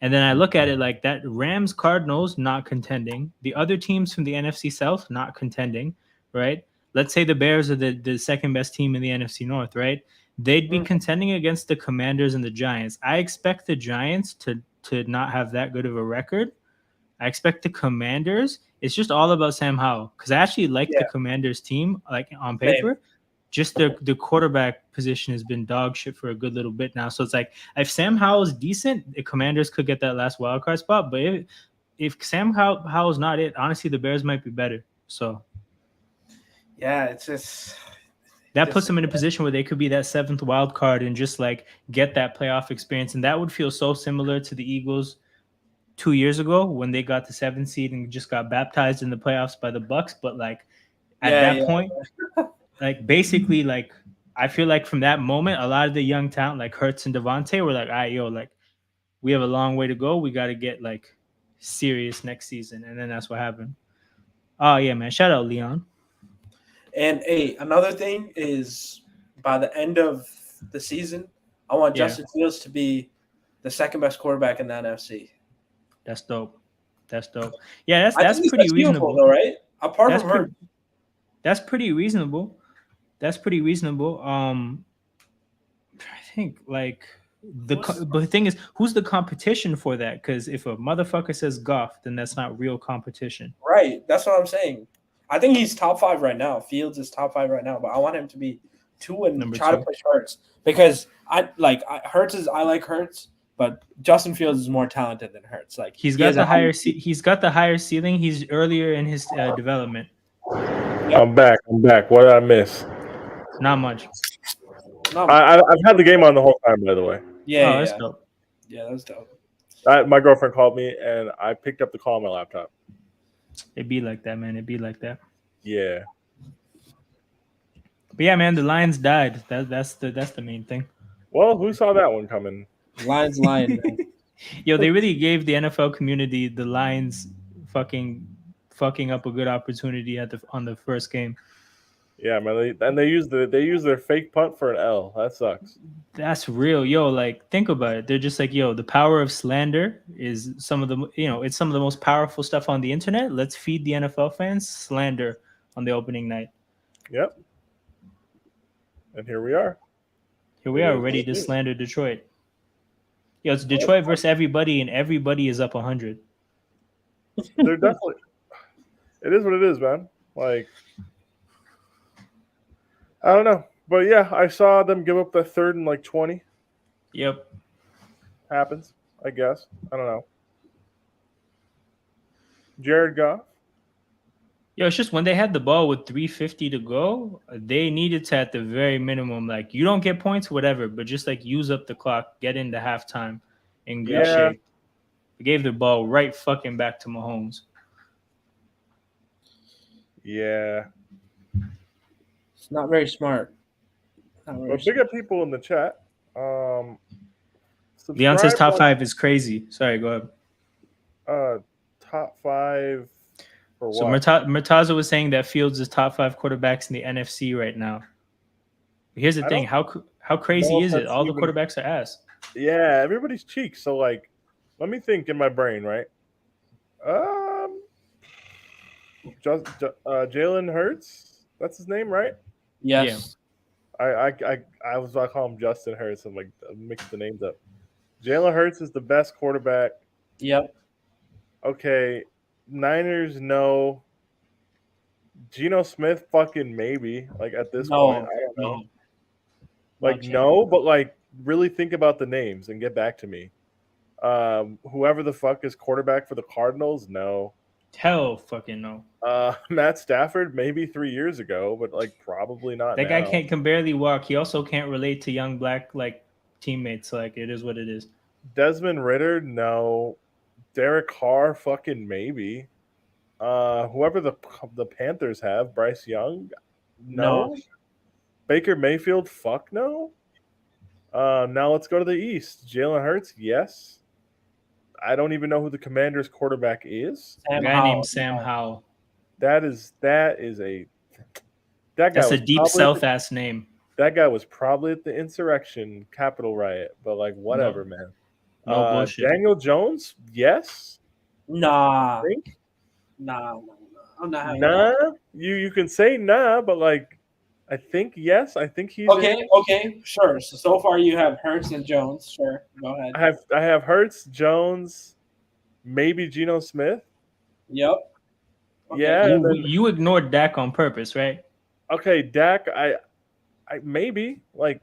And then I look at it like that: Rams, Cardinals not contending, the other teams from the NFC South not contending, right? Let's say the Bears are the second best team in the NFC North, right? They'd be contending against the Commanders and the Giants. I expect the Giants to not have that good of a record, I expect the Commanders. It's just all about Sam Howell because I actually like the Yeah. Commanders team, like on Same. paper. Just the quarterback position has been dog shit for a good little bit now. So it's like if Sam Howell's decent, the Commanders could get that last wild card spot. But if Sam Howell's not it, honestly, the Bears might be better. So Yeah, it's just that puts them in a position where they could be that seventh wild card and just like get that playoff experience. And that would feel so similar to the Eagles 2 years ago when they got the 7th seed and just got baptized in the playoffs by the Bucks. But like at that point, like basically, like I feel like from that moment, a lot of the young talent like Hurts and Devontae were like, all right, yo, like we have a long way to go. We got to get like serious next season. And then that's what happened. Oh yeah, man. Shout out Leon. And another thing is by the end of the season, I want Justin Fields to be the second best quarterback in the NFC. That's dope. That's dope. Yeah, that's pretty reasonable, though, right? Apart that's from her, that's pretty reasonable. That's pretty reasonable. I think like but the thing is, who's the competition for that? Because if a motherfucker says Goff, then that's not real competition. Right. That's what I'm saying. I think he's top 5 right now. Fields is top 5 right now, but I want him to be 2 and Number try 2. to push Hurts because I like Hurts, but Justin Fields is more talented than Hurts. Like he's got the higher he's got the higher ceiling. He's earlier in his development. Yep. I'm back. What did I miss? Not much. I've had the game on the whole time, by the way. Yeah, that's dope. Yeah, that's dope. My girlfriend called me, and I picked up the call on my laptop. It'd be like that, man. It'd be like that. Yeah. But yeah, man, the Lions died. That's the main thing. Well, who saw that one coming? Lions lying. Yo, they really gave the NFL community the Lions fucking up a good opportunity on the first game. Yeah, man. They use their fake punt for an L. That sucks. That's real, yo. Like, think about it. They're just like, yo, the power of slander is it's some of the most powerful stuff on the internet. Let's feed the NFL fans slander on the opening night. Yep. And here we are. Here we are, ready to slander Detroit. Yo, it's Detroit versus everybody, and everybody is up 100. They're definitely. It is what it is, man. Like, I don't know. But yeah, I saw them give up that 3rd and like 20. Yep. Happens, I guess. I don't know. Jared Goff. Yo, it's just when they had the ball with 3:50 to go, they needed to, at the very minimum, like, you don't get points, whatever, but just like use up the clock, get into halftime in good shape. They gave the ball right fucking back to Mahomes. Yeah. It's not very smart. But big up people in the chat. Leon says top 5 is crazy. Sorry, go ahead. Top 5 for so what? Murtaza was saying that Fields is top 5 quarterbacks in the NFC right now. But here's the thing: how crazy is it? All the quarterbacks are ass. Yeah, everybody's cheeks. So like, let me think in my brain, right? Jalen Hurts. That's his name, right? Yes. Yeah. I was about to call him Justin Hurts and like mix the names up. Jalen Hurts is the best quarterback. Yep. Okay. Niners, no. Geno Smith, fucking maybe. Like at this point, I don't know. Like no, but like really think about the names and get back to me. Whoever the fuck is quarterback for the Cardinals, no. Hell fucking no. Matt Stafford, maybe 3 years ago, but like probably not. That guy can barely walk. He also can't relate to young black like teammates. Like it is what it is. Desmond Ridder, no. Derek Carr, fucking maybe. Whoever the Panthers have, Bryce Young, no. Baker Mayfield, fuck no. Now let's go to the East. Jalen Hurts, yes. I don't even know who the Commanders' quarterback is. A guy named Sam Howell. That's a deep South ass name. That guy was probably at the insurrection Capitol riot, but like whatever, man. No bullshit. Daniel Jones, yes. Nah. I'm not. Nah. You can say nah, but like I think yes. I think he's okay, sure. So far you have Hurts and Jones. Sure, go ahead. I have Hurts, Jones, maybe Geno Smith. Yep. Okay. Yeah, and then You ignored Dak on purpose, right? okay, Dak. I maybe like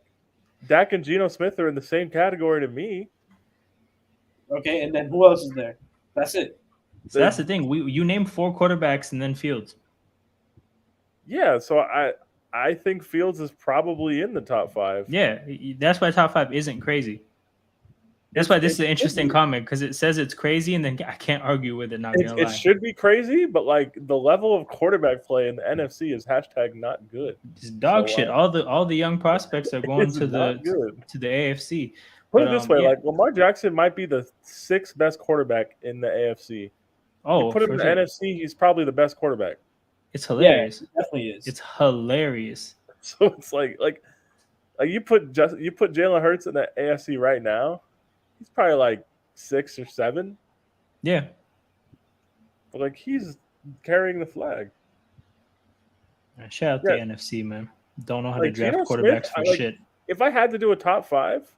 Dak and Geno Smith are in the same category to me. Okay, and then who else is there? That's it. So that's the thing. You named 4 quarterbacks and then Fields. Yeah, so I think Fields is probably in the top 5. Yeah, that's why top 5 isn't crazy. That's why this is an interesting comment because it says it's crazy, and then I can't argue with it. Not gonna It lie, should be crazy, but like the level of quarterback play in the NFC is #not good. it's dog So, shit. All the young prospects are going it's to not good. the AFC. Put But, it this way: yeah. like Lamar Jackson might be the 6th best quarterback in the AFC. Oh, You put him in for the sure. NFC, he's probably the best quarterback. It's hilarious. Yeah, it definitely is. It's hilarious. So it's like you put Jalen Hurts in the AFC right now, he's probably like 6 or 7. Yeah, But like he's carrying the flag. shout out Yeah. the NFC, man. Don't know how to Like draft Geno quarterbacks Smith, for shit. if I had to do a top 5,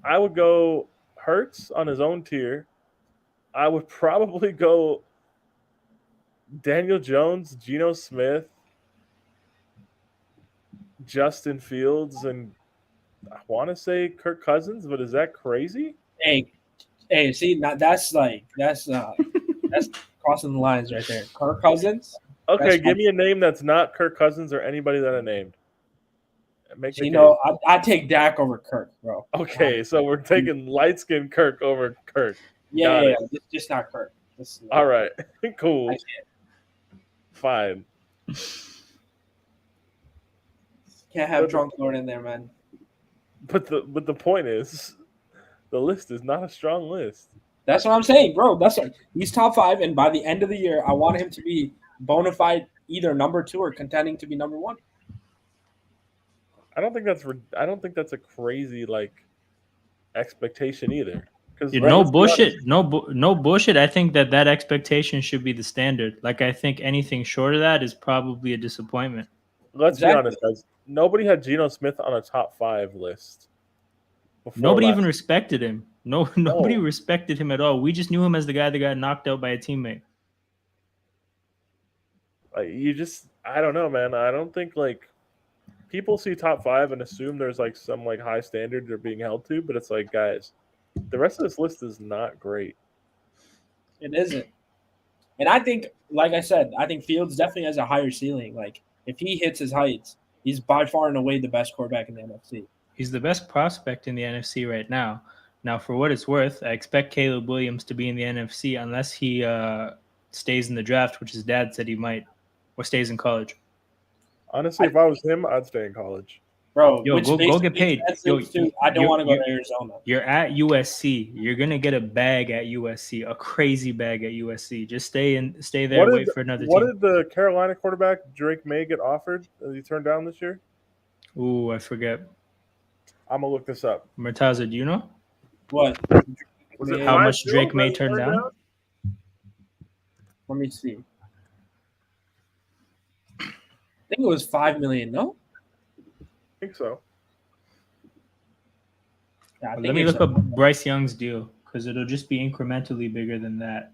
I would go Hurts on his own tier. I would probably go Daniel Jones, Geno Smith, Justin Fields, and I want to say Kirk Cousins, but is that crazy? Hey, see, now that's crossing the lines right there. Kirk Cousins. Okay, That's give me a name that's not Kirk Cousins or anybody that I named. Make the You case. know, I take Dak over Kirk, bro. Okay, so we're taking light skinned Kirk over Kirk. Yeah, Got yeah, it. it's just not Kirk. All right, cool, I can't, fine. can't have Drunk Lord in there, man. But the point is, the list is not a strong list. That's what I'm saying, bro. He's top 5, and by the end of the year, I want him to be bona fide either number 2 or contending to be number 1. I don't think that's a crazy like expectation either. Because No bullshit. No bullshit. I think that expectation should be the standard. Like I think anything short of that is probably a disappointment. Let's Exactly. be honest, guys. Nobody had Geno Smith on a top 5 list. Nobody even respected him. Nobody respected him at all. We just knew him as the guy that got knocked out by a teammate. I don't know, man. I don't think like people see top 5 and assume there's like some like high standard they're being held to, but it's like, guys, the rest of this list is not great. It isn't. And I think, like I said, I think Fields definitely has a higher ceiling. Like, if he hits his heights, he's by far and away the best quarterback in the NFC. He's the best prospect in the NFC right now. Now, for what it's worth, I expect Caleb Williams to be in the NFC unless he stays in the draft, which his dad said he might, or stays in college. Honestly, if I was him, I'd stay in college. Bro, Yo, go get paid. Yo, I don't want to go to Arizona. You're at USC. You're gonna get a bag at USC, a crazy bag at USC. Just stay there, wait for another What team. did the Carolina quarterback Drake May get offered that he turned down this year? Ooh, I forget. I'm gonna look this up. Murtaza, do you know What? Was it how 5 much Drake mil May that he turned down? Let me see. I think it was $5 million. No, I think so. yeah, I think Let me it's look up Bryce Young's deal because it'll just be incrementally bigger than that.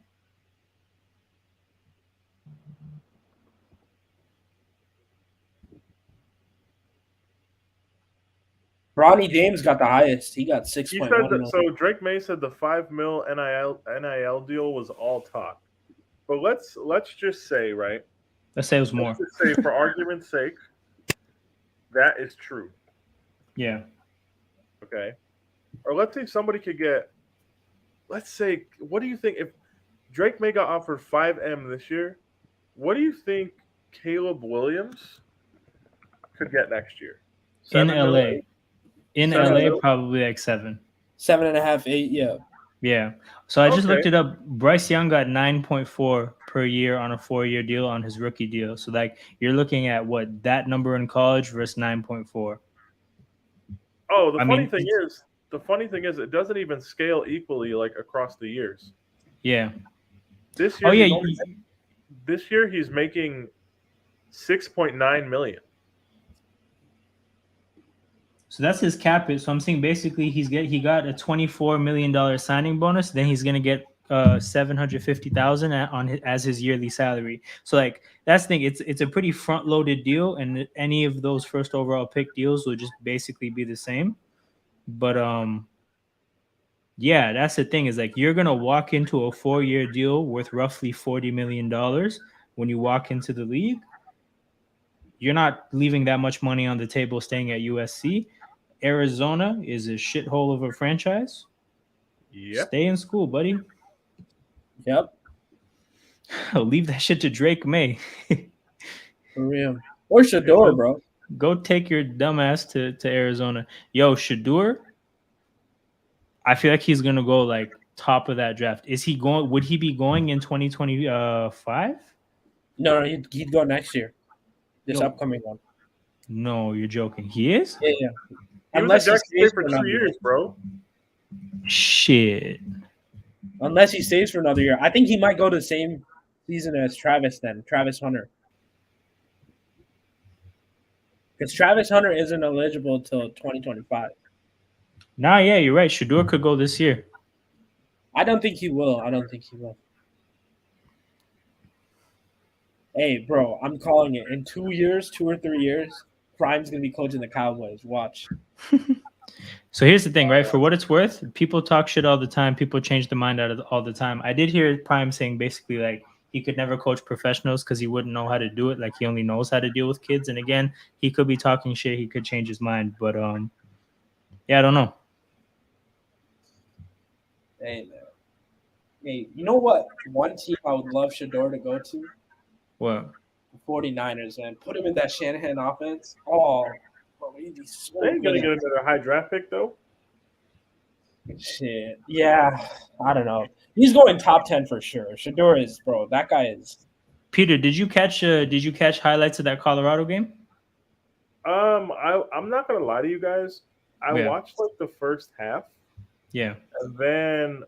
Bronny James got the highest. He got He 6.1 said that, million. so Drake May said the 5 mil NIL deal was all talk. But let's just say, right? Let's say it was more. Let's just say, for argument's sake, that is true. Yeah. Okay. Or let's say somebody could get, let's say, what do you think if Drake May got offered 5M this year? What do you think Caleb Williams could get next year? In 7 LA. million? In 7 LA, mil? probably like 7. 7.5, 8. Yeah. Yeah. So I just Okay. looked it up. Bryce Young got 9.4 per year on a 4-year deal on his rookie deal. So like you're looking at what that number in college versus 9.4. Oh, the I funny mean, thing is, it doesn't even scale equally like across the years. Yeah. This year, Oh yeah. this year he's making 6.9 million. So that's his cap hit. So I'm saying basically he got a $24 million signing bonus. Then he's gonna get $750,000 as his yearly salary. So like that's the thing. It's a pretty front loaded deal, and any of those first overall pick deals will just basically be the same. But yeah, that's the thing is like you're gonna walk into a 4 year deal worth roughly $40 million when you walk into the league. You're not leaving that much money on the table staying at USC. Arizona is a shithole of a franchise. Yep. Stay in school, buddy. Yep, Leave that shit to Drake May. for real. Or Shador, bro. Go take your dumb ass to Arizona. Yo, Shadur, I feel like he's gonna go like top of that draft. Is he going? Would he be going in 2025? No, he'd go next year. This Yo. upcoming one. No, you're joking. He is? Yeah, yeah. He was Unless he projected stays for for another 2 year. years, bro. Shit. Unless he stays for another year. I think he might go the same season as Travis then, Travis Hunter. Because Travis Hunter isn't eligible until 2025. Nah, yeah, you're right. Shadur could go this year. I don't think he will. Hey, bro, I'm calling it. In 2 years, 2 or 3 years, Prime's going to be coaching the Cowboys. Watch. So here's the thing, right? For what it's worth, people talk shit all the time. People change their mind all the time. I did hear Prime saying basically like he could never coach professionals because he wouldn't know how to do it. Like he only knows how to deal with kids. And again, he could be talking shit. He could change his mind. But yeah, I don't know. Hey, man. Hey, you know what? One team I would love Shador to go to? What? The 49ers, man. Put him in that Shanahan offense. Oh, bro, he'd be so They ain't gonna good. get another high draft pick though. Shit. Yeah, I don't know. He's going top 10 for sure. Shador is, bro. That guy is. Peter, did you catch highlights of that Colorado game? I'm not gonna lie to you guys. I Yeah. watched like the first half, Yeah. and then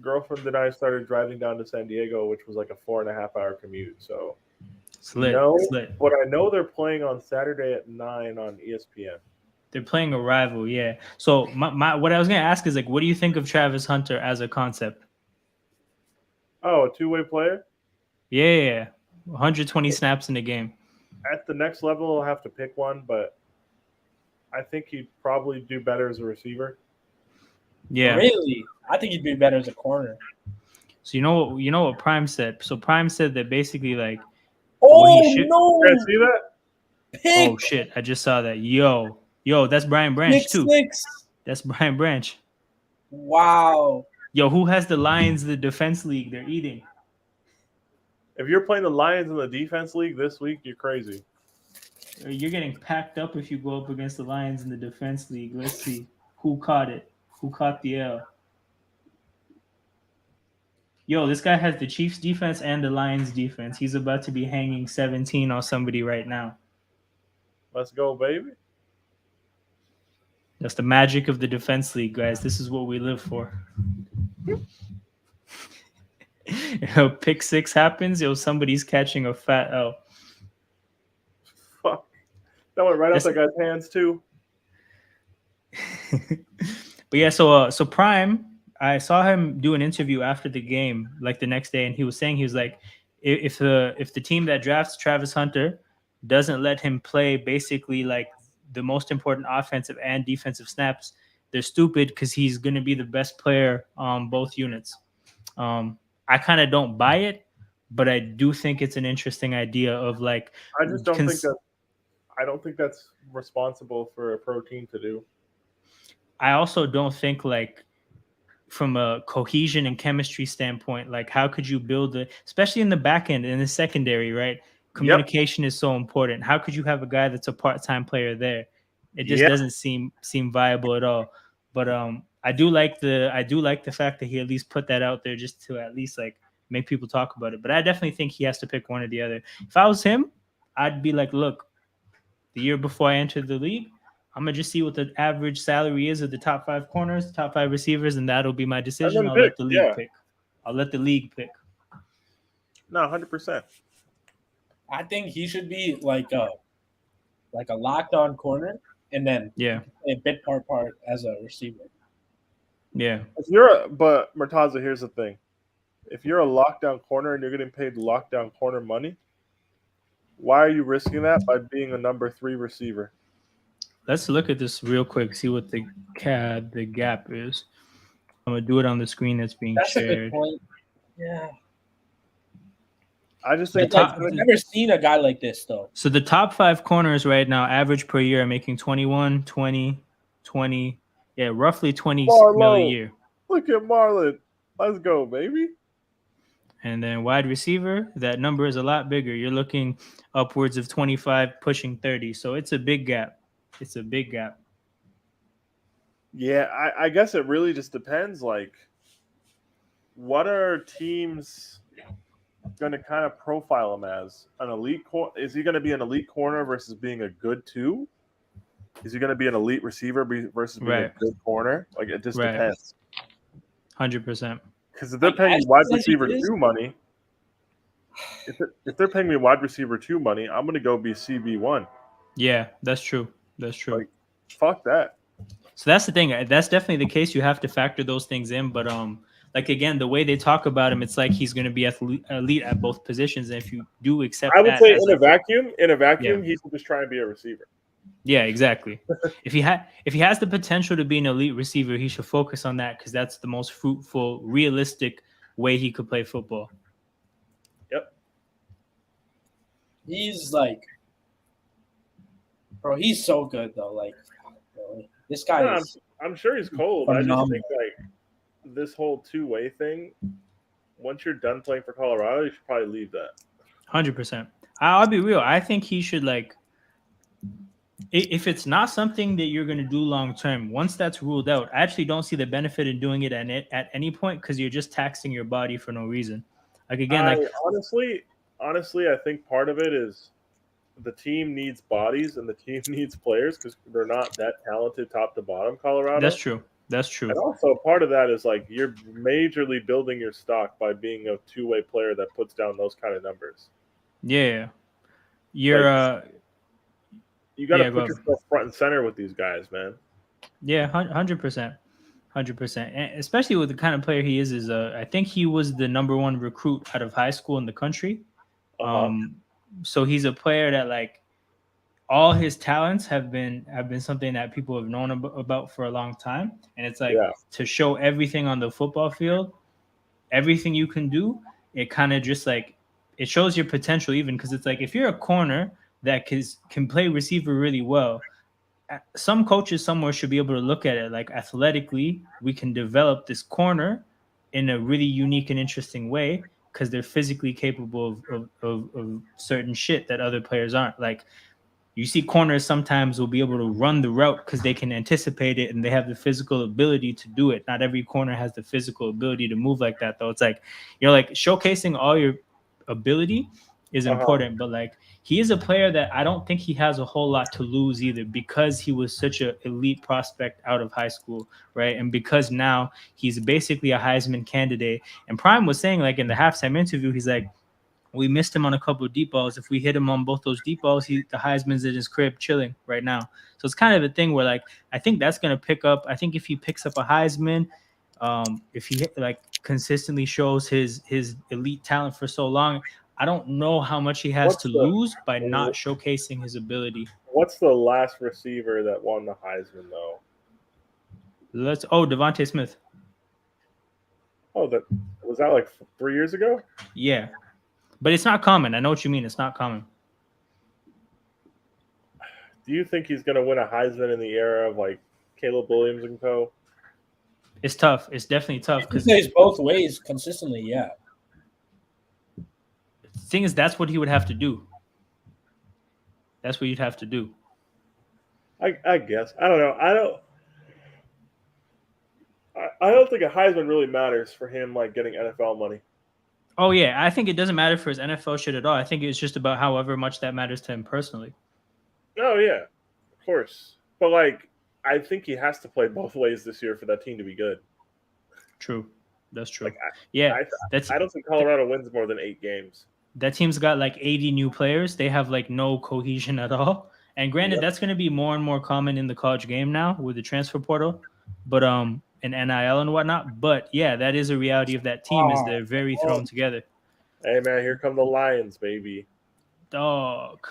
girlfriend and I started driving down to San Diego, which was like a 4.5 hour commute. So Slit. no, Slit. but I know they're playing on Saturday at 9 on ESPN. They're playing a rival, yeah. So my what I was gonna ask is like, what do you think of Travis Hunter as a concept? Oh, a two-way player. Yeah. 120 snaps in the game. At the next level, I'll have to pick one, but I think he'd probably do better as a receiver. Yeah. Really? I think he'd be better as a corner. So you know what Prime said. So Prime said that basically like Oh, he should- no. You guys see that? Pick. oh shit, I just saw that. Yo, that's Brian Branch Pick too. 6. That's Brian Branch. Wow. Yo, who has the Lions in the defense league? They're eating. If you're playing the Lions in the defense league this week, you're crazy. You're getting packed up if you go up against the Lions in the defense league. Let's see who caught it. Who caught the L? Yo, this guy has the Chiefs defense and the Lions defense. He's about to be hanging 17 on somebody right now. Let's go, baby. That's the magic of the defense league, guys. This is what we live for. Pick 6 happens, somebody's catching a fat L. Fuck. That went right off That's- that guy's hands too. But yeah, so Prime, I saw him do an interview after the game, like the next day, and he was saying, he was like, if the team that drafts Travis Hunter doesn't let him play basically like the most important offensive and defensive snaps, they're stupid because he's going to be the best player on both units. I kind of don't buy it, but I do think it's an interesting idea of like. I just don't think that. I don't think that's responsible for a pro team to do. I also don't think like from a cohesion and chemistry standpoint, like how could you build especially in the back end and the secondary, right? Communication is so important. How could you have a guy that's a part-time player there? It just doesn't seem viable at all. But I do like the fact that he at least put that out there just to at least like make people talk about it. But I definitely think he has to pick one or the other. If I was him, I'd be like, look, the year before I entered the league, I'm gonna just see what the average salary is of the top 5 corners, the top 5 receivers, and that'll be my decision. I'll let the league pick. I'll let the league pick. No, 100%. I think he should be like a locked on corner and then a bit part as a receiver. Yeah. But Murtaza, here's the thing. If you're a lockdown corner and you're getting paid lockdown corner money, why are you risking that by being a number 3 receiver? Let's look at this real quick. See what the gap is. I'm gonna do it on the screen that's being That's a good shared. point. Yeah. I just The think top- I've never seen a guy like this though. So the top 5 corners right now, average per year, are making 21, 20, 20. Yeah, roughly 20 mil a Marlo, year. look at Marlon. Let's go, baby. And then wide receiver, that number is a lot bigger. You're looking upwards of 25, pushing 30. So it's a big gap. It's a big gap. Yeah, I guess it really just depends. Like, what are teams going to kind of profile him as? An elite is he going to be an elite corner versus being a good 2? Is he going to be an elite receiver versus being Right. a good corner? Like, it just Right. depends. 100%. Because if they're Like, paying me as wide good as he receiver is- 2 money, if they're paying me wide receiver 2 money, I'm going to go be CB1. Yeah, that's true. That's true. Like, fuck that. So that's the thing. That's definitely the case. You have to factor those things in. But like again, the way they talk about him, it's like he's going to be elite at both positions. And if you do accept, I would that say as in a like- vacuum, he should just try and be a receiver. yeah, exactly. if he has the potential to be an elite receiver, he should focus on that because that's the most fruitful, realistic way he could play football. Yep. He's like, bro, he's so good though. Like, bro, this guy No, is. I'm sure he's cold. I just Phenomenal. think like this whole 2-way thing. Once you're done playing for Colorado, you should probably leave that. 100%. I'll be real. I think he should like. If it's not something that you're going to do long term, once that's ruled out, I actually don't see the benefit in doing it at any point because you're just taxing your body for no reason. Like again, like honestly, I think part of it is the team needs bodies and the team needs players because they're not that talented top to bottom. Colorado. that's true. That's true. And also part of that is like you're majorly building your stock by being a 2-way player that puts down those kind of numbers. Yeah, you're You got to Yeah, put go. yourself front and center with these guys, man. yeah, 100%, 100%. Especially with the kind of player he is I think he was the number 1 recruit out of high school in the country. Uh-huh. So he's a player that like all his talents have been something that people have known about for a long time, and it's like Yeah. to show everything on the football field, everything you can do. It kind of just like it shows your potential, even because it's like if you're a corner that can play receiver really well, some coaches somewhere should be able to look at it like athletically, we can develop this corner in a really unique and interesting way because they're physically capable of certain shit that other players aren't. Like you see corners sometimes will be able to run the route because they can anticipate it and they have the physical ability to do it. Not every corner has the physical ability to move like that though. It's like, you know, like showcasing all your ability is important, but like he is a player that I don't think he has a whole lot to lose either because he was such an elite prospect out of high school, right? And because now he's basically a Heisman candidate. And Prime was saying like in the halftime interview, he's like, we missed him on a couple of deep balls. If we hit him on both those deep balls, the Heisman's in his crib chilling right now. So it's kind of a thing where like I think that's going to pick up. I think if he picks up a Heisman, if he like consistently shows his elite talent for so long, I don't know how much he has to lose by not showcasing his ability. What's the last receiver that won the Heisman though? Devontae Smith. Oh, that was that like 3 years ago? Yeah. But it's not common. I know what you mean. It's not common. Do you think he's going to win a Heisman in the era of like Caleb Williams and co? It's tough. It's definitely tough He because plays both ways consistently. Yeah. the thing is, that's what he would have to do. That's what you'd have to do. I guess. I don't know. I don't think a Heisman really matters for him like getting NFL money. Oh yeah, I think it doesn't matter for his NFL shit at all. I think it's just about however much that matters to him personally. Oh yeah, of course. But like, I think he has to play both ways this year for that team to be good. True, that's true. Like, I don't think Colorado wins more than 8 games. That team's got like 80 new players. They have like no cohesion at all. And granted, that's going to be more and more common in the college game now with the transfer portal. But and in NIL and whatnot. But yeah, that is a reality of that team is they're very thrown together. Hey man, here come the Lions, baby. Dog.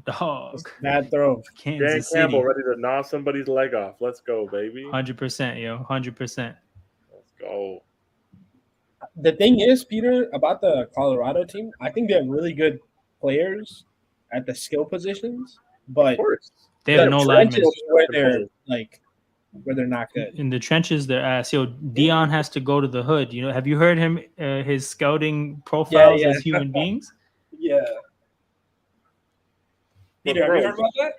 Bad throw. Dan Kansas Campbell City. ready to gnaw somebody's leg off. Let's go, baby. 100%, yo. 100%. Let's go. The thing is, Peter, about the Colorado team, I think they have really good players at the skill positions, Of but course. They have the no trenches linemen. where they're where they're not good. In the trenches, they're ass. Yo, Dion has to go to the hood. You know, have you heard him, his scouting profiles Yeah. as human beings? Yeah. Peter, have you heard about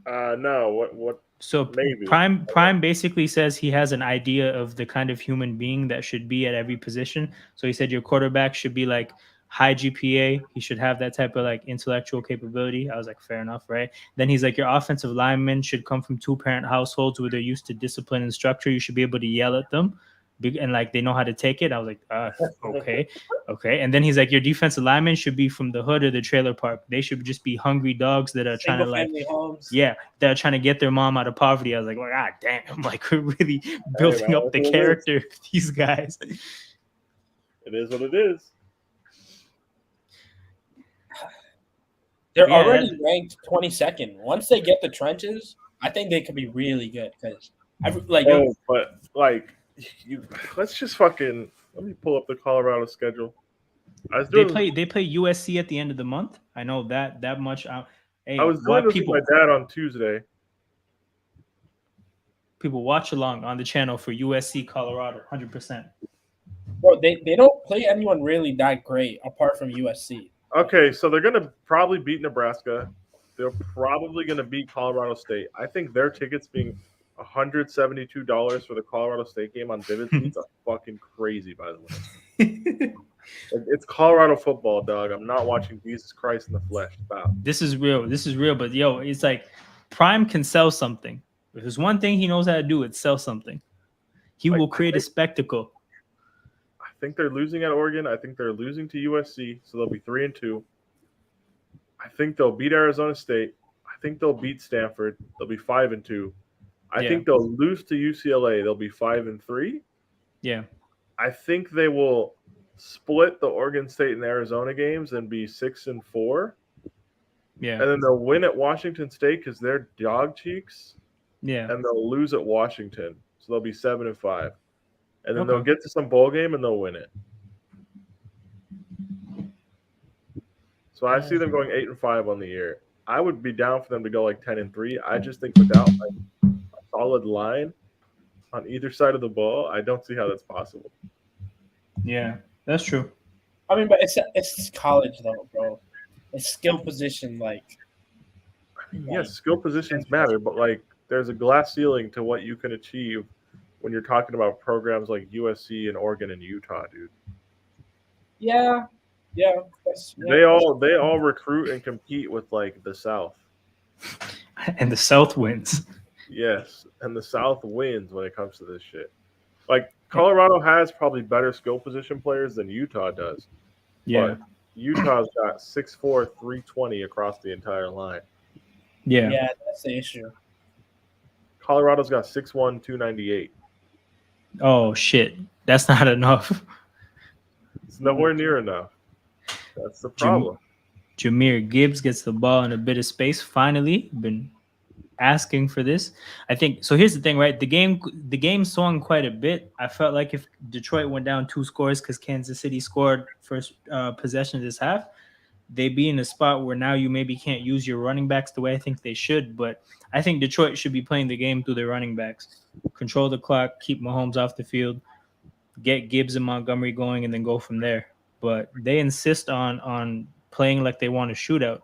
that? No. What? So Maybe. Prime basically says he has an idea of the kind of human being that should be at every position. So he said your quarterback should be like high GPA. He should have that type of like intellectual capability. I was like, fair enough, right? Then he's like, your offensive linemen should come from 2-parent households where they're used to discipline and structure. You should be able to yell at them and like they know how to take it. I was like, okay. And then he's like, your defensive linemen should be from the hood or the trailer park. They should just be hungry dogs that are trying to like, homes. yeah, that are trying to get their mom out of poverty. I was like, well, god damn, like we're really building up the character of these guys. It is what it is. They're already ranked 22nd. Once they get the trenches, I think they could be really good because but like let's just fucking let me pull up the Colorado schedule. They play USC at the end of the month. I know that much. Hey, I was doing this with my dad on Tuesday. People watch along on the channel for USC Colorado, 100%. Bro, they don't play anyone really that great apart from USC. Okay, so they're gonna probably beat Nebraska. They're probably gonna beat Colorado State. I think their tickets being $172 for the Colorado State game on Vivid Seats are fucking crazy, by the way. It's Colorado football, dog. I'm not watching Jesus Christ in the flesh. Stop. This is real. But yo, it's like Prime can sell something. If there's one thing he knows how to do, it's sell something. He will create a spectacle. I think they're losing at Oregon. I think they're losing to USC, so they'll be 3-2. I think they'll beat Arizona State. I think they'll beat Stanford. They'll be 5-2. I think they'll lose to UCLA. They'll be 5-3. Yeah. I think they will split the Oregon State and Arizona games and be 6-4. Yeah. And then they'll win at Washington State because they're dog cheeks. Yeah. And they'll lose at Washington. So they'll be 7-5. And then they'll get to some bowl game and they'll win it. So I see them going 8-5 on the year. I would be down for them to go like 10-3. I just think without like a solid line on either side of the ball, I don't see how that's possible. Yeah, that's true. I mean, but it's college though, bro. It's skill position, Yes, skill positions matter, but like there's a glass ceiling to what you can achieve when you're talking about programs like USC and Oregon and Utah, dude. Yeah. They all recruit and compete with like the South. And the South wins. Yes, and the South wins when it comes to this shit. Like Colorado has probably better skill position players than Utah does. Yeah. But Utah's got 6'4", 320 across the entire line. Yeah. Yeah, that's the issue. Colorado's got 6'1", 298. Oh shit. That's not enough. It's nowhere near enough. That's the problem. Jahmyr Gibbs gets the ball in a bit of space. Finally, been asking for this. I think so. Here's the thing, right? The game swung quite a bit. I felt like if Detroit went down 2 scores because Kansas City scored first possession of this half, they'd be in a spot where now you maybe can't use your running backs the way I think they should. But I think Detroit should be playing the game through their running backs. Control the clock, keep Mahomes off the field, get Gibbs and Montgomery going, and then go from there. But they insist on playing like they want a shootout.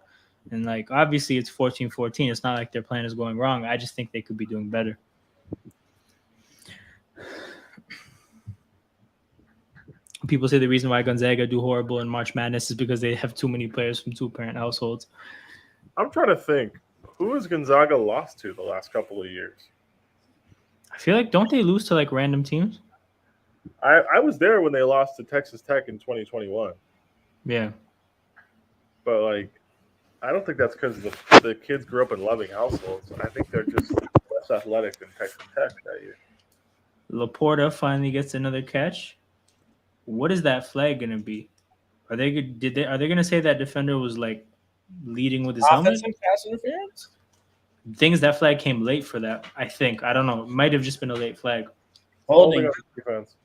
And, like, obviously it's 14-14. It's not like their plan is going wrong. I just think they could be doing better. People say the reason why Gonzaga do horrible in March Madness is because they have too many players from 2-parent households. I'm trying to think. Who has Gonzaga lost to the last couple of years? I feel like, don't they lose to, like, random teams? I was there when they lost to Texas Tech in 2021. Yeah. But, like, I don't think that's because the kids grew up in loving households. I think they're just less athletic than Texas Tech that year. Laporta finally gets another catch. What is that flag gonna be? Are they gonna say that defender was like leading with his helmet? Offensive pass interference? Things that flag came late for that. I think I don't know. It might have just been a late flag. Holding Holding. up the defense.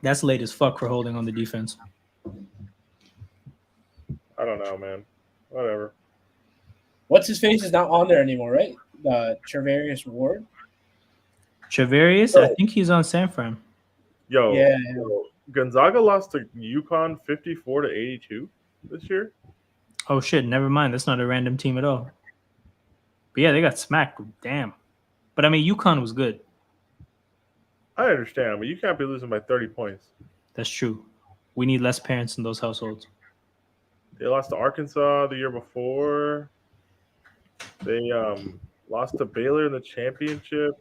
That's late as fuck for holding on the defense. I don't know, man. Whatever. What's his face is not on there anymore, right? Trevarius Ward. Chavarius, I think he's on San Fran. Yo, Yeah. Gonzaga lost to UConn 54-82 this year. Oh shit, never mind. That's not a random team at all. But yeah, they got smacked. Damn. But I mean, UConn was good. I understand, but you can't be losing by 30 points. That's true. We need less parents in those households. They lost to Arkansas the year before. They lost to Baylor in the championship.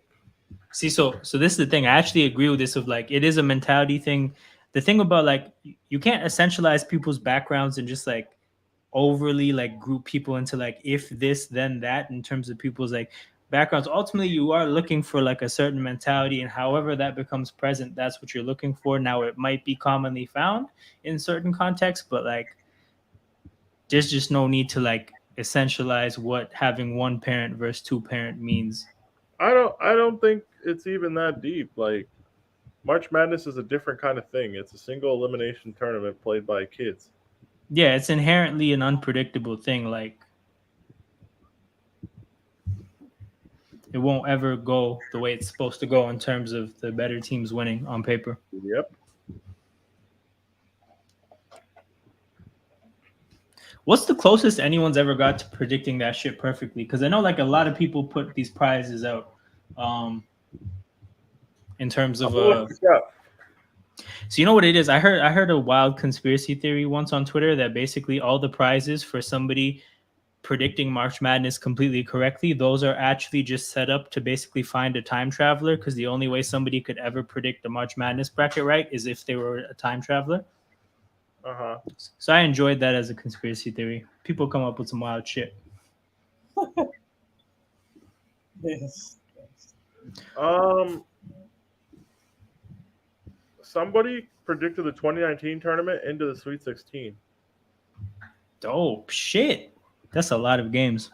See, so this is the thing. I actually agree with this. Of like, it is a mentality thing. The thing about like, you can't essentialize people's backgrounds and just like overly like group people into like if this then that in terms of people's like backgrounds. Ultimately, you are looking for like a certain mentality, and however that becomes present, that's what you're looking for. Now, it might be commonly found in certain contexts, but like, there's just no need to like essentialize what having one parent versus two parent means. I don't think it's even that deep. Like March Madness is a different kind of thing. It's a single elimination tournament played by kids. Yeah, it's inherently an unpredictable thing. Like, it won't ever go the way it's supposed to go in terms of the better teams winning on paper. Yep. What's the closest anyone's ever got to predicting that shit perfectly? Because I know like a lot of people put these prizes out in terms of so you know what it is? I heard a wild conspiracy theory once on Twitter that basically all the prizes for somebody predicting March Madness completely correctly, those are actually just set up to basically find a time traveler, because the only way somebody could ever predict the March Madness bracket right is if they were a time traveler. Uh-huh. So I enjoyed that as a conspiracy theory. People come up with some wild shit. Yes. Somebody predicted the 2019 tournament into the Sweet 16. Dope shit. That's a lot of games.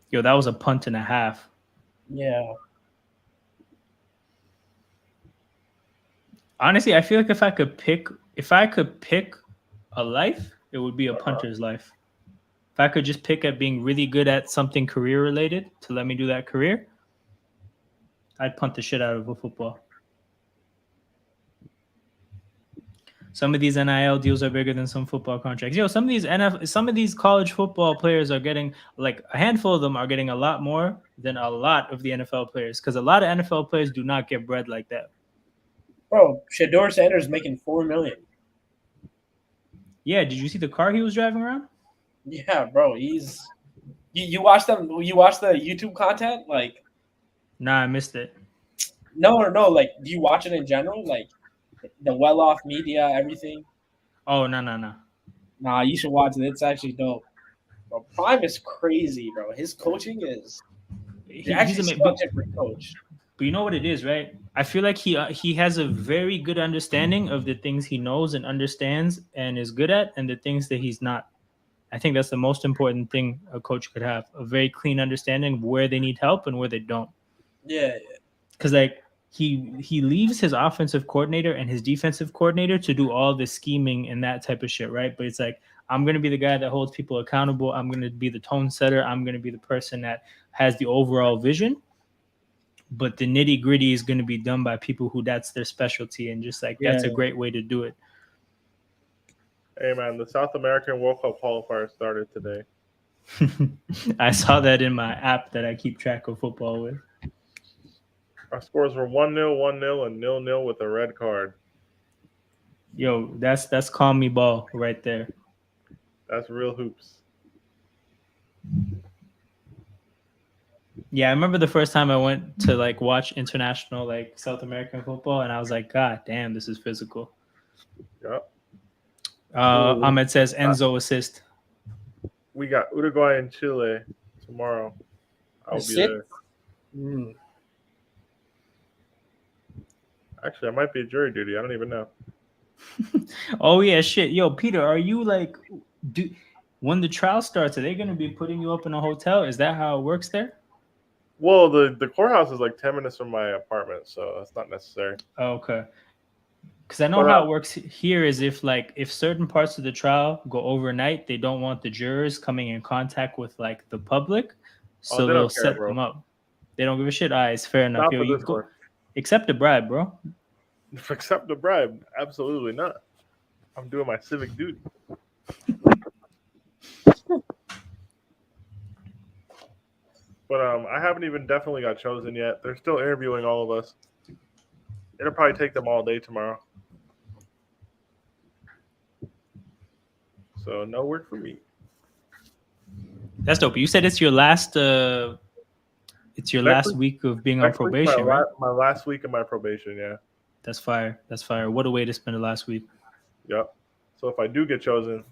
Yo, that was a punt and a half. Yeah. Honestly, I feel like if I could pick a life, it would be a punter's life. If I could just pick at being really good at something career related to let me do that career, I'd punt the shit out of a football. Some of these NIL deals are bigger than some football contracts. Yo, some of these college football players are getting, like, a handful of them are getting a lot more than a lot of the NFL players, because a lot of NFL players do not get bread like that. Bro, Shador Sanders making $4 million. Yeah, did you see the car he was driving around? Yeah, bro, he's. You watch them? You watch the YouTube content? Like, Nah, I missed it. no. Like, do you watch it in general? Like, the well-off media, everything. Oh, no. Nah, you should watch it. It's actually dope. Bro, Prime is crazy, bro. His coaching is. He's actually a different coach. But you know what it is, right? I feel like he has a very good understanding of the things he knows and understands and is good at, and the things that he's not. I think that's the most important thing a coach could have: a very clean understanding of where they need help and where they don't. Yeah. Because like he leaves his offensive coordinator and his defensive coordinator to do all the scheming and that type of shit, right? But it's like, I'm going to be the guy that holds people accountable. I'm going to be the tone setter. I'm going to be the person that has the overall vision. But the nitty gritty is going to be done by people who that's their specialty, and just like that's a great way to do it. Hey man, the South American World Cup qualifier started today. I saw that in my app that I keep track of football with. Our scores were 1-0, 1-0, and 0-0 with a red card. Yo, that's call me ball right there. That's real hoops. Yeah, I remember the first time I went to like watch international like South American football, and I was like, God damn, this is physical. Yep. Ahmed says Enzo assist. We got Uruguay and Chile tomorrow. I'll be there. Actually, I might be jury duty. I don't even know. Oh yeah, shit. Yo, Peter, are you like, when the trial starts, are they going to be putting you up in a hotel? Is that how it works there? Well, the courthouse is like 10 minutes from my apartment, so that's not necessary. Oh, okay. Because I know how it works here is if certain parts of the trial go overnight, they don't want the jurors coming in contact with like the public, so they'll set them up. They don't give a shit. It's fair enough. Yo, you go, accept a bribe, bro. Accept a bribe? Absolutely not. I'm doing my civic duty. But I haven't even definitely got chosen yet. They're still interviewing all of us. It'll probably take them all day tomorrow. So no work for me. That's dope. You said it's your last last week of being on probation, right? My last week of my probation, yeah. That's fire. That's fire. What a way to spend the last week. Yep. So if I do get chosen,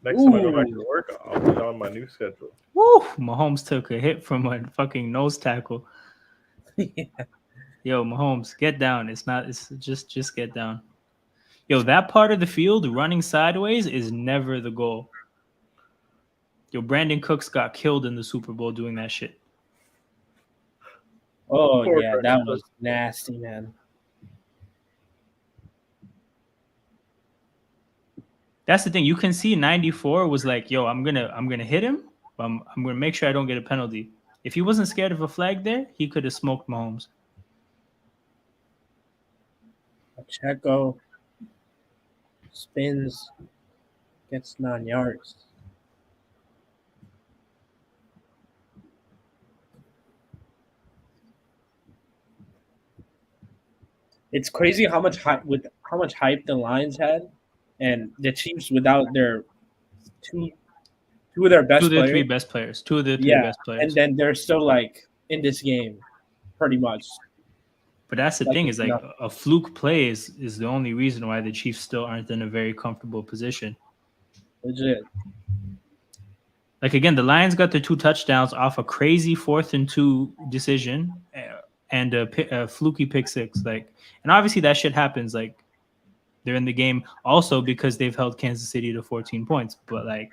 next time I go back to work, I'll be on my new schedule. Woo! Mahomes took a hit from a fucking nose tackle. Yeah. Yo, Mahomes, get down. It's just get down. Yo, that part of the field running sideways is never the goal. Yo, Brandon Cooks got killed in the Super Bowl doing that shit. Oh yeah, that was nasty, man. That's the thing. You can see 94 was like, yo, I'm gonna hit him. I'm gonna make sure I don't get a penalty. If he wasn't scared of a flag there, he could have smoked Mahomes. Pacheco spins, gets 9 yards. It's crazy how much hype the Lions had, and the Chiefs without their two of their best players. 3 best players. 2 of the 3 best players. And then they're still like in this game, pretty much. But that's the thing is like a fluke play is the only reason why the Chiefs still aren't in a very comfortable position. Legit. Like again, the Lions got their 2 touchdowns off a crazy 4th and 2 decision and a fluky pick 6. Like, and obviously that shit happens. Like they're in the game also because they've held Kansas City to 14 points. But like,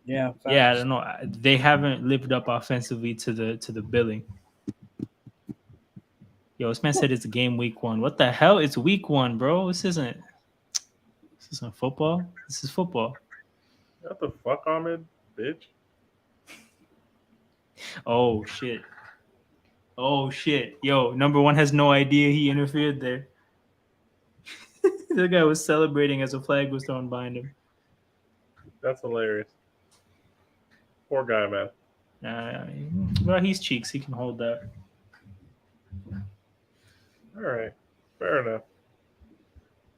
yeah, I don't know. They haven't lived up offensively to the billing. Yo, this man said it's game week 1. What the hell? It's week 1, bro. This isn't football. This is football. What the fuck, Ahmed, bitch? Oh shit. Yo, number 1 has no idea he interfered there. The guy was celebrating as a flag was thrown behind him. That's hilarious. Poor guy, man. Well, he's cheeks. He can hold that. All right. Fair enough.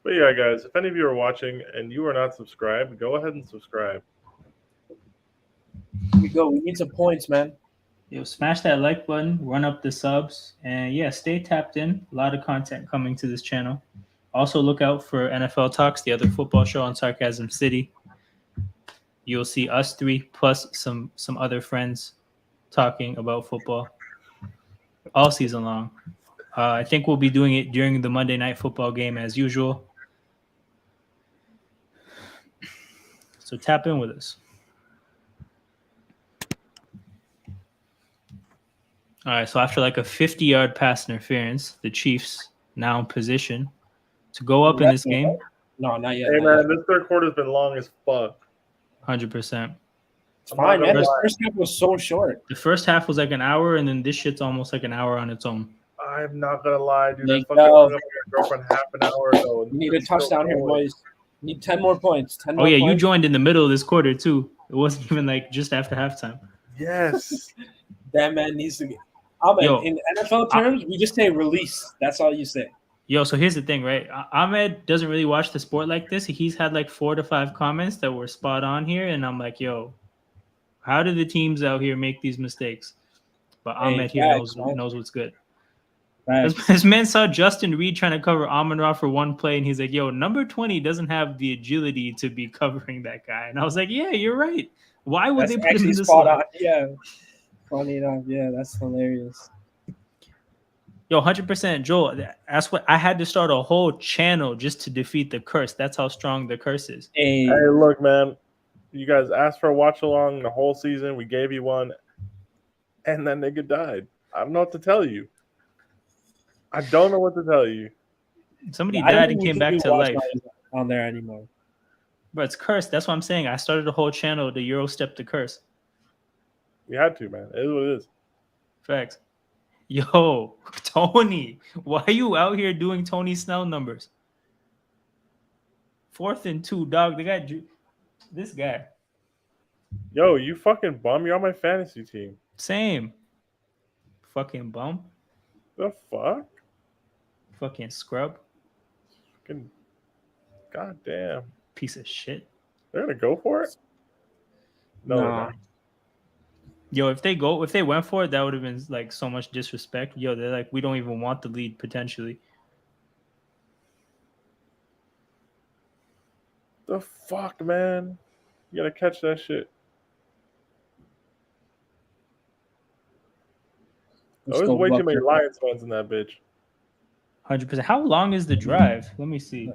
But yeah, guys, if any of you are watching and you are not subscribed, go ahead and subscribe. Here we go. We need some points, man. Yo, smash that like button, run up the subs, and yeah, stay tapped in. A lot of content coming to this channel. Also, look out for NFL Talks, the other football show on Sarcasm City. You'll see us 3 plus some other friends talking about football all season long. I think we'll be doing it during the Monday Night Football game as usual. So tap in with us. All right, so after like a 50-yard pass interference, the Chiefs now in position to go up in this game. No, not yet. Hey, man, this third quarter's been long as fuck. 100%. It's fine, man. The first half was so short. The first half was like an hour, and then this shit's almost like an hour on its own. I'm not gonna lie, dude. I fucking hung up with my girlfriend half an hour ago. We need a touchdown here, boys. We need 10 more points. 10 more points. You joined in the middle of this quarter too. It wasn't even like just after halftime. Yes. That man needs to get. In NFL terms, we just say release. That's all you say. Yo, so here's the thing, right? Ahmed doesn't really watch the sport like this. He's had like 4 to 5 comments that were spot on here, and I'm like, yo, how do the teams out here make these mistakes? But Ahmed here knows what's good. This man saw Justin Reed trying to cover Amon-Ra for one play, and he's like, yo, number 20 doesn't have the agility to be covering that guy. And I was like, yeah, you're right. Why would they put him in the slot? Yeah. Funny enough. Yeah, that's hilarious. Yo, 100%, Joel. That's what I had to start a whole channel just to defeat the curse. That's how strong the curse is. Hey, look, man. You guys asked for a watch along the whole season. We gave you one, and that nigga died. I don't know what to tell you. I don't know what to tell you. Somebody died and came back to life. On there anymore. But it's cursed. That's what I'm saying. I started a whole channel to Euro step the curse. We had to, man. It is what it is. Facts. Yo, Tony, why are you out here doing Tony Snell numbers? 4th and 2, dog. They got this guy. Yo, you fucking bum. You're on my fantasy team. Same. Fucking bum. The fuck? Fucking scrub. Fucking goddamn piece of shit. They're gonna go for it? No. Yo, if they went for it, that would have been like so much disrespect. Yo, they're like, we don't even want the lead potentially. The fuck, man? You gotta catch that shit. There's way too many Lions fans in that bitch. 100%. How long is the drive? Let me see.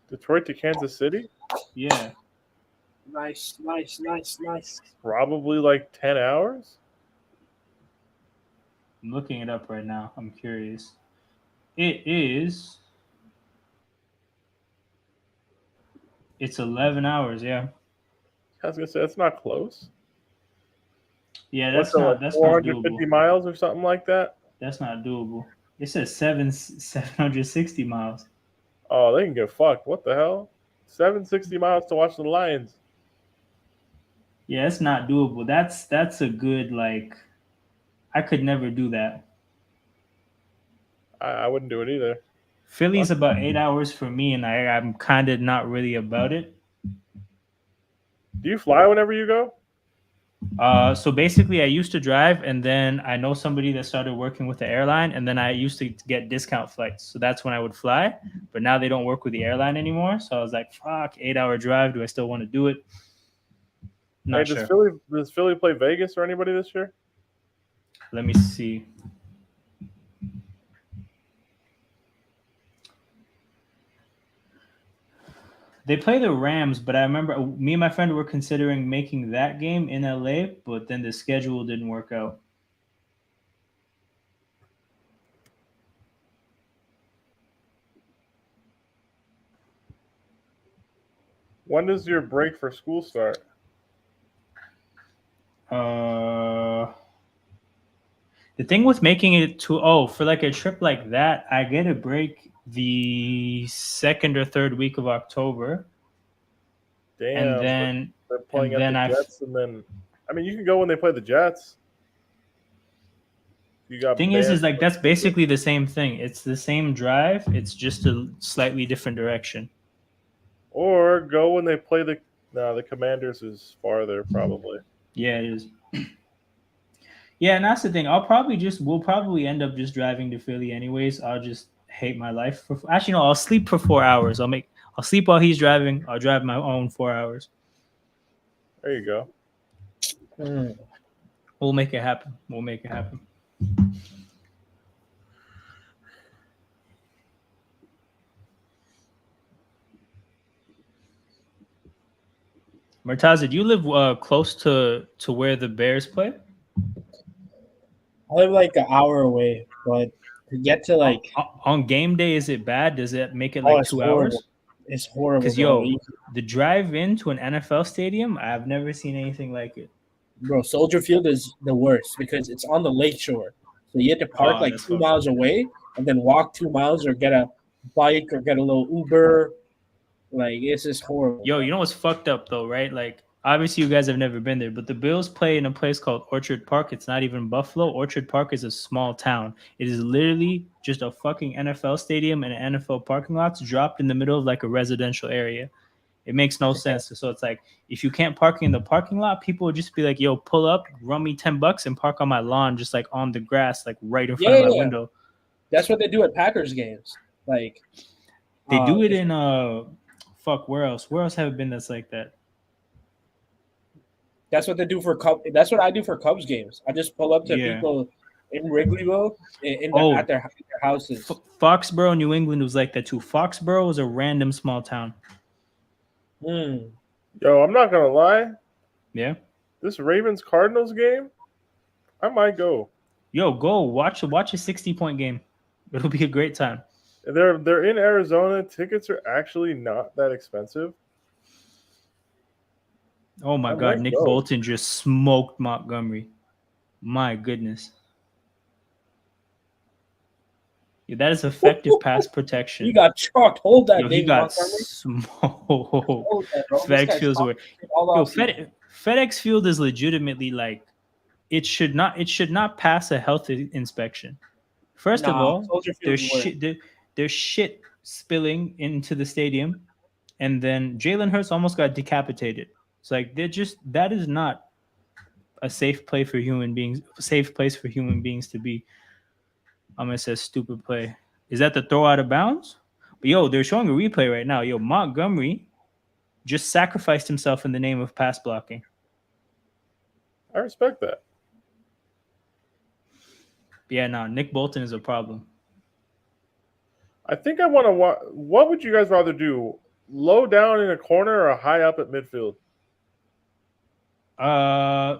Detroit to Kansas City? Yeah. Nice. Probably like 10 hours. I'm looking it up right now. I'm curious. It is. It's 11 hours, yeah. I was gonna say that's not close. Yeah, that's not 450 miles or something like that. That's not doable. It says 760 miles. Oh, they can get fucked. What the hell? 760 miles to watch the Lions. Yeah, it's not doable. That's a good, like, I could never do that. I wouldn't do it either. Philly's about 8 hours for me, and I'm kind of not really about it. Do you fly whenever you go? So basically, I used to drive, and then I know somebody that started working with the airline, and then I used to get discount flights. So that's when I would fly. But now they don't work with the airline anymore. So I was like, fuck, 8 hour drive. Do I still want to do it? Not sure. Does Philly play Vegas or anybody this year? Let me see. They play the Rams, but I remember me and my friend were considering making that game in LA, but then the schedule didn't work out. When does your break for school start? The thing with making it for like a trip like that, I get a break the 2nd or 3rd week of October. Damn. And then they're playing at the Jets, and then I mean you can go when they play the Jets. Thing is like that's basically the same thing. It's the same drive. It's just a slightly different direction. Or go when they play the Commanders is farther probably. Yeah, it is. Yeah, and that's the thing. We'll probably end up just driving to Philly anyways. I'll just hate my life. Actually, no, I'll sleep for 4 hours. I'll sleep while he's driving. I'll drive my own 4 hours. There you go. We'll make it happen. Murtaza, do you live close to where the Bears play? I live like an hour away, but to get to like on game day, is it bad? Does it make it like 2 hours? It's horrible. Because the drive into an NFL stadium, I've never seen anything like it. Bro, Soldier Field is the worst because it's on the lake shore. So you have to park like 2 miles away and then walk 2 miles or get a bike or get a little Uber. Like, it's just horrible. Yo, you know what's fucked up though, right? Like, obviously you guys have never been there, but the Bills play in a place called Orchard Park. It's not even Buffalo. Orchard Park is a small town. It is literally just a fucking NFL stadium and an NFL parking lots dropped in the middle of like a residential area. It makes no sense. So it's like, if you can't park in the parking lot, people would just be like, yo, pull up, run me $10 and park on my lawn, just like on the grass, like right in front of my window. That's what they do at Packers games. Like They do it if- in fuck, where else? Where else have it been that's like that? that's what they do for Cub. That's what I do for Cubs games. I just pull up to Yeah. people in Wrigleyville Oh, at their houses. Foxborough, New England was like that too. Foxborough was a random small town. Mm. Yo, I'm not gonna lie. Yeah. This Ravens Cardinals game, I might go. Yo, go watch a 60-point game. It'll be a great time. They're in Arizona. Tickets are actually not that expensive. Oh my I God, might Nick go. Bolton just smoked Montgomery. My goodness. Yeah, that is effective pass protection. He got chalked. Hold that, Yo, he David got Montgomery. smoked. Hold that, bro. This FedEx guy's Field's away. all Yo, off season. FedEx Field is legitimately like it should not pass a health inspection. First of all, Soldier there's Field's worse. there's shit spilling into the stadium, and then Jalen Hurts almost got decapitated. It's like that is not a safe place for human beings to be. I'm gonna say stupid play. Is that the throw out of bounds? But yo, they're showing a replay right now. Yo, Montgomery just sacrificed himself in the name of pass blocking. I respect that. Yeah, no, Nick Bolton is a problem. I think I want to watch. What would you guys rather do? Low down in a corner or high up at midfield?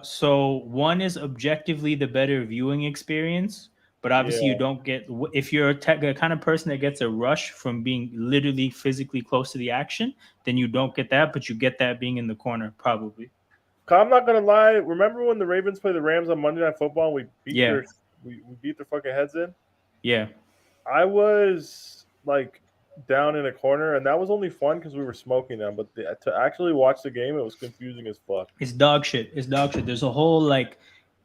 So one is objectively the better viewing experience, but obviously you Yeah. don't get if you're the kind of person that gets a rush from being literally physically close to the action, then you don't get that, but you get that being in the corner probably. I'm not gonna lie. Remember when the Ravens played the Rams on Monday Night Football? And we beat Yeah. we beat their fucking heads in. Yeah. I was like down in a corner, and that was only fun because we were smoking them. But to actually watch the game, it was confusing as fuck. It's dog shit. It's dog shit. There's a whole like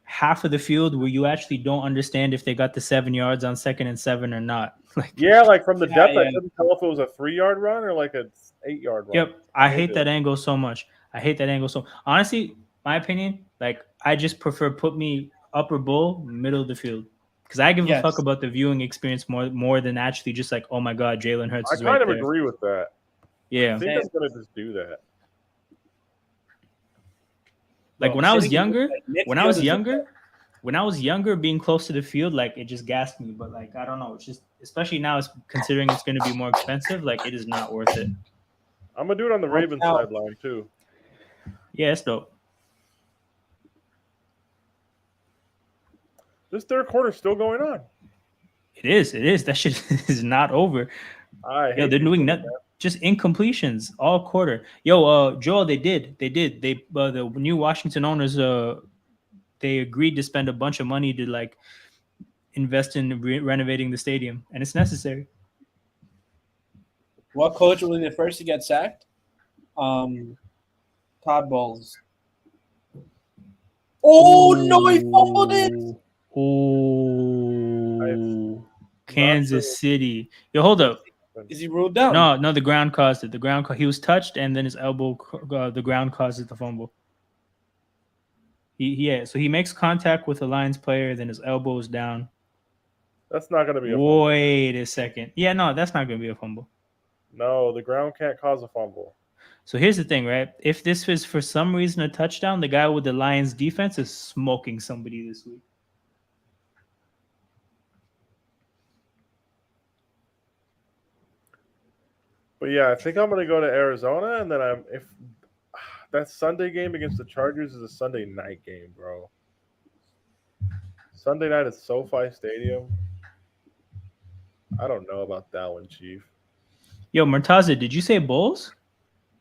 half of the field where you actually don't understand if they got the 7 yards on 2nd and 7 or not. Like Yeah, like from the depth, I yeah. couldn't tell if it was a 3-yard run or like a 8-yard run. Yep, I hate it. that angle so much. Honestly, my opinion, like I just prefer put me upper bowl, middle of the field, because I give a Yes. fuck about the viewing experience more than actually just like, oh my God, Jalen Hurts I is kind right of there. agree with that. Yeah, I think I'm gonna just do that. like Bro, when I was sitting younger, like, when I was midfield is- younger, being close to the field, like it just gassed me. But like I don't know, it's just especially now, it's considering it's going to be more expensive. Like it is not worth it. I'm gonna do it on the Ravens out. sideline too. Yeah, it's dope. This third quarter's still going on. It is. That shit is not over. I Yo, hate they're doing that. that. Just incompletions all quarter. Yo, Joel, they the new Washington owners they agreed to spend a bunch of money to like invest in renovating the stadium, and it's necessary. What coach will be the first to get sacked? Todd Bowles. Oh no, he fumbled it. Oh, Kansas City. Yo, hold up. Is he ruled down? No, the ground caused it. He was touched, and then his elbow, the ground caused it to fumble. So he makes contact with the Lions player, then his elbow is down. That's not gonna be a fumble. Wait a second. Yeah, no, that's not going to be a fumble. No, the ground can't cause a fumble. So here's the thing, right? If this was for some reason a touchdown, the guy with the Lions defense is smoking somebody this week. But yeah, I think I'm gonna go to Arizona, and then if that Sunday game against the Chargers is a Sunday night game, bro. Sunday night at SoFi Stadium. I don't know about that one, Chief. Yo, Murtaza, did you say Bulls?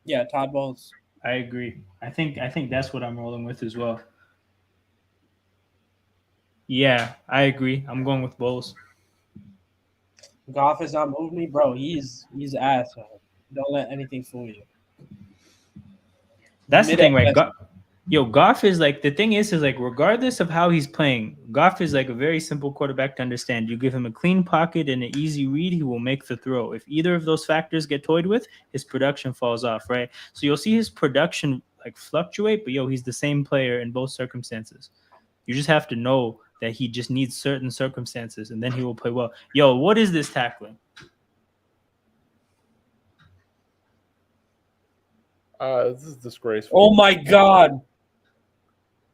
Yeah, Todd Bowles. I agree. I think that's what I'm rolling with as well. Yeah, I agree. I'm going with Bulls. Goff has not moved me, bro. He's ass. Man. Don't let anything fool you. That's the thing, right? Mid-at Goff is like, the thing is like, regardless of how he's playing, Goff is like a very simple quarterback to understand. You give him a clean pocket and an easy read, he will make the throw. If either of those factors get toyed with, his production falls off, right? So you'll see his production like fluctuate, but he's the same player in both circumstances. You just have to know that he just needs certain circumstances, and then he will play well. Yo, what is this tackling? This is disgraceful. Oh my God.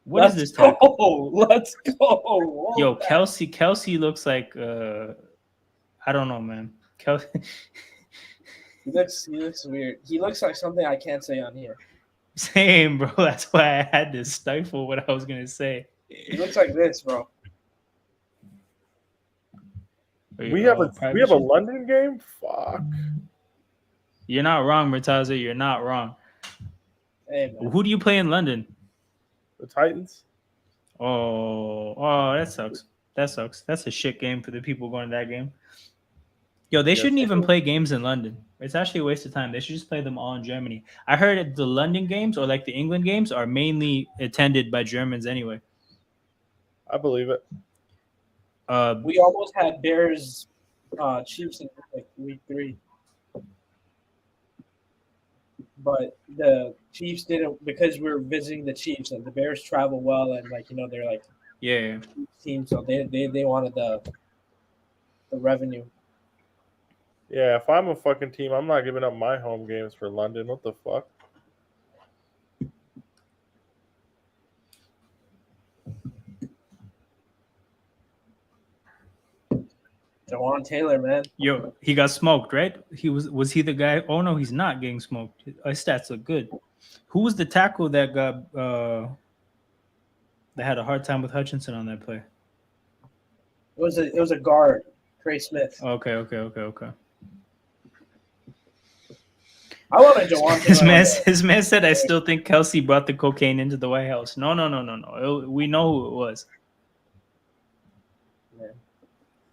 What is Let's this tackle? go. Let's go. Roll Yo, back. Kelsey looks like I don't know, man. Kelsey. He looks weird. He looks like something I can't say on here. Same, bro. That's why I had to stifle what I was gonna say. He looks like this, bro. We have a London game. Fuck. You're not wrong, Murtaza. You're not wrong. Hey, man. Who do you play in London? The Titans. Oh, that sucks. That sucks. That's a shit game for the people going to that game. Yo, they shouldn't even play games in London. It's actually a waste of time. They should just play them all in Germany. I heard that the London games or like the England games are mainly attended by Germans anyway. I believe it. We almost had Bears Chiefs in like week 3. But the Chiefs didn't, because we were visiting the Chiefs and the Bears travel well, and like they're like yeah. team, so they wanted the revenue. Yeah, if I'm a fucking team, I'm not giving up my home games for London. What the fuck? Jawan Taylor, man. Yo, he got smoked, right? Was he the guy? Oh no, he's not getting smoked. His stats look good. Who was the tackle that got that had a hard time with Hutchinson on that play? It was a guard, Trey Smith. Okay. I wanted Jawan Taylor. His man said, "I still think Kelsey brought the cocaine into the White House." No. We know who it was. Man,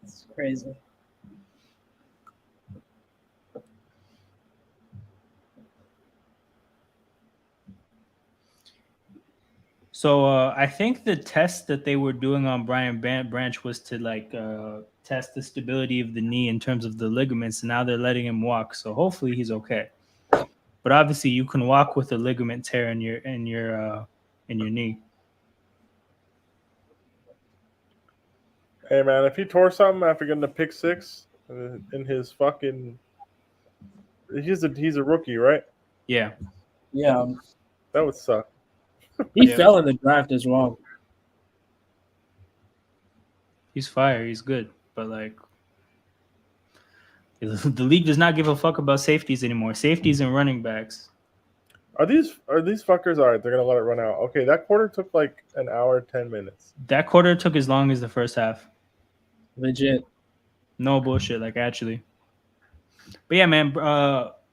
it's crazy. So I think the test that they were doing on Brian Branch was to like test the stability of the knee in terms of the ligaments, and now they're letting him walk. So hopefully he's okay. But obviously, you can walk with a ligament tear in your knee. Hey man, if he tore something after getting a pick 6 in his fucking, he's a rookie, right? Yeah. Yeah, That would suck. he fell in the draft as well. He's fire. He's good, but like the league does not give a fuck about safeties anymore. Safeties and running backs. Are these fuckers all right? They're gonna let it run out. Okay, that quarter took like an hour 10 minutes. That quarter took as long as the first half. Legit. No bullshit, like actually. But yeah, man.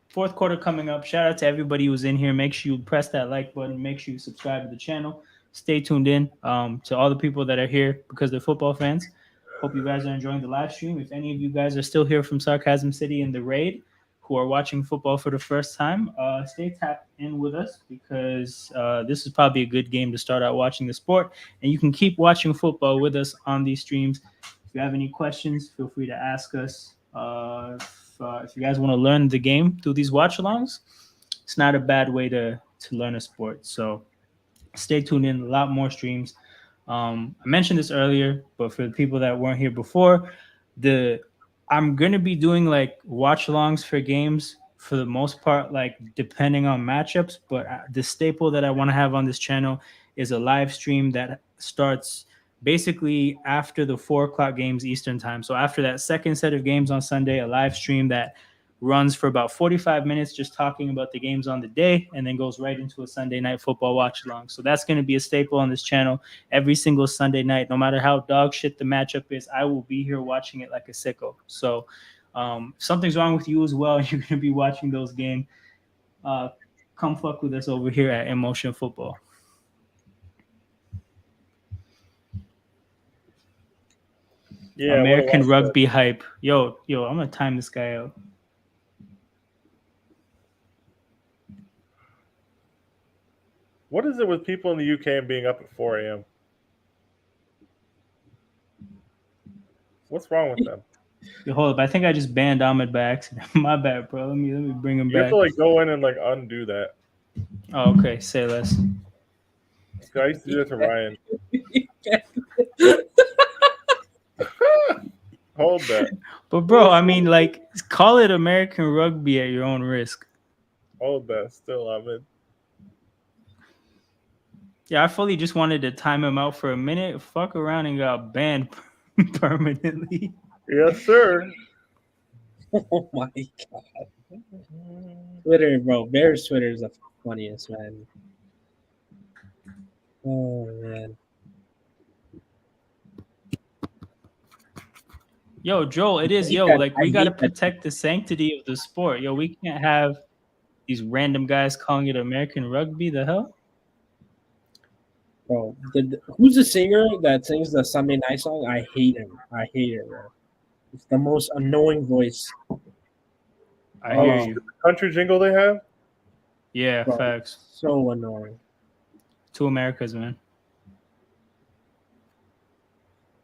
Fourth quarter coming up. Shout out to everybody who's in here. Make sure you press that like button. Make sure you subscribe to the channel. Stay tuned in. To all the people that are here because they're football fans. Hope you guys are enjoying the live stream. If any of you guys are still here from Sarcasm City in the raid, who are watching football for the first time, stay tapped in with us because this is probably a good game to start out watching the sport. And you can keep watching football with us on these streams. If you have any questions, feel free to ask us. If you guys want to learn the game through these watch-alongs, it's not a bad way to learn a sport. So stay tuned in. A lot more streams. I mentioned this earlier, but for the people that weren't here before, I'm gonna be doing like watch-alongs for games for the most part, like depending on matchups. But the staple that I want to have on this channel is a live stream that starts basically after the 4:00 games Eastern time. So after that second set of games on Sunday, a live stream that runs for about 45 minutes just talking about the games on the day and then goes right into a Sunday night football watch along. So that's going to be a staple on this channel every single Sunday night. No matter how dog shit the matchup is, I will be here watching it like a sicko. So if something's wrong with you as well, you're going to be watching those games, come fuck with us over here at Emotion Football. Yeah, American rugby hype. Yo, I'm gonna time this guy out. What is it with people in the UK and being up at 4 a.m.? What's wrong with them? Yo, hold up. I think I just banned Ahmed by accident. My bad, bro. Let me bring him back. You have to like go in and like undo that. Oh, okay. Say less. I used to do that to Ryan. Hold that. But bro, I mean, like, call it American rugby at your own risk. Hold that. Still, I'm in. Yeah, I fully just wanted to time him out for a minute, fuck around and got banned permanently. Yes, sir. Oh my god. Twitter, bro. Bears Twitter is the funniest, man. Oh man. Yo, Joel, it is, hate yo, that- like, I we got to hate that. protect the sanctity of the sport. Yo, we can't have these random guys calling it American rugby. The hell? Bro, who's the singer that sings the Sunday Night song? I hate him. I hate it, bro. It's the most annoying voice. I hear Oh, you. Country jingle they have? Yeah, bro, facts. so annoying. Two Americas, man.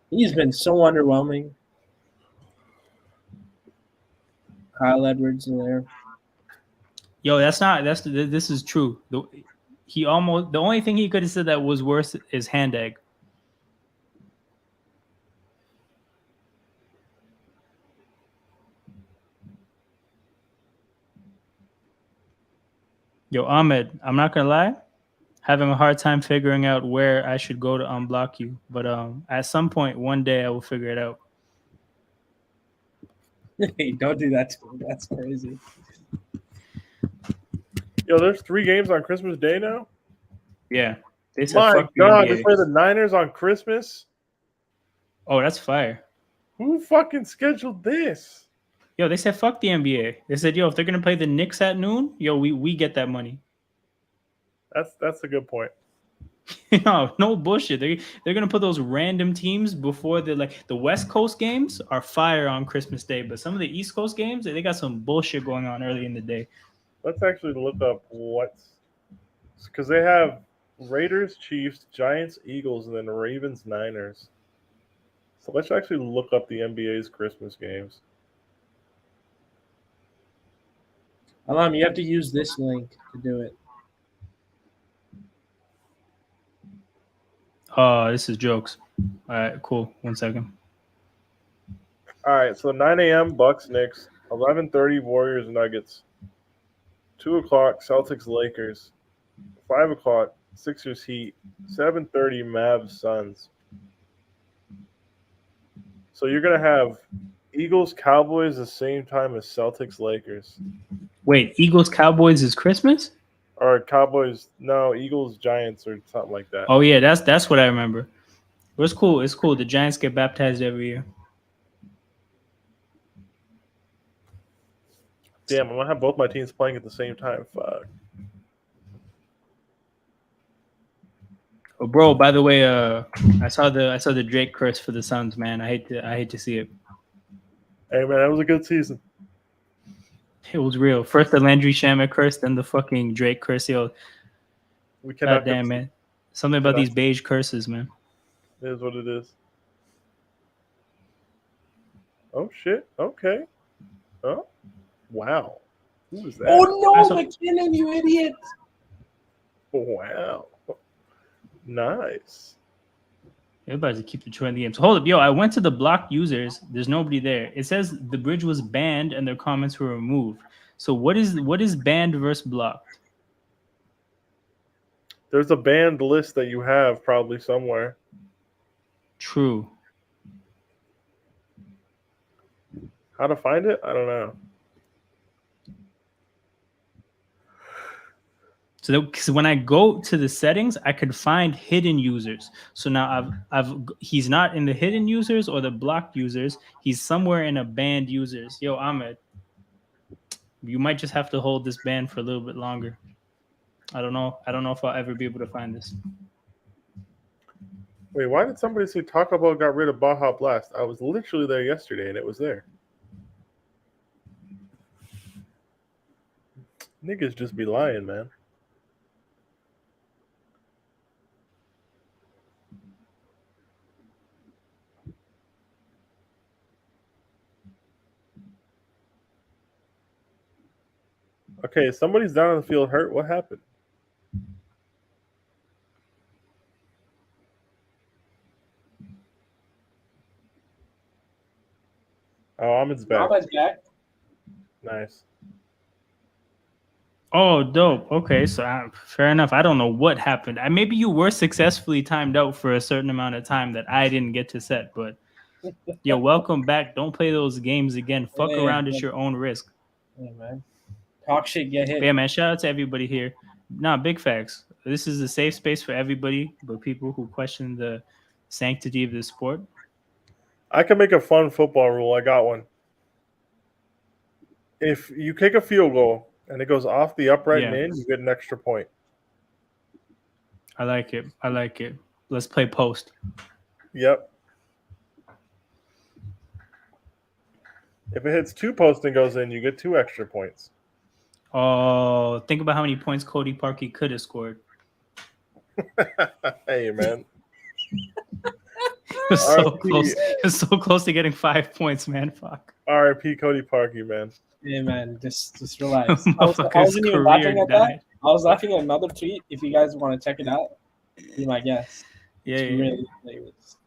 He's been so underwhelming. Kyle Edwards in there. Yo, this is true. The only thing he could have said that was worse is hand egg. Yo, Ahmed, I'm not gonna lie, having a hard time figuring out where I should go to unblock you. But at some point, one day, I will figure it out. Hey, don't do that to him. That's crazy. Yo, there's 3 games on Christmas Day now? Yeah, they said My fuck the God, they NBA. play the Niners on Christmas? Oh, that's fire. Who fucking scheduled this? Yo, they said fuck the NBA. They said, yo, if they're gonna play the Knicks at noon, yo, we get that money. That's a good point. No bullshit. They're gonna put those random teams before the West Coast games are fire on Christmas Day, but some of the East Coast games they got some bullshit going on early in the day. Let's actually look up what's because they have Raiders, Chiefs, Giants, Eagles, and then Ravens, Niners. So let's actually look up the NBA's Christmas games. Alam, you have to use this link to do it. Oh, this is jokes. All right, cool. 1 second. All right, so 9 a.m. Bucks, Knicks, 11:30 Warriors, Nuggets, 2 o'clock Celtics, Lakers, 5 o'clock Sixers, Heat, 7:30 Mavs, Suns. So you're gonna have Eagles, Cowboys the same time as Celtics, Lakers, Wait, Eagles Cowboys is Christmas? or Cowboys? No, Eagles, Giants, or something like that. Oh yeah, that's what I remember. But it's cool. It's cool. The Giants get baptized every year. Damn, I'm gonna have both my teams playing at the same time. Fuck. Oh, bro, by the way, I saw the Drake curse for the Suns, man. I hate to see it. Hey man, that was a good season. It was real. First the Landry Shamet curse, then the fucking Drake curse. Yo, We cannot. goddamn man. Something about these beige curses, man. It is what it is. Oh shit. Okay. Oh. Wow. Who was that? Oh no, saw- McKinnon, you idiot! Wow. Nice. Everybody's to keep the trend in the game. So hold up, yo. I went to the blocked users. There's nobody there. It says the bridge was banned and their comments were removed. So what is banned versus blocked? There's a banned list that you have probably somewhere. True. How to find it? I don't know. So because when I go to the settings, I could find hidden users. So now he's not in the hidden users or the blocked users. He's somewhere in a banned users. Yo, Ahmed, you might just have to hold this ban for a little bit longer. I don't know if I'll ever be able to find this. Wait, why did somebody say Taco Bell got rid of Baja Blast? I was literally there yesterday and it was there. Niggas just be lying, man. Okay, somebody's down on the field hurt. What happened? Oh, Ahmed's back. Ahmed's back. Nice. Oh, dope. Okay, so fair enough. I don't know what happened. Maybe you were successfully timed out for a certain amount of time that I didn't get to set, but yo, welcome back. Don't play those games again. Fuck Yeah, around yeah. at your own risk. Yeah, man. Talk shit, get hit. But yeah, man, shout out to everybody here. Nah, big facts. This is a safe space for everybody, but people who question the sanctity of the sport. I can make a fun football rule. I got one. If you kick a field goal and it goes off the upright and Yeah. in, you get an extra point. I like it. I like it. Let's play post. Yep. If it hits 2 posts and goes in, you get 2 extra points. Oh, think about how many points Cody Parkey could have scored. Hey, man. He was so RP. close. He was so close to getting 5 points, man. Fuck. R.I.P. Cody Parkey, man. Yeah, man. Just relax. I Motherfucker's wasn't even laughing career at that. died. I was laughing at another tweet. If you guys want to check it out, be my guest. Yeah, It's yeah. really hilarious.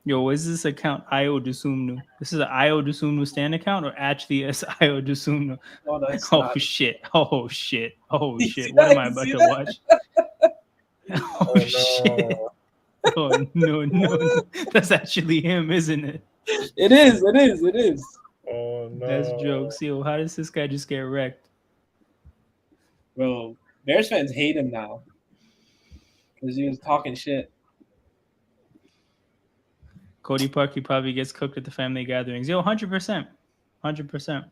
Yo, is this account Io Dusumnu? This is an Io Dusumnu stand account or actually it's Io Dusumnu? Oh, that's Oh not. shit. Oh shit. Oh You shit. see What that? am I You about see to that? watch? Oh, Oh, shit. no. Oh no. That's actually him, isn't it? It is. It is. It is. Oh, no. That's jokes. Yo, how does this guy just get wrecked? Bro, Bears fans hate him now because he was talking shit. Cody Parkey probably gets cooked at the family gatherings. Yo, 100%. 100%.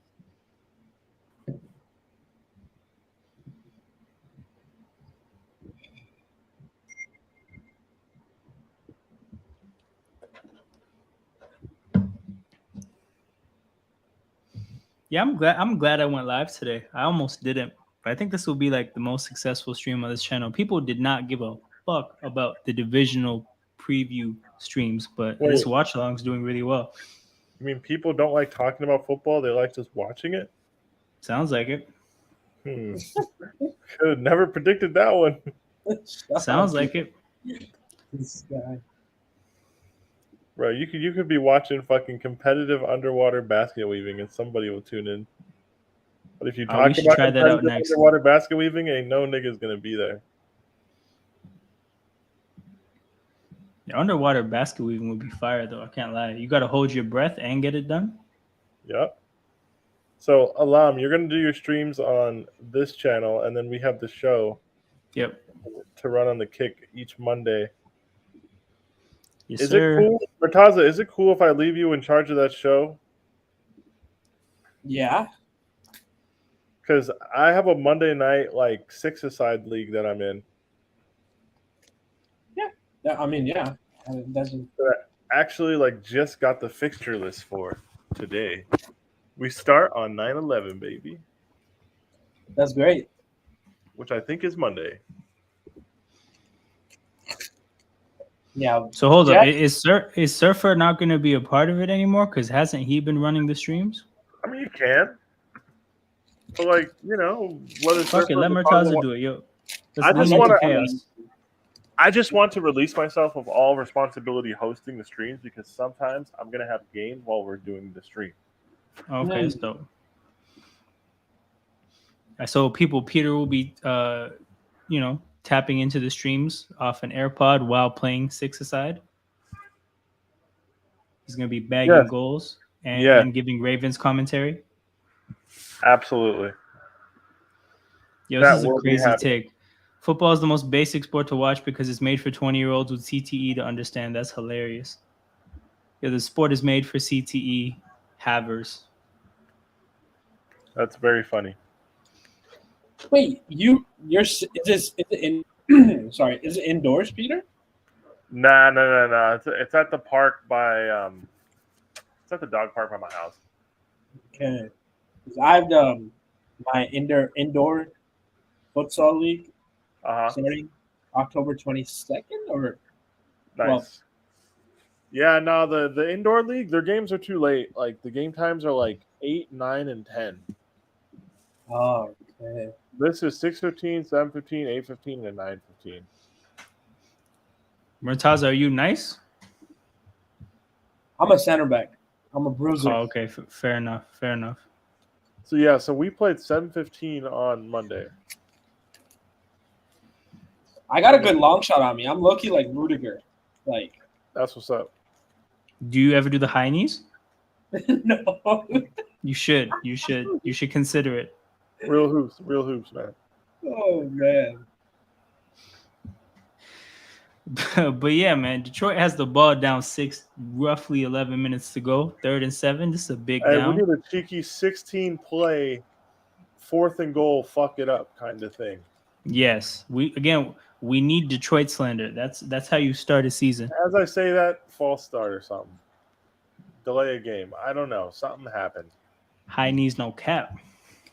Yeah, I'm glad I went live today. I almost didn't, but I think this will be like the most successful stream on this channel. People did not give a fuck about the divisional preview streams, but this Wait. watch along is doing really well. I mean, people don't like talking about football. They like just watching it. Sounds like it. Could have never predicted that one. Sounds like it. This guy. Bro, you could be watching fucking competitive underwater basket weaving and somebody will tune in. But if you Oh, talk we should about try that out competitive next. underwater basket weaving, ain't no nigga's gonna be there. The underwater basket weaving would be fire, though. I can't lie. You got to hold your breath and get it done. Yep. So, Alam, you're gonna do your streams on this channel, and then we have the show Yep. to run on the Kick each Monday. Yes, Is sir. it cool, Murtaza? Is it cool if I leave you in charge of that show? Yeah. Because I have a Monday night like 6-a-side league that I'm in. Yeah. I mean, yeah. That's Actually, like just got the fixture list for today. We start on 9/11, baby, that's great. which I think is Monday. Yeah. So hold Jack- up. Is Surfer not going to be a part of it anymore? Because hasn't he been running the streams? I mean, you can. But like, you know, whether Fuck it. Let Murtaza do it. Yo, I let's just lean into wanna- chaos. I just want to release myself of all responsibility hosting the streams because sometimes I'm gonna have game while we're doing the stream. Okay, that's dope. So Peter will be, tapping into the streams off an AirPod while playing 6-a-side. He's gonna be bagging Yes. goals and, Yeah. and giving Ravens commentary. Absolutely. Yo, That this is a will be crazy happening. take. Football is the most basic sport to watch because it's made for 20-year-olds with CTE to understand. That's hilarious. Yeah, the sport is made for CTE havers. That's very funny. Wait, is it in? Sorry, is it indoors, Peter? Nah. It's at the park by it's at the dog park by my house. Okay. 'Cause I've my indoor futsal league starting October 22nd or Nice. Well- Yeah, no, the indoor league, their games are too late. Like the game times are like 8, 9, and 10. oh, okay. This is 6:15, 7:15, 8:15, and 9:15. Murtaza, are you nice? I'm a center back. I'm a bruiser. Oh, okay. Fair enough. Fair enough. So yeah, so we played 7:15 on Monday. I got a good long shot on me. I'm low-key like Rudiger. Like, That's what's up. Do you ever do the high knees? no. You should. You should. You should consider it. Real hoops, man. Oh man. But yeah, man, Detroit has the ball down 6, roughly 11 minutes to go. 3rd and 7. This is a big Hey, we down. did a cheeky 16 play, 4th and goal, fuck it up kind of thing. Yes, we need Detroit slander. That's how you start a season. As I say that, false start or something. Delay a game. I don't know. Something happened. High knees, no cap.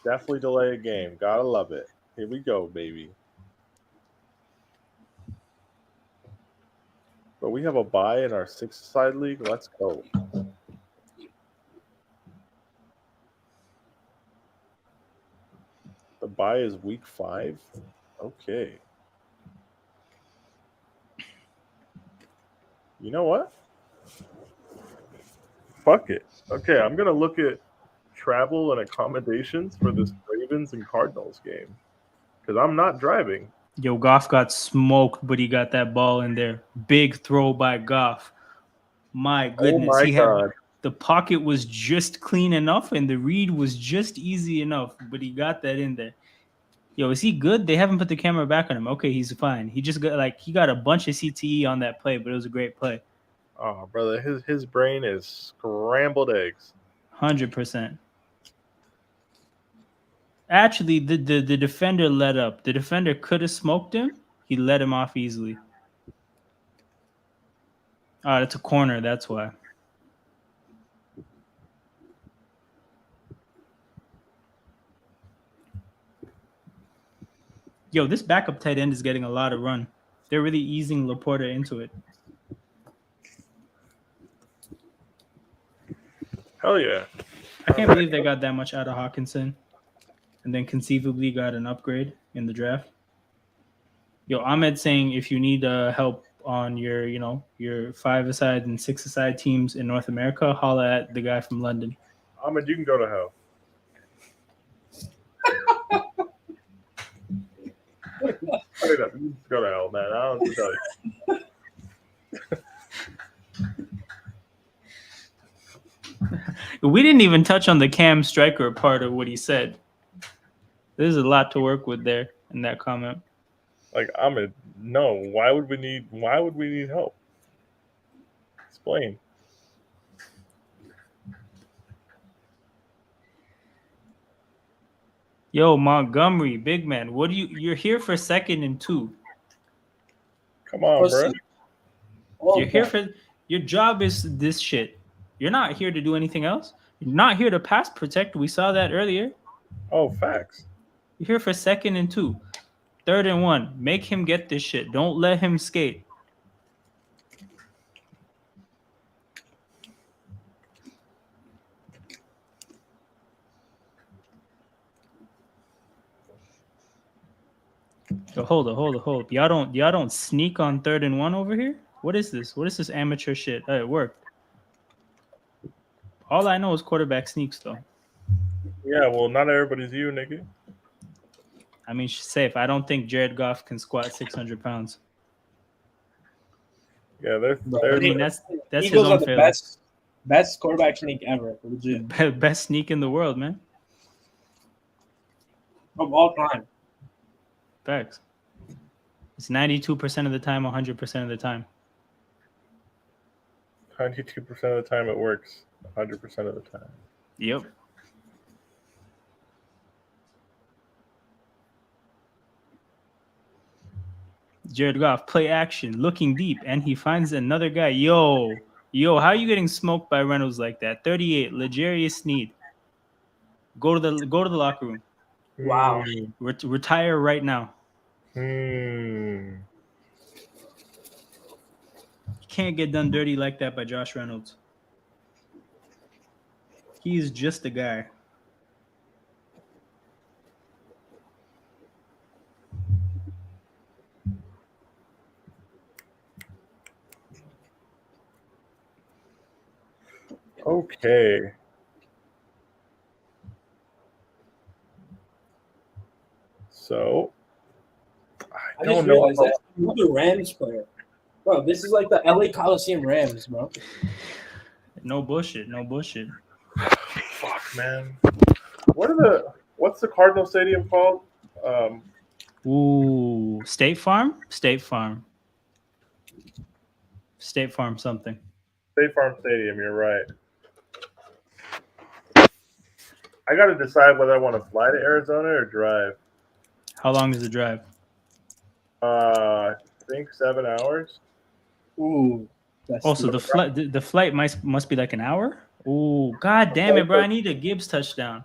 Definitely delay a game. Gotta love it. Here we go, baby. But we have a bye in our 6-side league. Let's go. The bye is week 5. Okay. You know what? Fuck it. Okay, I'm gonna look at travel and accommodations for this Ravens and Cardinals game because I'm not driving. Yo, Goff got smoked, but he got that ball in there. Big throw by Goff. My goodness, Oh my he had God. the pocket was just clean enough, and the read was just easy enough, but he got that in there. Yo, is he good? They haven't put the camera back on him. Okay, he's fine. He just got he got a bunch of CTE on that play, but it was a great play. Oh, brother, his brain is scrambled eggs. 100%. Actually, the defender let up. The defender could have smoked him. He let him off easily. Oh, that's a corner. That's why. Yo, this backup tight end is getting a lot of run. They're really easing Laporta into it. Hell yeah. I can't believe they got that much out of Hawkinson and then conceivably got an upgrade in the draft. Yo, Ahmed saying if you need help on your 5-a-side and 6-a-side teams in North America, holla at the guy from London. Ahmed, you can go to hell. Straight up, you just go to hell, man. I don't know what to tell you. We didn't even touch on the Cam Striker part of what he said. There's a lot to work with there in that comment. Like, Ahmed, no. Why would we need help? Explain. Yo, Montgomery, big man, you're here for 2nd and 2. Come on, bro. You're here for your job is this shit. You're not here to do anything else. You're not here to pass protect. We saw that earlier. Oh, facts. You're here for 2nd and 2. 3rd and 1. Make him get this shit. Don't let him skate. Yo, hold up. Y'all don't sneak on 3rd and 1 over here? What is this? What is this amateur shit? It worked. All I know is quarterback sneaks though. Yeah, well, not everybody's you, nigga. I mean, safe. I don't think Jared Goff can squat 600 pounds. Yeah, they're I mean, that's his Eagles own are the failure. best quarterback sneak ever, legit. Best sneak in the world, man. Of all time. Facts. It's 92% of the time, 100% of the time. 92% of the time it works. 100% of the time. Yep. Jared Goff, play action, looking deep, and he finds another guy. Yo, how are you getting smoked by Reynolds like that? 38, L'Jarius Sneed. Go to the locker room. Wow. Retire right now. Hmm. You can't get done dirty like that by Josh Reynolds. He's just a guy. Okay. So I don't just know. realized that's another Rams player. Bro, this is like the LA Coliseum Rams, bro. No bullshit. No bullshit. Fuck, man. What's the Cardinal Stadium called? Ooh, State Farm. State Farm. State Farm something. State Farm Stadium. You're right. I got to decide whether I want to fly to Arizona or drive. How long is the drive? I think 7 hours. Ooh. That's Also, the flight the flight must be like an hour. Ooh, god damn it, bro! I need a Gibbs touchdown.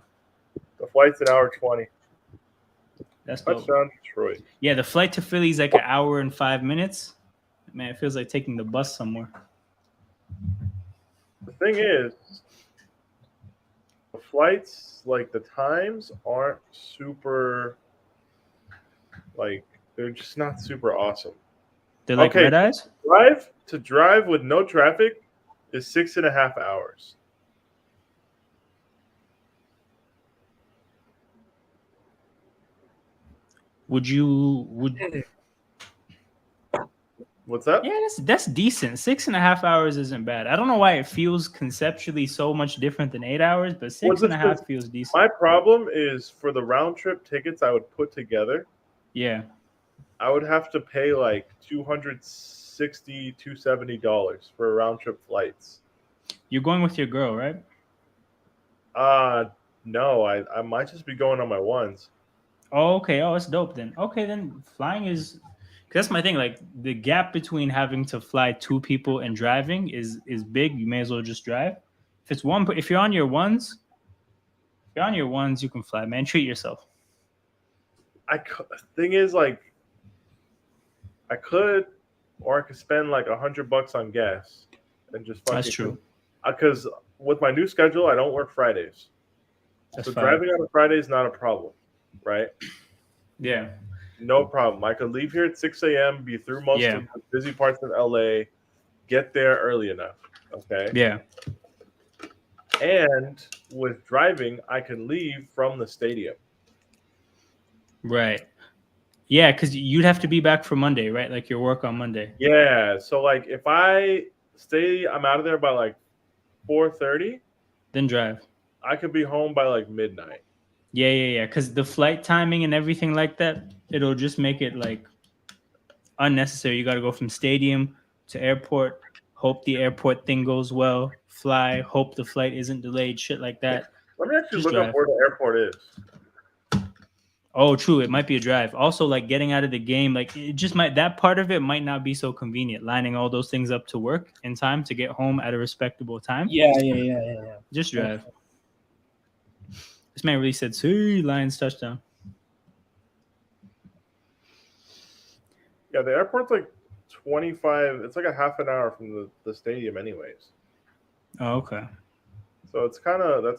The flight's an hour 20. That's dope. Touchdown Detroit. Yeah, the flight to Philly is like an hour and 5 minutes. Man, it feels like taking the bus somewhere. The thing is, the flights, like the times, aren't super. Like they're just not super awesome. They're like Okay. red eyes. Drive with no traffic is 6.5 hours. Would What's that? yeah, that's decent. 6.5 hours isn't bad. I don't know why it feels conceptually so much different than 8 hours, but six and a half feels decent. My problem is for the round trip tickets I would put together, Yeah. I would have to pay like $270 for round trip flights. You're going with your girl, right? No, I might just be going on my ones. Oh, okay. Oh, it's dope then. Okay, then flying is, 'cause that's my thing. Like the gap between having to fly two people and driving is big. You may as well just drive. If it's one, if you're on your ones, you can fly, man. Treat yourself. Thing is, like, I could, or I could spend like $100 on gas and just fucking. That's true. Because with my new schedule, I don't work Fridays, That's so fine. driving on a Friday is not a problem, right? Yeah. No problem. I could leave here at 6 a.m., be through most of the busy parts of LA, get there early enough. Okay. Yeah. And with driving, I can leave from the stadium. Right. Yeah, because you'd have to be back for Monday, right? Like your work on Monday. Yeah. So like if I'm out of there by like 4:30. Then drive. I could be home by like midnight. Yeah. Because the flight timing and everything like that, it'll just make it like unnecessary. You got to go from stadium to airport. Hope the airport thing goes well. Fly. Hope the flight isn't delayed. Shit like that. Let me actually Just look up where the airport is. Oh, true. It might be a drive. Also, like getting out of the game, like it just might, that part of it might not be so convenient. Lining all those things up to work in time to get home at a respectable time. Yeah. Just drive. This man really said, "See, Lions touchdown." Yeah, the airport's like 25. It's like a half an hour from the stadium, anyways. Oh, okay. So that's kind of. I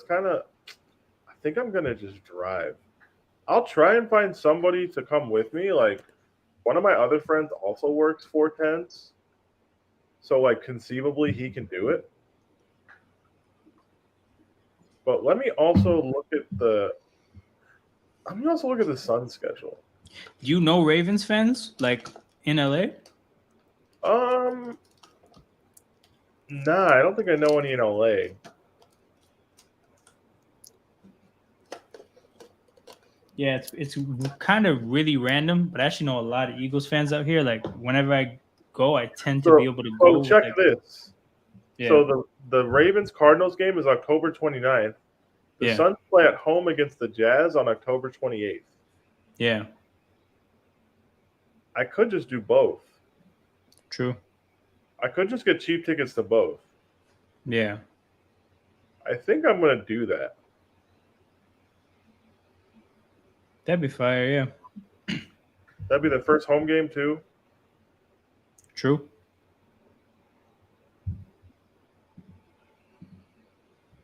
think I'm gonna just drive. I'll try and find somebody to come with me. Like one of my other friends also works 410s, so like conceivably he can do it. But let me also look at the. I'm gonna also look at the Suns schedule. Do you know Ravens fans like in LA? Nah, I don't think I know any in LA. Yeah, it's kind of really random, but I actually know a lot of Eagles fans out here. Like whenever I go, I tend to be able to go. Check like, this. Yeah. So the Ravens Cardinals game is October 29th. The Suns play at home against the Jazz on October 28th. Yeah. I could just do both. True. I could just get cheap tickets to both. Yeah. I think I'm gonna do that. That'd be fire, yeah. That'd be the first home game too. True.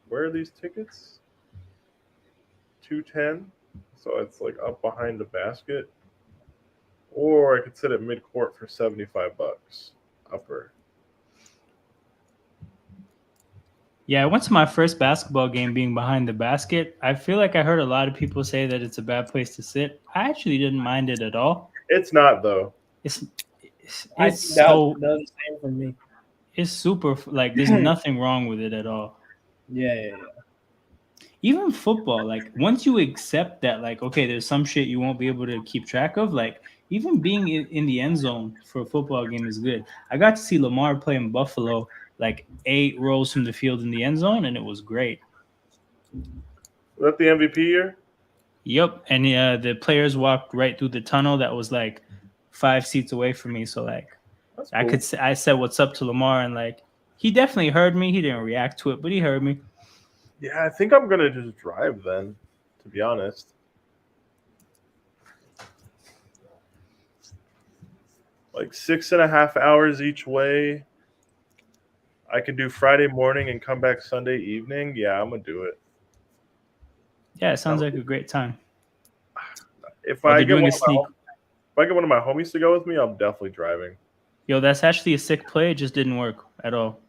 Where are these tickets? 210. So it's like up behind the basket. Or I could sit at mid-court for $75 upper. Yeah, I went to my first basketball game being behind the basket. I feel like I heard a lot of people say that it's a bad place to sit. I actually didn't mind it at all. It's not though. It's it's, I it's think that so does the same for me. it's super like there's nothing wrong with it at all. Yeah. Even football, like once you accept that, like okay, there's some shit you won't be able to keep track of. Like even being in the end zone for a football game is good. I got to see Lamar play in Buffalo, like 8 rows from the field in the end zone, and it was great. Was that the MVP year? Yep, and the players walked right through the tunnel that was like 5 seats away from me. So like That's I cool. could I said what's up to Lamar, and like he definitely heard me. He didn't react to it, but he heard me. Yeah, I think I'm gonna just drive then. To be honest, like 6.5 hours each way. I can do Friday morning and come back Sunday evening. Yeah, I'm gonna do it. Yeah, it sounds I'm- like a great time. If Oh, I they're get doing one a of my sneak. if I get one of my homies to go with me, I'm definitely driving. Yo, that's actually a sick play. It just didn't work at all.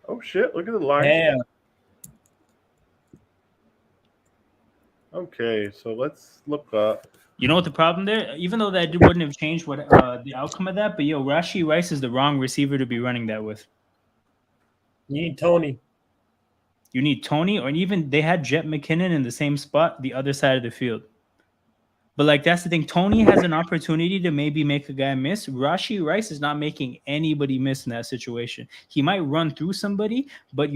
Oh shit! Look at the line. Damn. Okay, so let's look up. You know what the problem there? Even though that wouldn't have changed what the outcome of that, but yo, Rashi Rice is the wrong receiver to be running that with. You need Tony. You need Tony, or even they had Jet McKinnon in the same spot, the other side of the field. But like that's the thing. Tony has an opportunity to maybe make a guy miss. Rashi Rice is not making anybody miss in that situation. He might run through somebody, but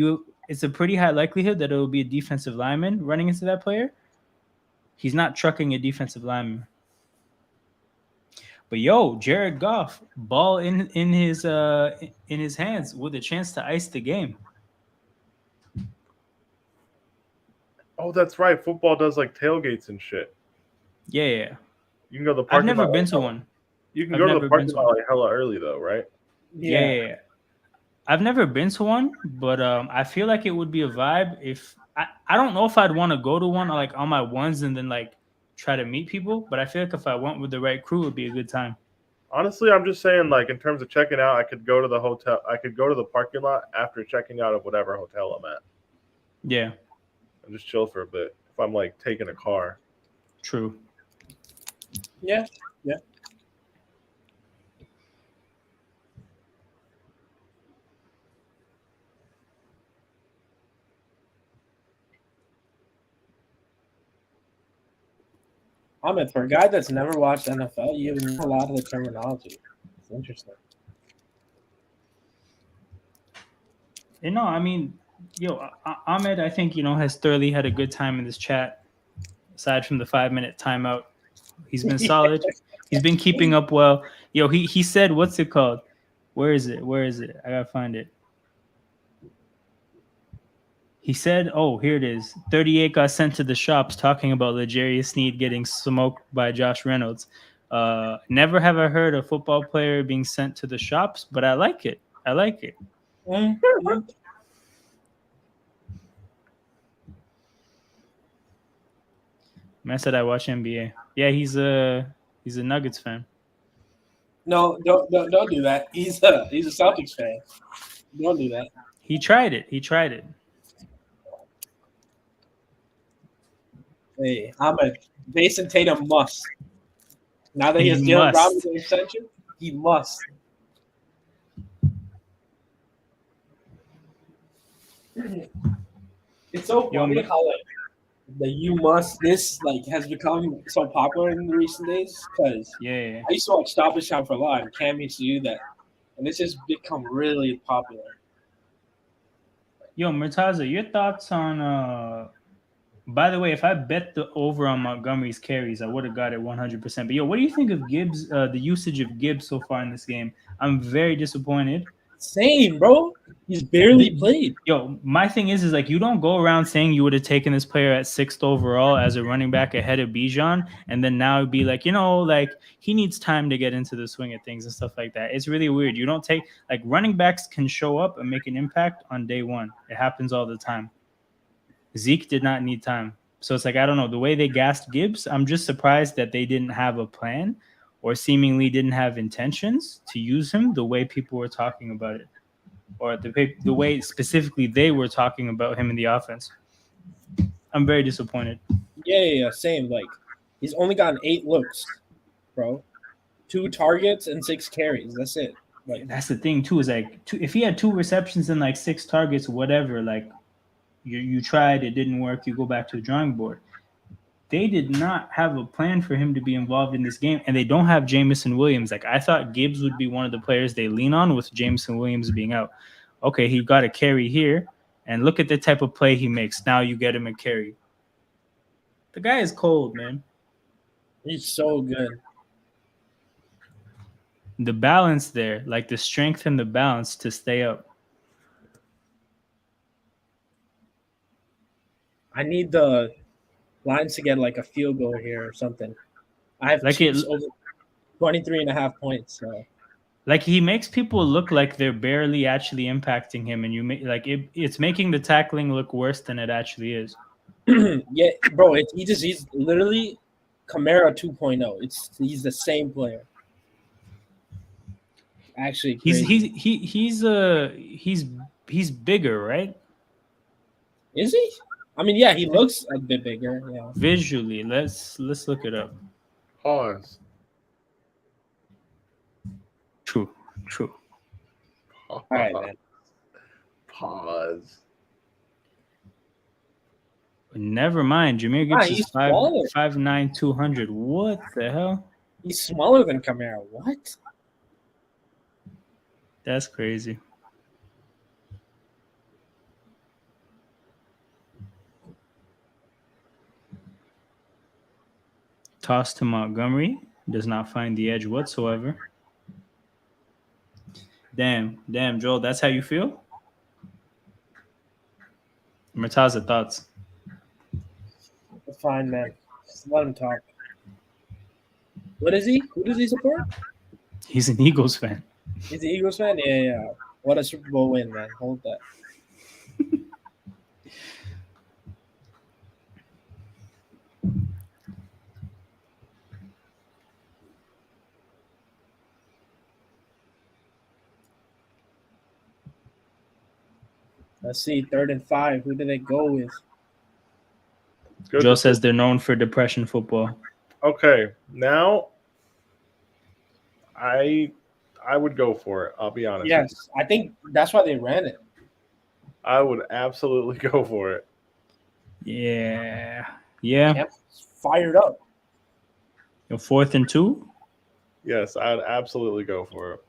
it's a pretty high likelihood that it will be a defensive lineman running into that player. He's not trucking a defensive lineman. But yo, Jared Goff, ball in his hands with a chance to ice the game. Oh, that's right. Football does like tailgates and shit. Yeah. You can go to the I've parking never lot. been to one. You can I've go to the never been parking to lot one. like hella early though, right? Yeah. I've never been to one, but I feel like it would be a vibe if I don't know if I'd want to go to one like on my ones and then like try to meet people, but I feel like if I went with the right crew, it would be a good time. Honestly, I'm just saying, like in terms of checking out, I could go to the hotel. I could go to the parking lot after checking out of whatever hotel I'm at Yeah, and just chill for a bit. If I'm like taking a car, true. Yeah. Ahmed, for a guy that's never watched NFL, you know a lot of the terminology. It's interesting. I mean, yo, Ahmed, I think has thoroughly had a good time in this chat. Aside from the 5-minute timeout, he's been solid. He's been keeping up well. Yo, he said, what's it called? Where is it? I gotta find it. He said, oh, here it is. 38 got sent to the shops talking about L'Jarius Sneed getting smoked by Josh Reynolds. Never have I heard a football player being sent to the shops, but I like it. Mm-hmm. Man said I watch NBA. Yeah, he's a Nuggets fan. No, don't do that. He's a Celtics fan. Don't do that. He tried it. Hey, Ahmed, Jason Tatum must. Now that he has He Jalen Brown must. with an extension, he must. It's so Yo, funny man. how like the "you must" this like has become so popular in the recent days because Yeah. I used to watch Stop and Shop for Live. Cam used to do that, and it's just become really popular. Yo, Murtaza, your thoughts on by the way, if I bet the over on Montgomery's carries, I would have got it 100%. But yo, what do you think of Gibbs, the usage of Gibbs so far in this game? I'm very disappointed. Same, bro. He's barely played. Yo, my thing is like you don't go around saying you would have taken this player at 6th overall as a running back ahead of Bijan, and then now it'd be like, like he needs time to get into the swing of things and stuff like that. It's really weird. You don't take like running backs can show up and make an impact on day one. It happens all the time. Zeke did not need time. So it's like, I don't know, the way they gassed Gibbs, I'm just surprised that they didn't have a plan or seemingly didn't have intentions to use him the way people were talking about it, or the way specifically they were talking about him in the offense. I'm very disappointed. Yeah, same. Like, he's only gotten 8 looks, bro. 2 targets and 6 carries. That's it. Like, That's the thing too. Is like if he had 2 receptions and like 6 targets, whatever. Like you tried, it didn't work. You go back to the drawing board. They did not have a plan for him to be involved in this game, and they don't have Jamison Williams. Like I thought Gibbs would be one of the players they lean on with Jamison Williams being out. Okay, he got a carry here, and look at the type of play he makes. Now you get him a carry. The guy is cold, man. he's so good. The balance there, like the strength and the balance to stay up. I need the Lions to get like a field goal here or something. I have Like Chiefs over 23.5 points. So. Like he makes people look like they're barely actually impacting him, and you make like it's making the tackling look worse than it actually is. Yeah, bro, he's literally Kamara 2.0. He's the same player. Actually, crazy. He's bigger, right? Is he? I mean, yeah, he looks a bit bigger. Yeah. Visually, let's look it up. Pause. True. All right, man. Pause. Never mind. Jameer Gibbs he's is 5'9", 200. What the hell? He's smaller than Kamara. What? That's crazy. Toss to Montgomery. Does not find the edge whatsoever. Damn, Joel. That's how you feel? Murtaza, thoughts? Fine, man. Just let him talk. What is he? Who does he support? He's an Eagles fan. He's an Eagles fan? Yeah. What a Super Bowl win, man. Hold that. Let's see. 3rd and 5. Who do they go with? Joe says they're known for depression football. Okay, now I would go for it. I'll be honest. Yes, I think that's why they ran it. I would absolutely go for it. Yeah. Camp's fired up. 4th and 2? Yes, I'd absolutely go for it.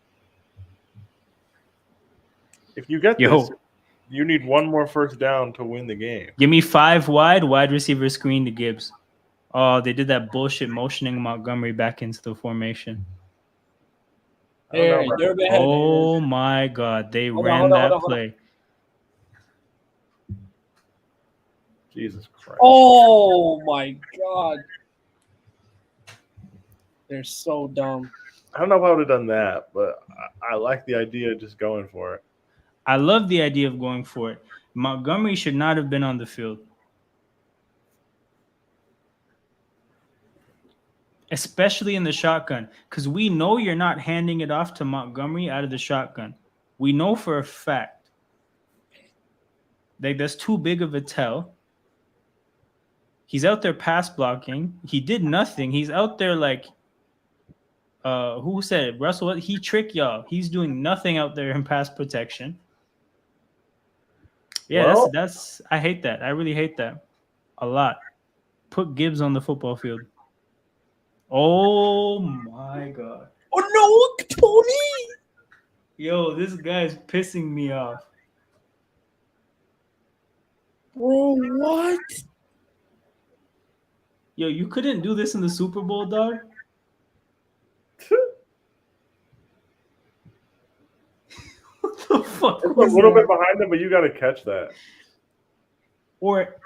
If you get this, you need one more first down to win the game. Give me 5 wide receiver screen to Gibbs. Oh, they did that bullshit motioning Montgomery back into the formation. Oh my God, they ran that play. Jesus Christ. Oh my God. They're so dumb. I don't know if I would have done that, but I like the idea of just going for it. I love the idea of going for it. Montgomery should not have been on the field. Especially in the shotgun. Because we know you're not handing it off to Montgomery out of the shotgun. We know for a fact. Like, that's too big of a tell. He's out there pass blocking. He did nothing. He's out there like, who said it? Russell, he tricked y'all. He's doing nothing out there in pass protection. Yeah, well, that's I hate that. I really hate that a lot. Put Gibbs on the football field. Oh my God. Oh no, Tony! Yo, this guy's pissing me off. Bro, what? Yo, you couldn't do this in the Super Bowl, dog? What the fuck? It's a little bit behind him, but you got to catch that. Or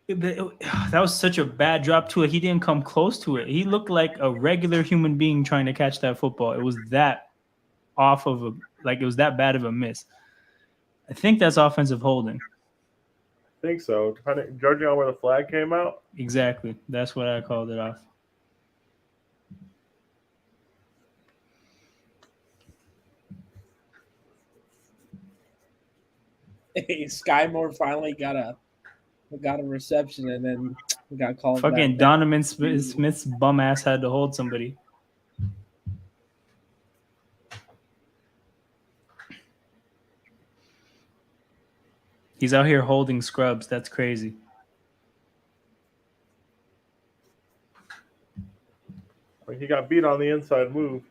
that was such a bad drop to it. He didn't come close to it. He looked like a regular human being trying to catch that football. It was that off of it was that bad of a miss. I think that's offensive holding. I think so. Judging on where the flag came out. Exactly. That's what I called it off. Sky Moore finally got a reception, and then we got called Fucking back. Donovan Smith's bum ass had to hold somebody. He's out here holding scrubs. That's crazy. I mean, he got beat on the inside move.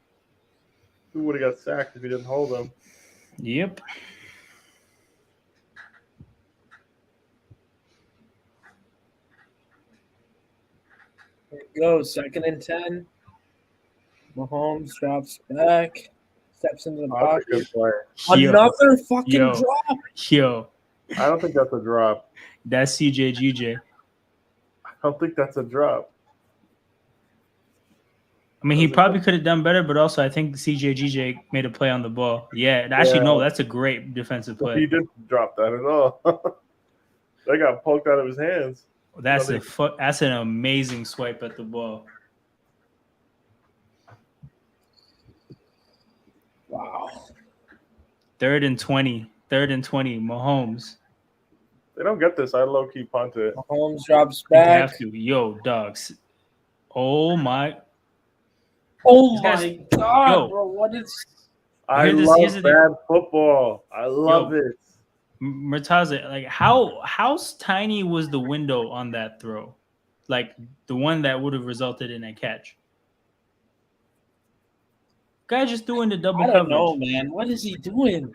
Who would have got sacked if he didn't hold him? Yep. There it goes, 2nd and 10. Mahomes drops back, steps into the Oh, that's a pocket. good play. Another fucking Yo. drop. Yo, I don't think that's a drop. that's CJGJ. I don't think that's a drop. I mean, he probably could have done better, but also I think CJGJ made a play on the ball. Yeah, actually, no, that's a great defensive He play. didn't drop that at all. That got poked out of his hands. That's that's an amazing swipe at the ball. Wow. 3rd and 20. 3rd and 20. Mahomes. They don't get this. I low key punt it. Mahomes drops You back. have to. Yo, dogs. Oh my. Oh These guys- my god, Yo. bro! What is? I Here's love the bad football. I love it. Murtaza, like how tiny was the window on that throw? Like the one that would have resulted in a catch. Guy just threw into double I don't coverage. know, man. What is he doing?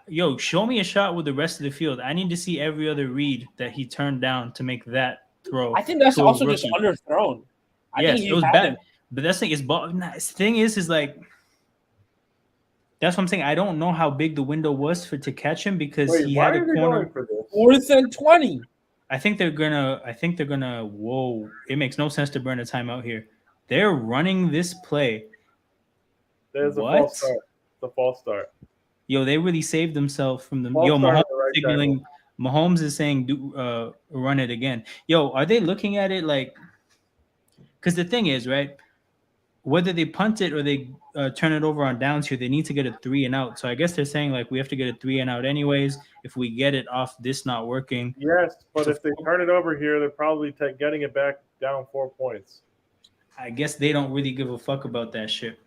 Yo, show me a shot with the rest of the field. I need to see every other read that he turned down to make that throw. I think that's to a also just rookie. underthrown. I Yes, think it was had bad. him. But that's the thing is, the thing is like, that's what I'm saying. I don't know how big the window was to catch him because Wait, he why had are a they corner. going for this? 4th and 20. I think they're gonna. Whoa! It makes no sense to burn a timeout here. They're running this play. There's a What? false start. It's a false start. Yo, they really saved themselves from the. False Yo, start Mahomes at the right signaling. tackle. Mahomes is saying, run it again." Yo, are they looking at it like? Because the thing is, right? Whether they punt it or they turn it over on downs here, they need to get a 3 and out. So I guess they're saying like we have to get a 3 and out anyways. If we get it off this not working, Yes, but So- if they turn it over here, they're probably getting it back down 4 points. I guess they don't really give a fuck about that shit.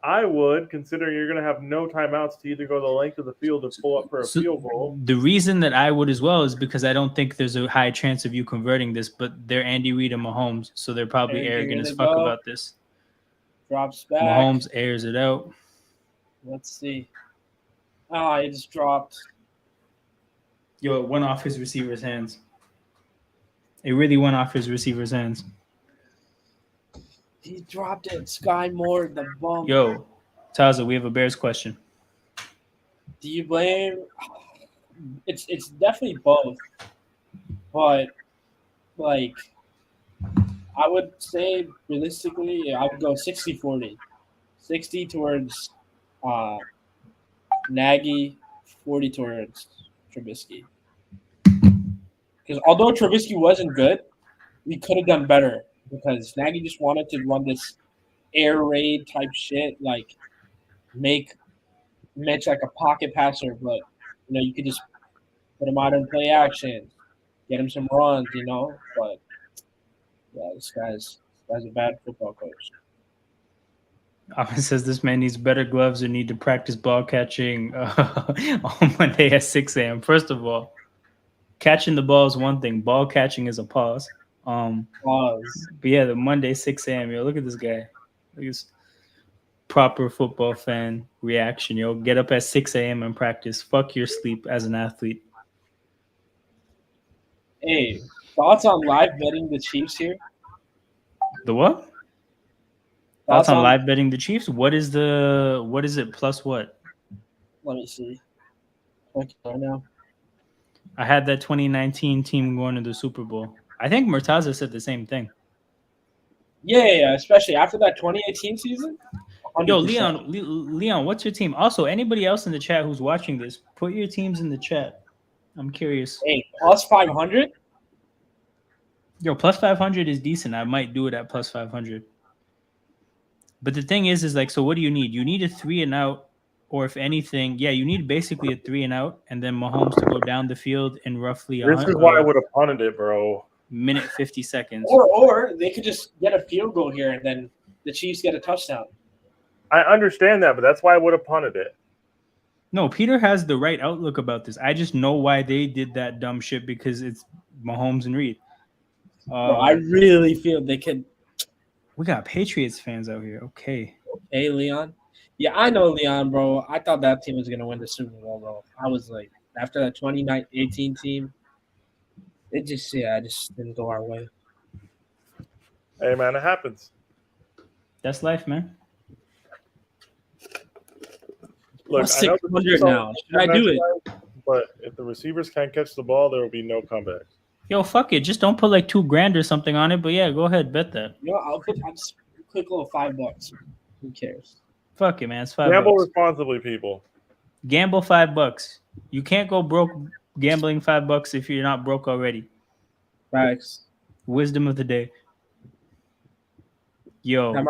I would, considering you're going to have no timeouts to either go the length of the field or pull up for a So- field goal. The reason that I would as well is because I don't think there's a high chance of you converting this, but they're Andy Reid and Mahomes, so they're probably Andy arrogant Reid as to fuck go. about this. Drops back. Mahomes airs it out. Let's see. Ah, he just dropped. Yo, it went off his receiver's hands. It really went off his receiver's hands. He dropped it. Sky Moore, the bum. Yo, Taza, we have a Bears question. Do you blame? It's definitely both, but like I would say realistically, I would go 60-40. 60 towards Nagy, 40 towards Trubisky. Because although Trubisky wasn't good, we could have done better because Nagy just wanted to run this air raid type shit, like make Mitch like a pocket passer, but you could just put him out in play action, get him some runs, But yeah, this guy's a bad football coach. It says this man needs better gloves or need to practice ball catching on Monday at 6 a.m. First of all, catching the ball is one thing. Ball catching is a pause. Pause. But yeah, the Monday 6 a.m. Yo, look at this guy. Look at this proper football fan reaction. Yo, get up at 6 a.m. and practice. Fuck your sleep as an athlete. Hey, thoughts on live betting the Chiefs here? The what? Thoughts on live betting the Chiefs? What is it plus what? Let me see. Okay, right now. I had that 2019 team going to the Super Bowl. I think Murtaza said the same thing. Yeah, especially after that 2018 season. 100%. Yo, Leon, what's your team? Also, anybody else in the chat who's watching this, put your teams in the chat. I'm curious. Hey, plus 500? Yo, plus 500 is decent. I might do it at plus 500. But the thing is like, so what do you need? You need a 3 and out or if anything, yeah, you need basically a 3-and-out, and then Mahomes to go down the field in roughly This is why I would have punted it, bro. minute 50 seconds. Or they could just get a field goal here, and then the Chiefs get a touchdown. I understand that, but that's why I would have punted it. No, Peter has the right outlook about this. I just know why they did that dumb shit because it's Mahomes and Reed. Bro, I really feel they could. We got Patriots fans out here. Okay. Hey, Leon. Yeah, I know Leon, bro. I thought that team was gonna win the Super Bowl, bro. I was like, after that 2018 team, it just didn't go our way. Hey, man, it happens. That's life, man. Look, What's I know 600 now? Should I do it? But if the receivers can't catch the ball, there will be no comeback. Yo, fuck it. Just don't put like $2,000 or something on it. But yeah, go ahead, bet that. You know, I'll just quick little $5. Who cares? Fuck it, man. It's $5. Gamble responsibly, people. Gamble $5. You can't go broke gambling $5 if you're not broke already. Facts. Wisdom of the day. Yo, Time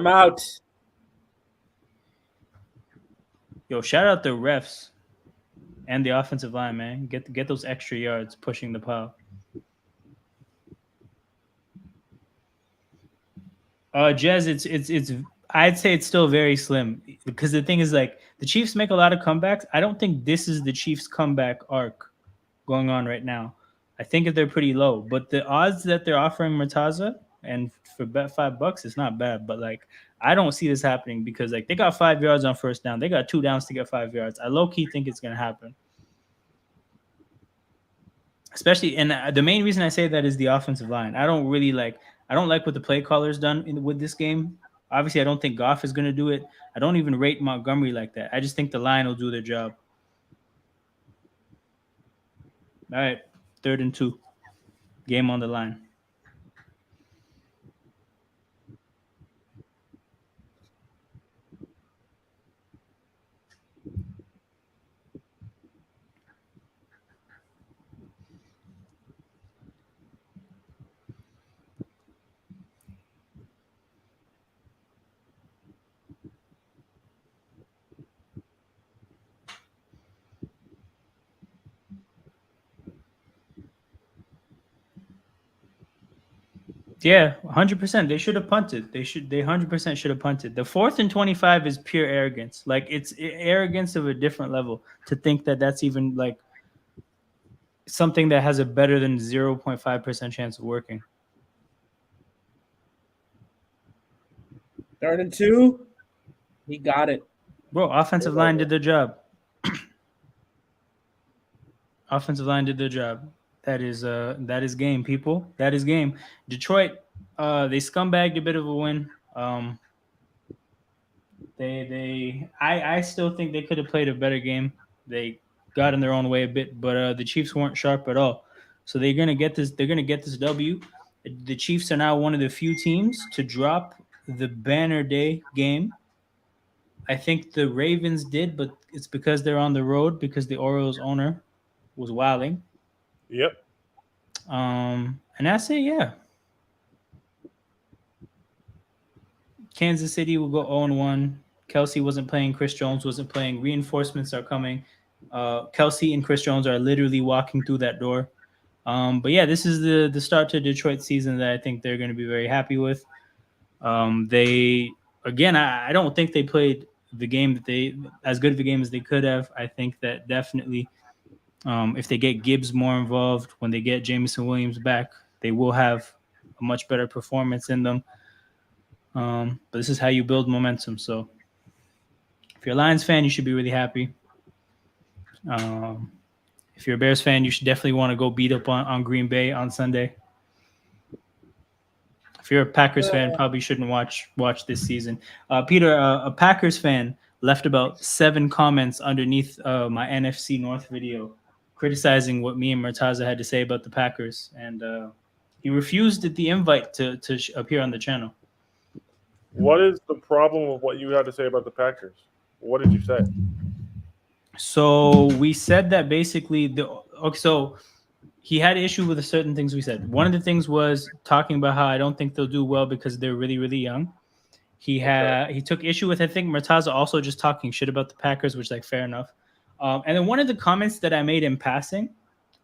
out. Yo, shout out the refs and the offensive line, man. Get those extra yards pushing the pile. Jez, it's I'd say it's still very slim because the thing is, like, the Chiefs make a lot of comebacks. I don't think this is the Chiefs' comeback arc going on right now. I think that they're pretty low, but the odds that they're offering Murtaza and for bet $5, it's not bad. But like, I don't see this happening because like they got 5 yards on first down. They got 2 downs to get 5 yards. I low key think it's gonna happen. Especially, and the main reason I say that is the offensive line. I don't like what the play caller's done with this game. Obviously, I don't think Goff is going to do it. I don't even rate Montgomery like that. I just think the line will do their job. All right, 3rd and 2. Game on the line. Yeah, 100%. They should have punted. They 100% should have punted. The 4th and 25 is pure arrogance. Like, it's arrogance of a different level to think that that's even like something that has a better than 0.5% chance of working. 3rd and 2. He got it. Bro, offensive line did their job. Offensive line did their job. That is game, people. That is game. Detroit, they scumbagged a bit of a win. I still think they could have played a better game. They got in their own way a bit, but the Chiefs weren't sharp at all. So they're gonna get this. They're gonna get this W. The Chiefs are now one of the few teams to drop the banner day game. I think the Ravens did, but it's because they're on the road because the Orioles owner was wilding. Yep. And that's it, yeah. Kansas City will go 0-1. Kelsey wasn't playing. Chris Jones wasn't playing. Reinforcements are coming. Kelsey and Chris Jones are literally walking through that door. But yeah, this is the start to Detroit season that I think they're going to be very happy with. I don't think they played the game that they as good of a game as they could have. I think that definitely if they get Gibbs more involved, when they get Jameson Williams back, they will have a much better performance in them. But this is how you build momentum. So if you're a Lions fan, you should be really happy. If you're a Bears fan, you should definitely want to go beat up on Green Bay on Sunday. If you're a Packers fan, probably shouldn't watch this season. Peter, a Packers fan left about 7 comments underneath my NFC North video criticizing what me and Murtaza had to say about the Packers. And he refused the invite to appear on the channel. What is the problem with what you had to say about the Packers? What did you say? So we said that basically so he had an issue with certain things we said. One of the things was talking about how I don't think they'll do well because they're really, really young. He took issue with, I think, Murtaza also just talking shit about the Packers, which like fair enough. And then one of the comments that I made in passing,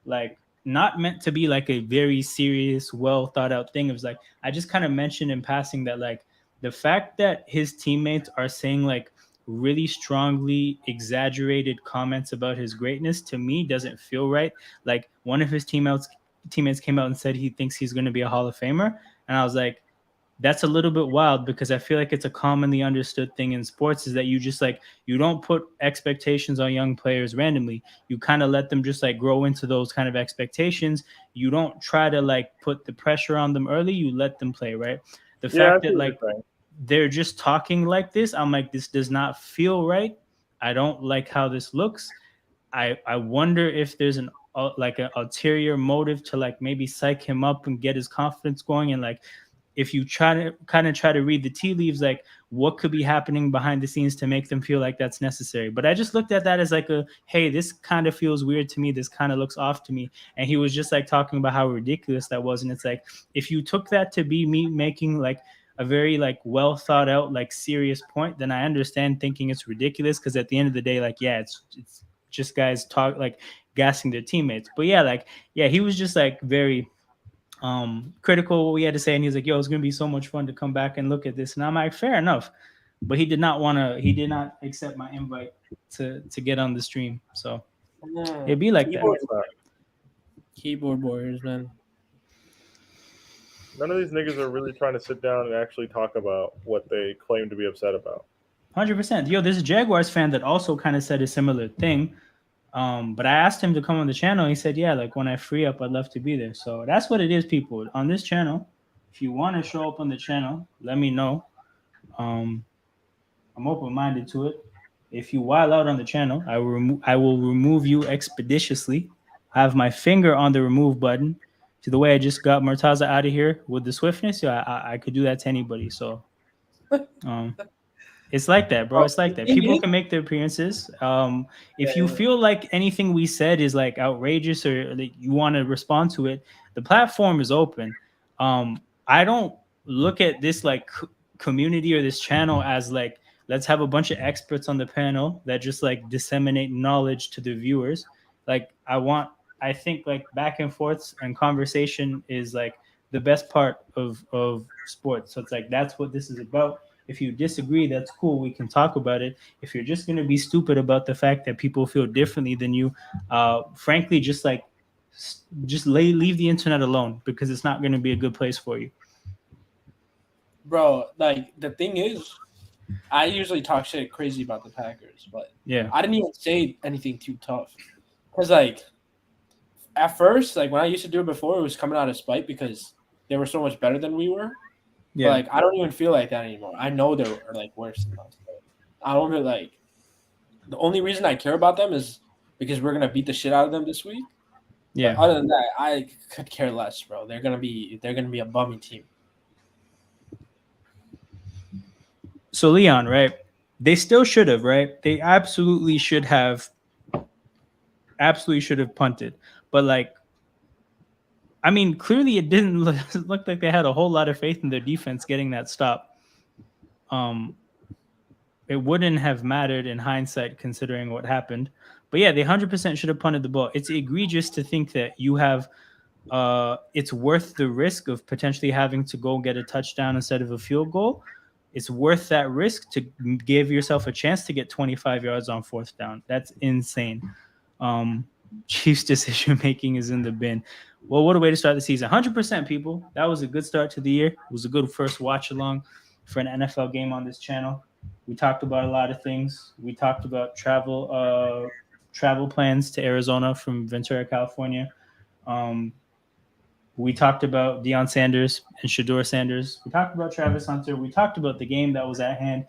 like not meant to be like a very serious, well thought out thing. It was like I just kind of mentioned in passing that like the fact that his teammates are saying like really strongly exaggerated comments about his greatness to me doesn't feel right. Like one of his teammates came out and said he thinks he's going to be a Hall of Famer, and I was like, that's a little bit wild because I feel like it's a commonly understood thing in sports is that you just like you don't put expectations on young players randomly. You kind of let them just like grow into those kind of expectations. You don't try to like put the pressure on them early. You let them play, right? The Yeah, I fact see that what like you're saying. they're just talking like this, I'm like, this does not feel right. I don't like how this looks. I wonder if there's an like an ulterior motive to like maybe psych him up and get his confidence going, and like if you try to read the tea leaves, like what could be happening behind the scenes to make them feel like that's necessary. But I just looked at that as like a, hey, this kind of feels weird to me. This kind of looks off to me. And he was just like talking about how ridiculous that was. And it's like, if you took that to be me making like a very like well thought out, like serious point, then I understand thinking it's ridiculous. Cause at the end of the day, like, yeah, it's just guys talk like gassing their teammates. But yeah, like, yeah, he was just like very critical of what we had to say, and he's like, yo, it's gonna be so much fun to come back and look at this. And I'm like, fair enough. But he did not accept my invite to get on the stream. So it'd be like that. Keyboard, keyboard warriors, man. None of these niggas are really trying to sit down and actually talk about what they claim to be upset about. 100%. Yo, there's a Jaguars fan that also kind of said a similar thing. But I asked him to come on the channel. He said, yeah, like when I free up, I'd love to be there. So that's what it is, people. On this channel, if you want to show up on the channel, let me know. I'm open-minded to it. If you wild out on the channel, I will remove you expeditiously. I have my finger on the remove button. To the way I just got Murtaza out of here with the swiftness, yeah, I could do that to anybody. So um, it's like that, bro. Bro, It's like the that. thing People is, can make their appearances. If you yeah, feel like anything we said is like outrageous or that you want to respond to it, the platform is open. I don't look at this like community or this channel as like let's have a bunch of experts on the panel that just like disseminate knowledge to the viewers. Like I think like back and forths and conversation is like the best part of sports. So it's like that's what this is about. If you disagree, that's cool. We can talk about it. If you're just going to be stupid about the fact that people feel differently than you, frankly, just like leave the internet alone because it's not going to be a good place for you. bro, like the thing is, I usually talk shit crazy about the Packers, but Yeah. I didn't even say anything too tough. Because like at first, like when I used to do it before, it was coming out of spite because they were so much better than we were. Yeah. But like I don't even feel like that anymore. I know they're like worse than us. I don't feel like the only reason I care about them is because we're gonna beat the shit out of them this week. Yeah. But other than that, I could care less, bro. They're gonna be a bummy team. So Leon, right? They still should have, right? They absolutely should have punted. But like, I mean, clearly it didn't look like they had a whole lot of faith in their defense getting that stop. It wouldn't have mattered in hindsight considering what happened. But yeah, they 100% should have punted the ball. It's egregious to think that you have it's worth the risk of potentially having to go get a touchdown instead of a field goal. It's worth that risk to give yourself a chance to get 25 yards on fourth down. That's insane. Chiefs decision making is in the bin. Well, what a way to start the season. 100% people. That was a good start to the year. It was a good first watch along for an NFL game on this channel. We talked about a lot of things. We talked about travel plans to Arizona from Ventura, California. We talked about Deion Sanders and Shador Sanders. We talked about Travis Hunter. We talked about the game that was at hand.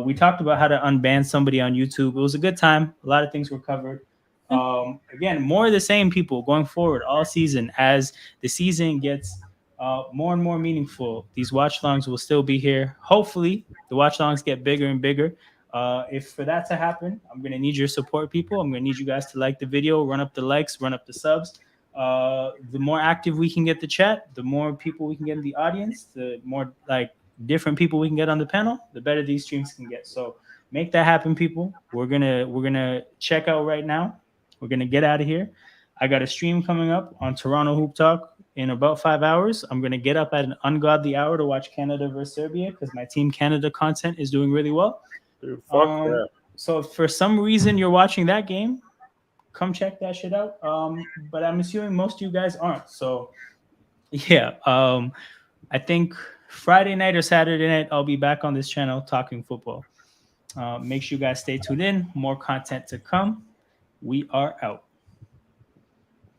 We talked about how to unban somebody on YouTube. It was a good time. A lot of things were covered. Again, more of the same people going forward all season. As the season gets more and more meaningful, these watch longs will still be here. Hopefully, the watch longs get bigger and bigger. If for that to happen, I'm going to need your support, people. I'm going to need you guys to like the video, run up the likes, run up the subs. The more active we can get the chat, the more people we can get in the audience, the more like different people we can get on the panel, the better these streams can get. So make that happen, people. We're gonna check out right now. We're gonna get out of here. I got a stream coming up on Toronto Hoop Talk in about 5 hours. I'm gonna get up at an ungodly hour to watch Canada versus Serbia because my Team Canada content is doing really well. Dude, fuck that. So if for some reason you're watching that game, come check that shit out. But I'm assuming most of you guys aren't. So yeah, I think Friday night or Saturday night I'll be back on this channel talking football. Make sure you guys stay tuned in. More content to come. We are out.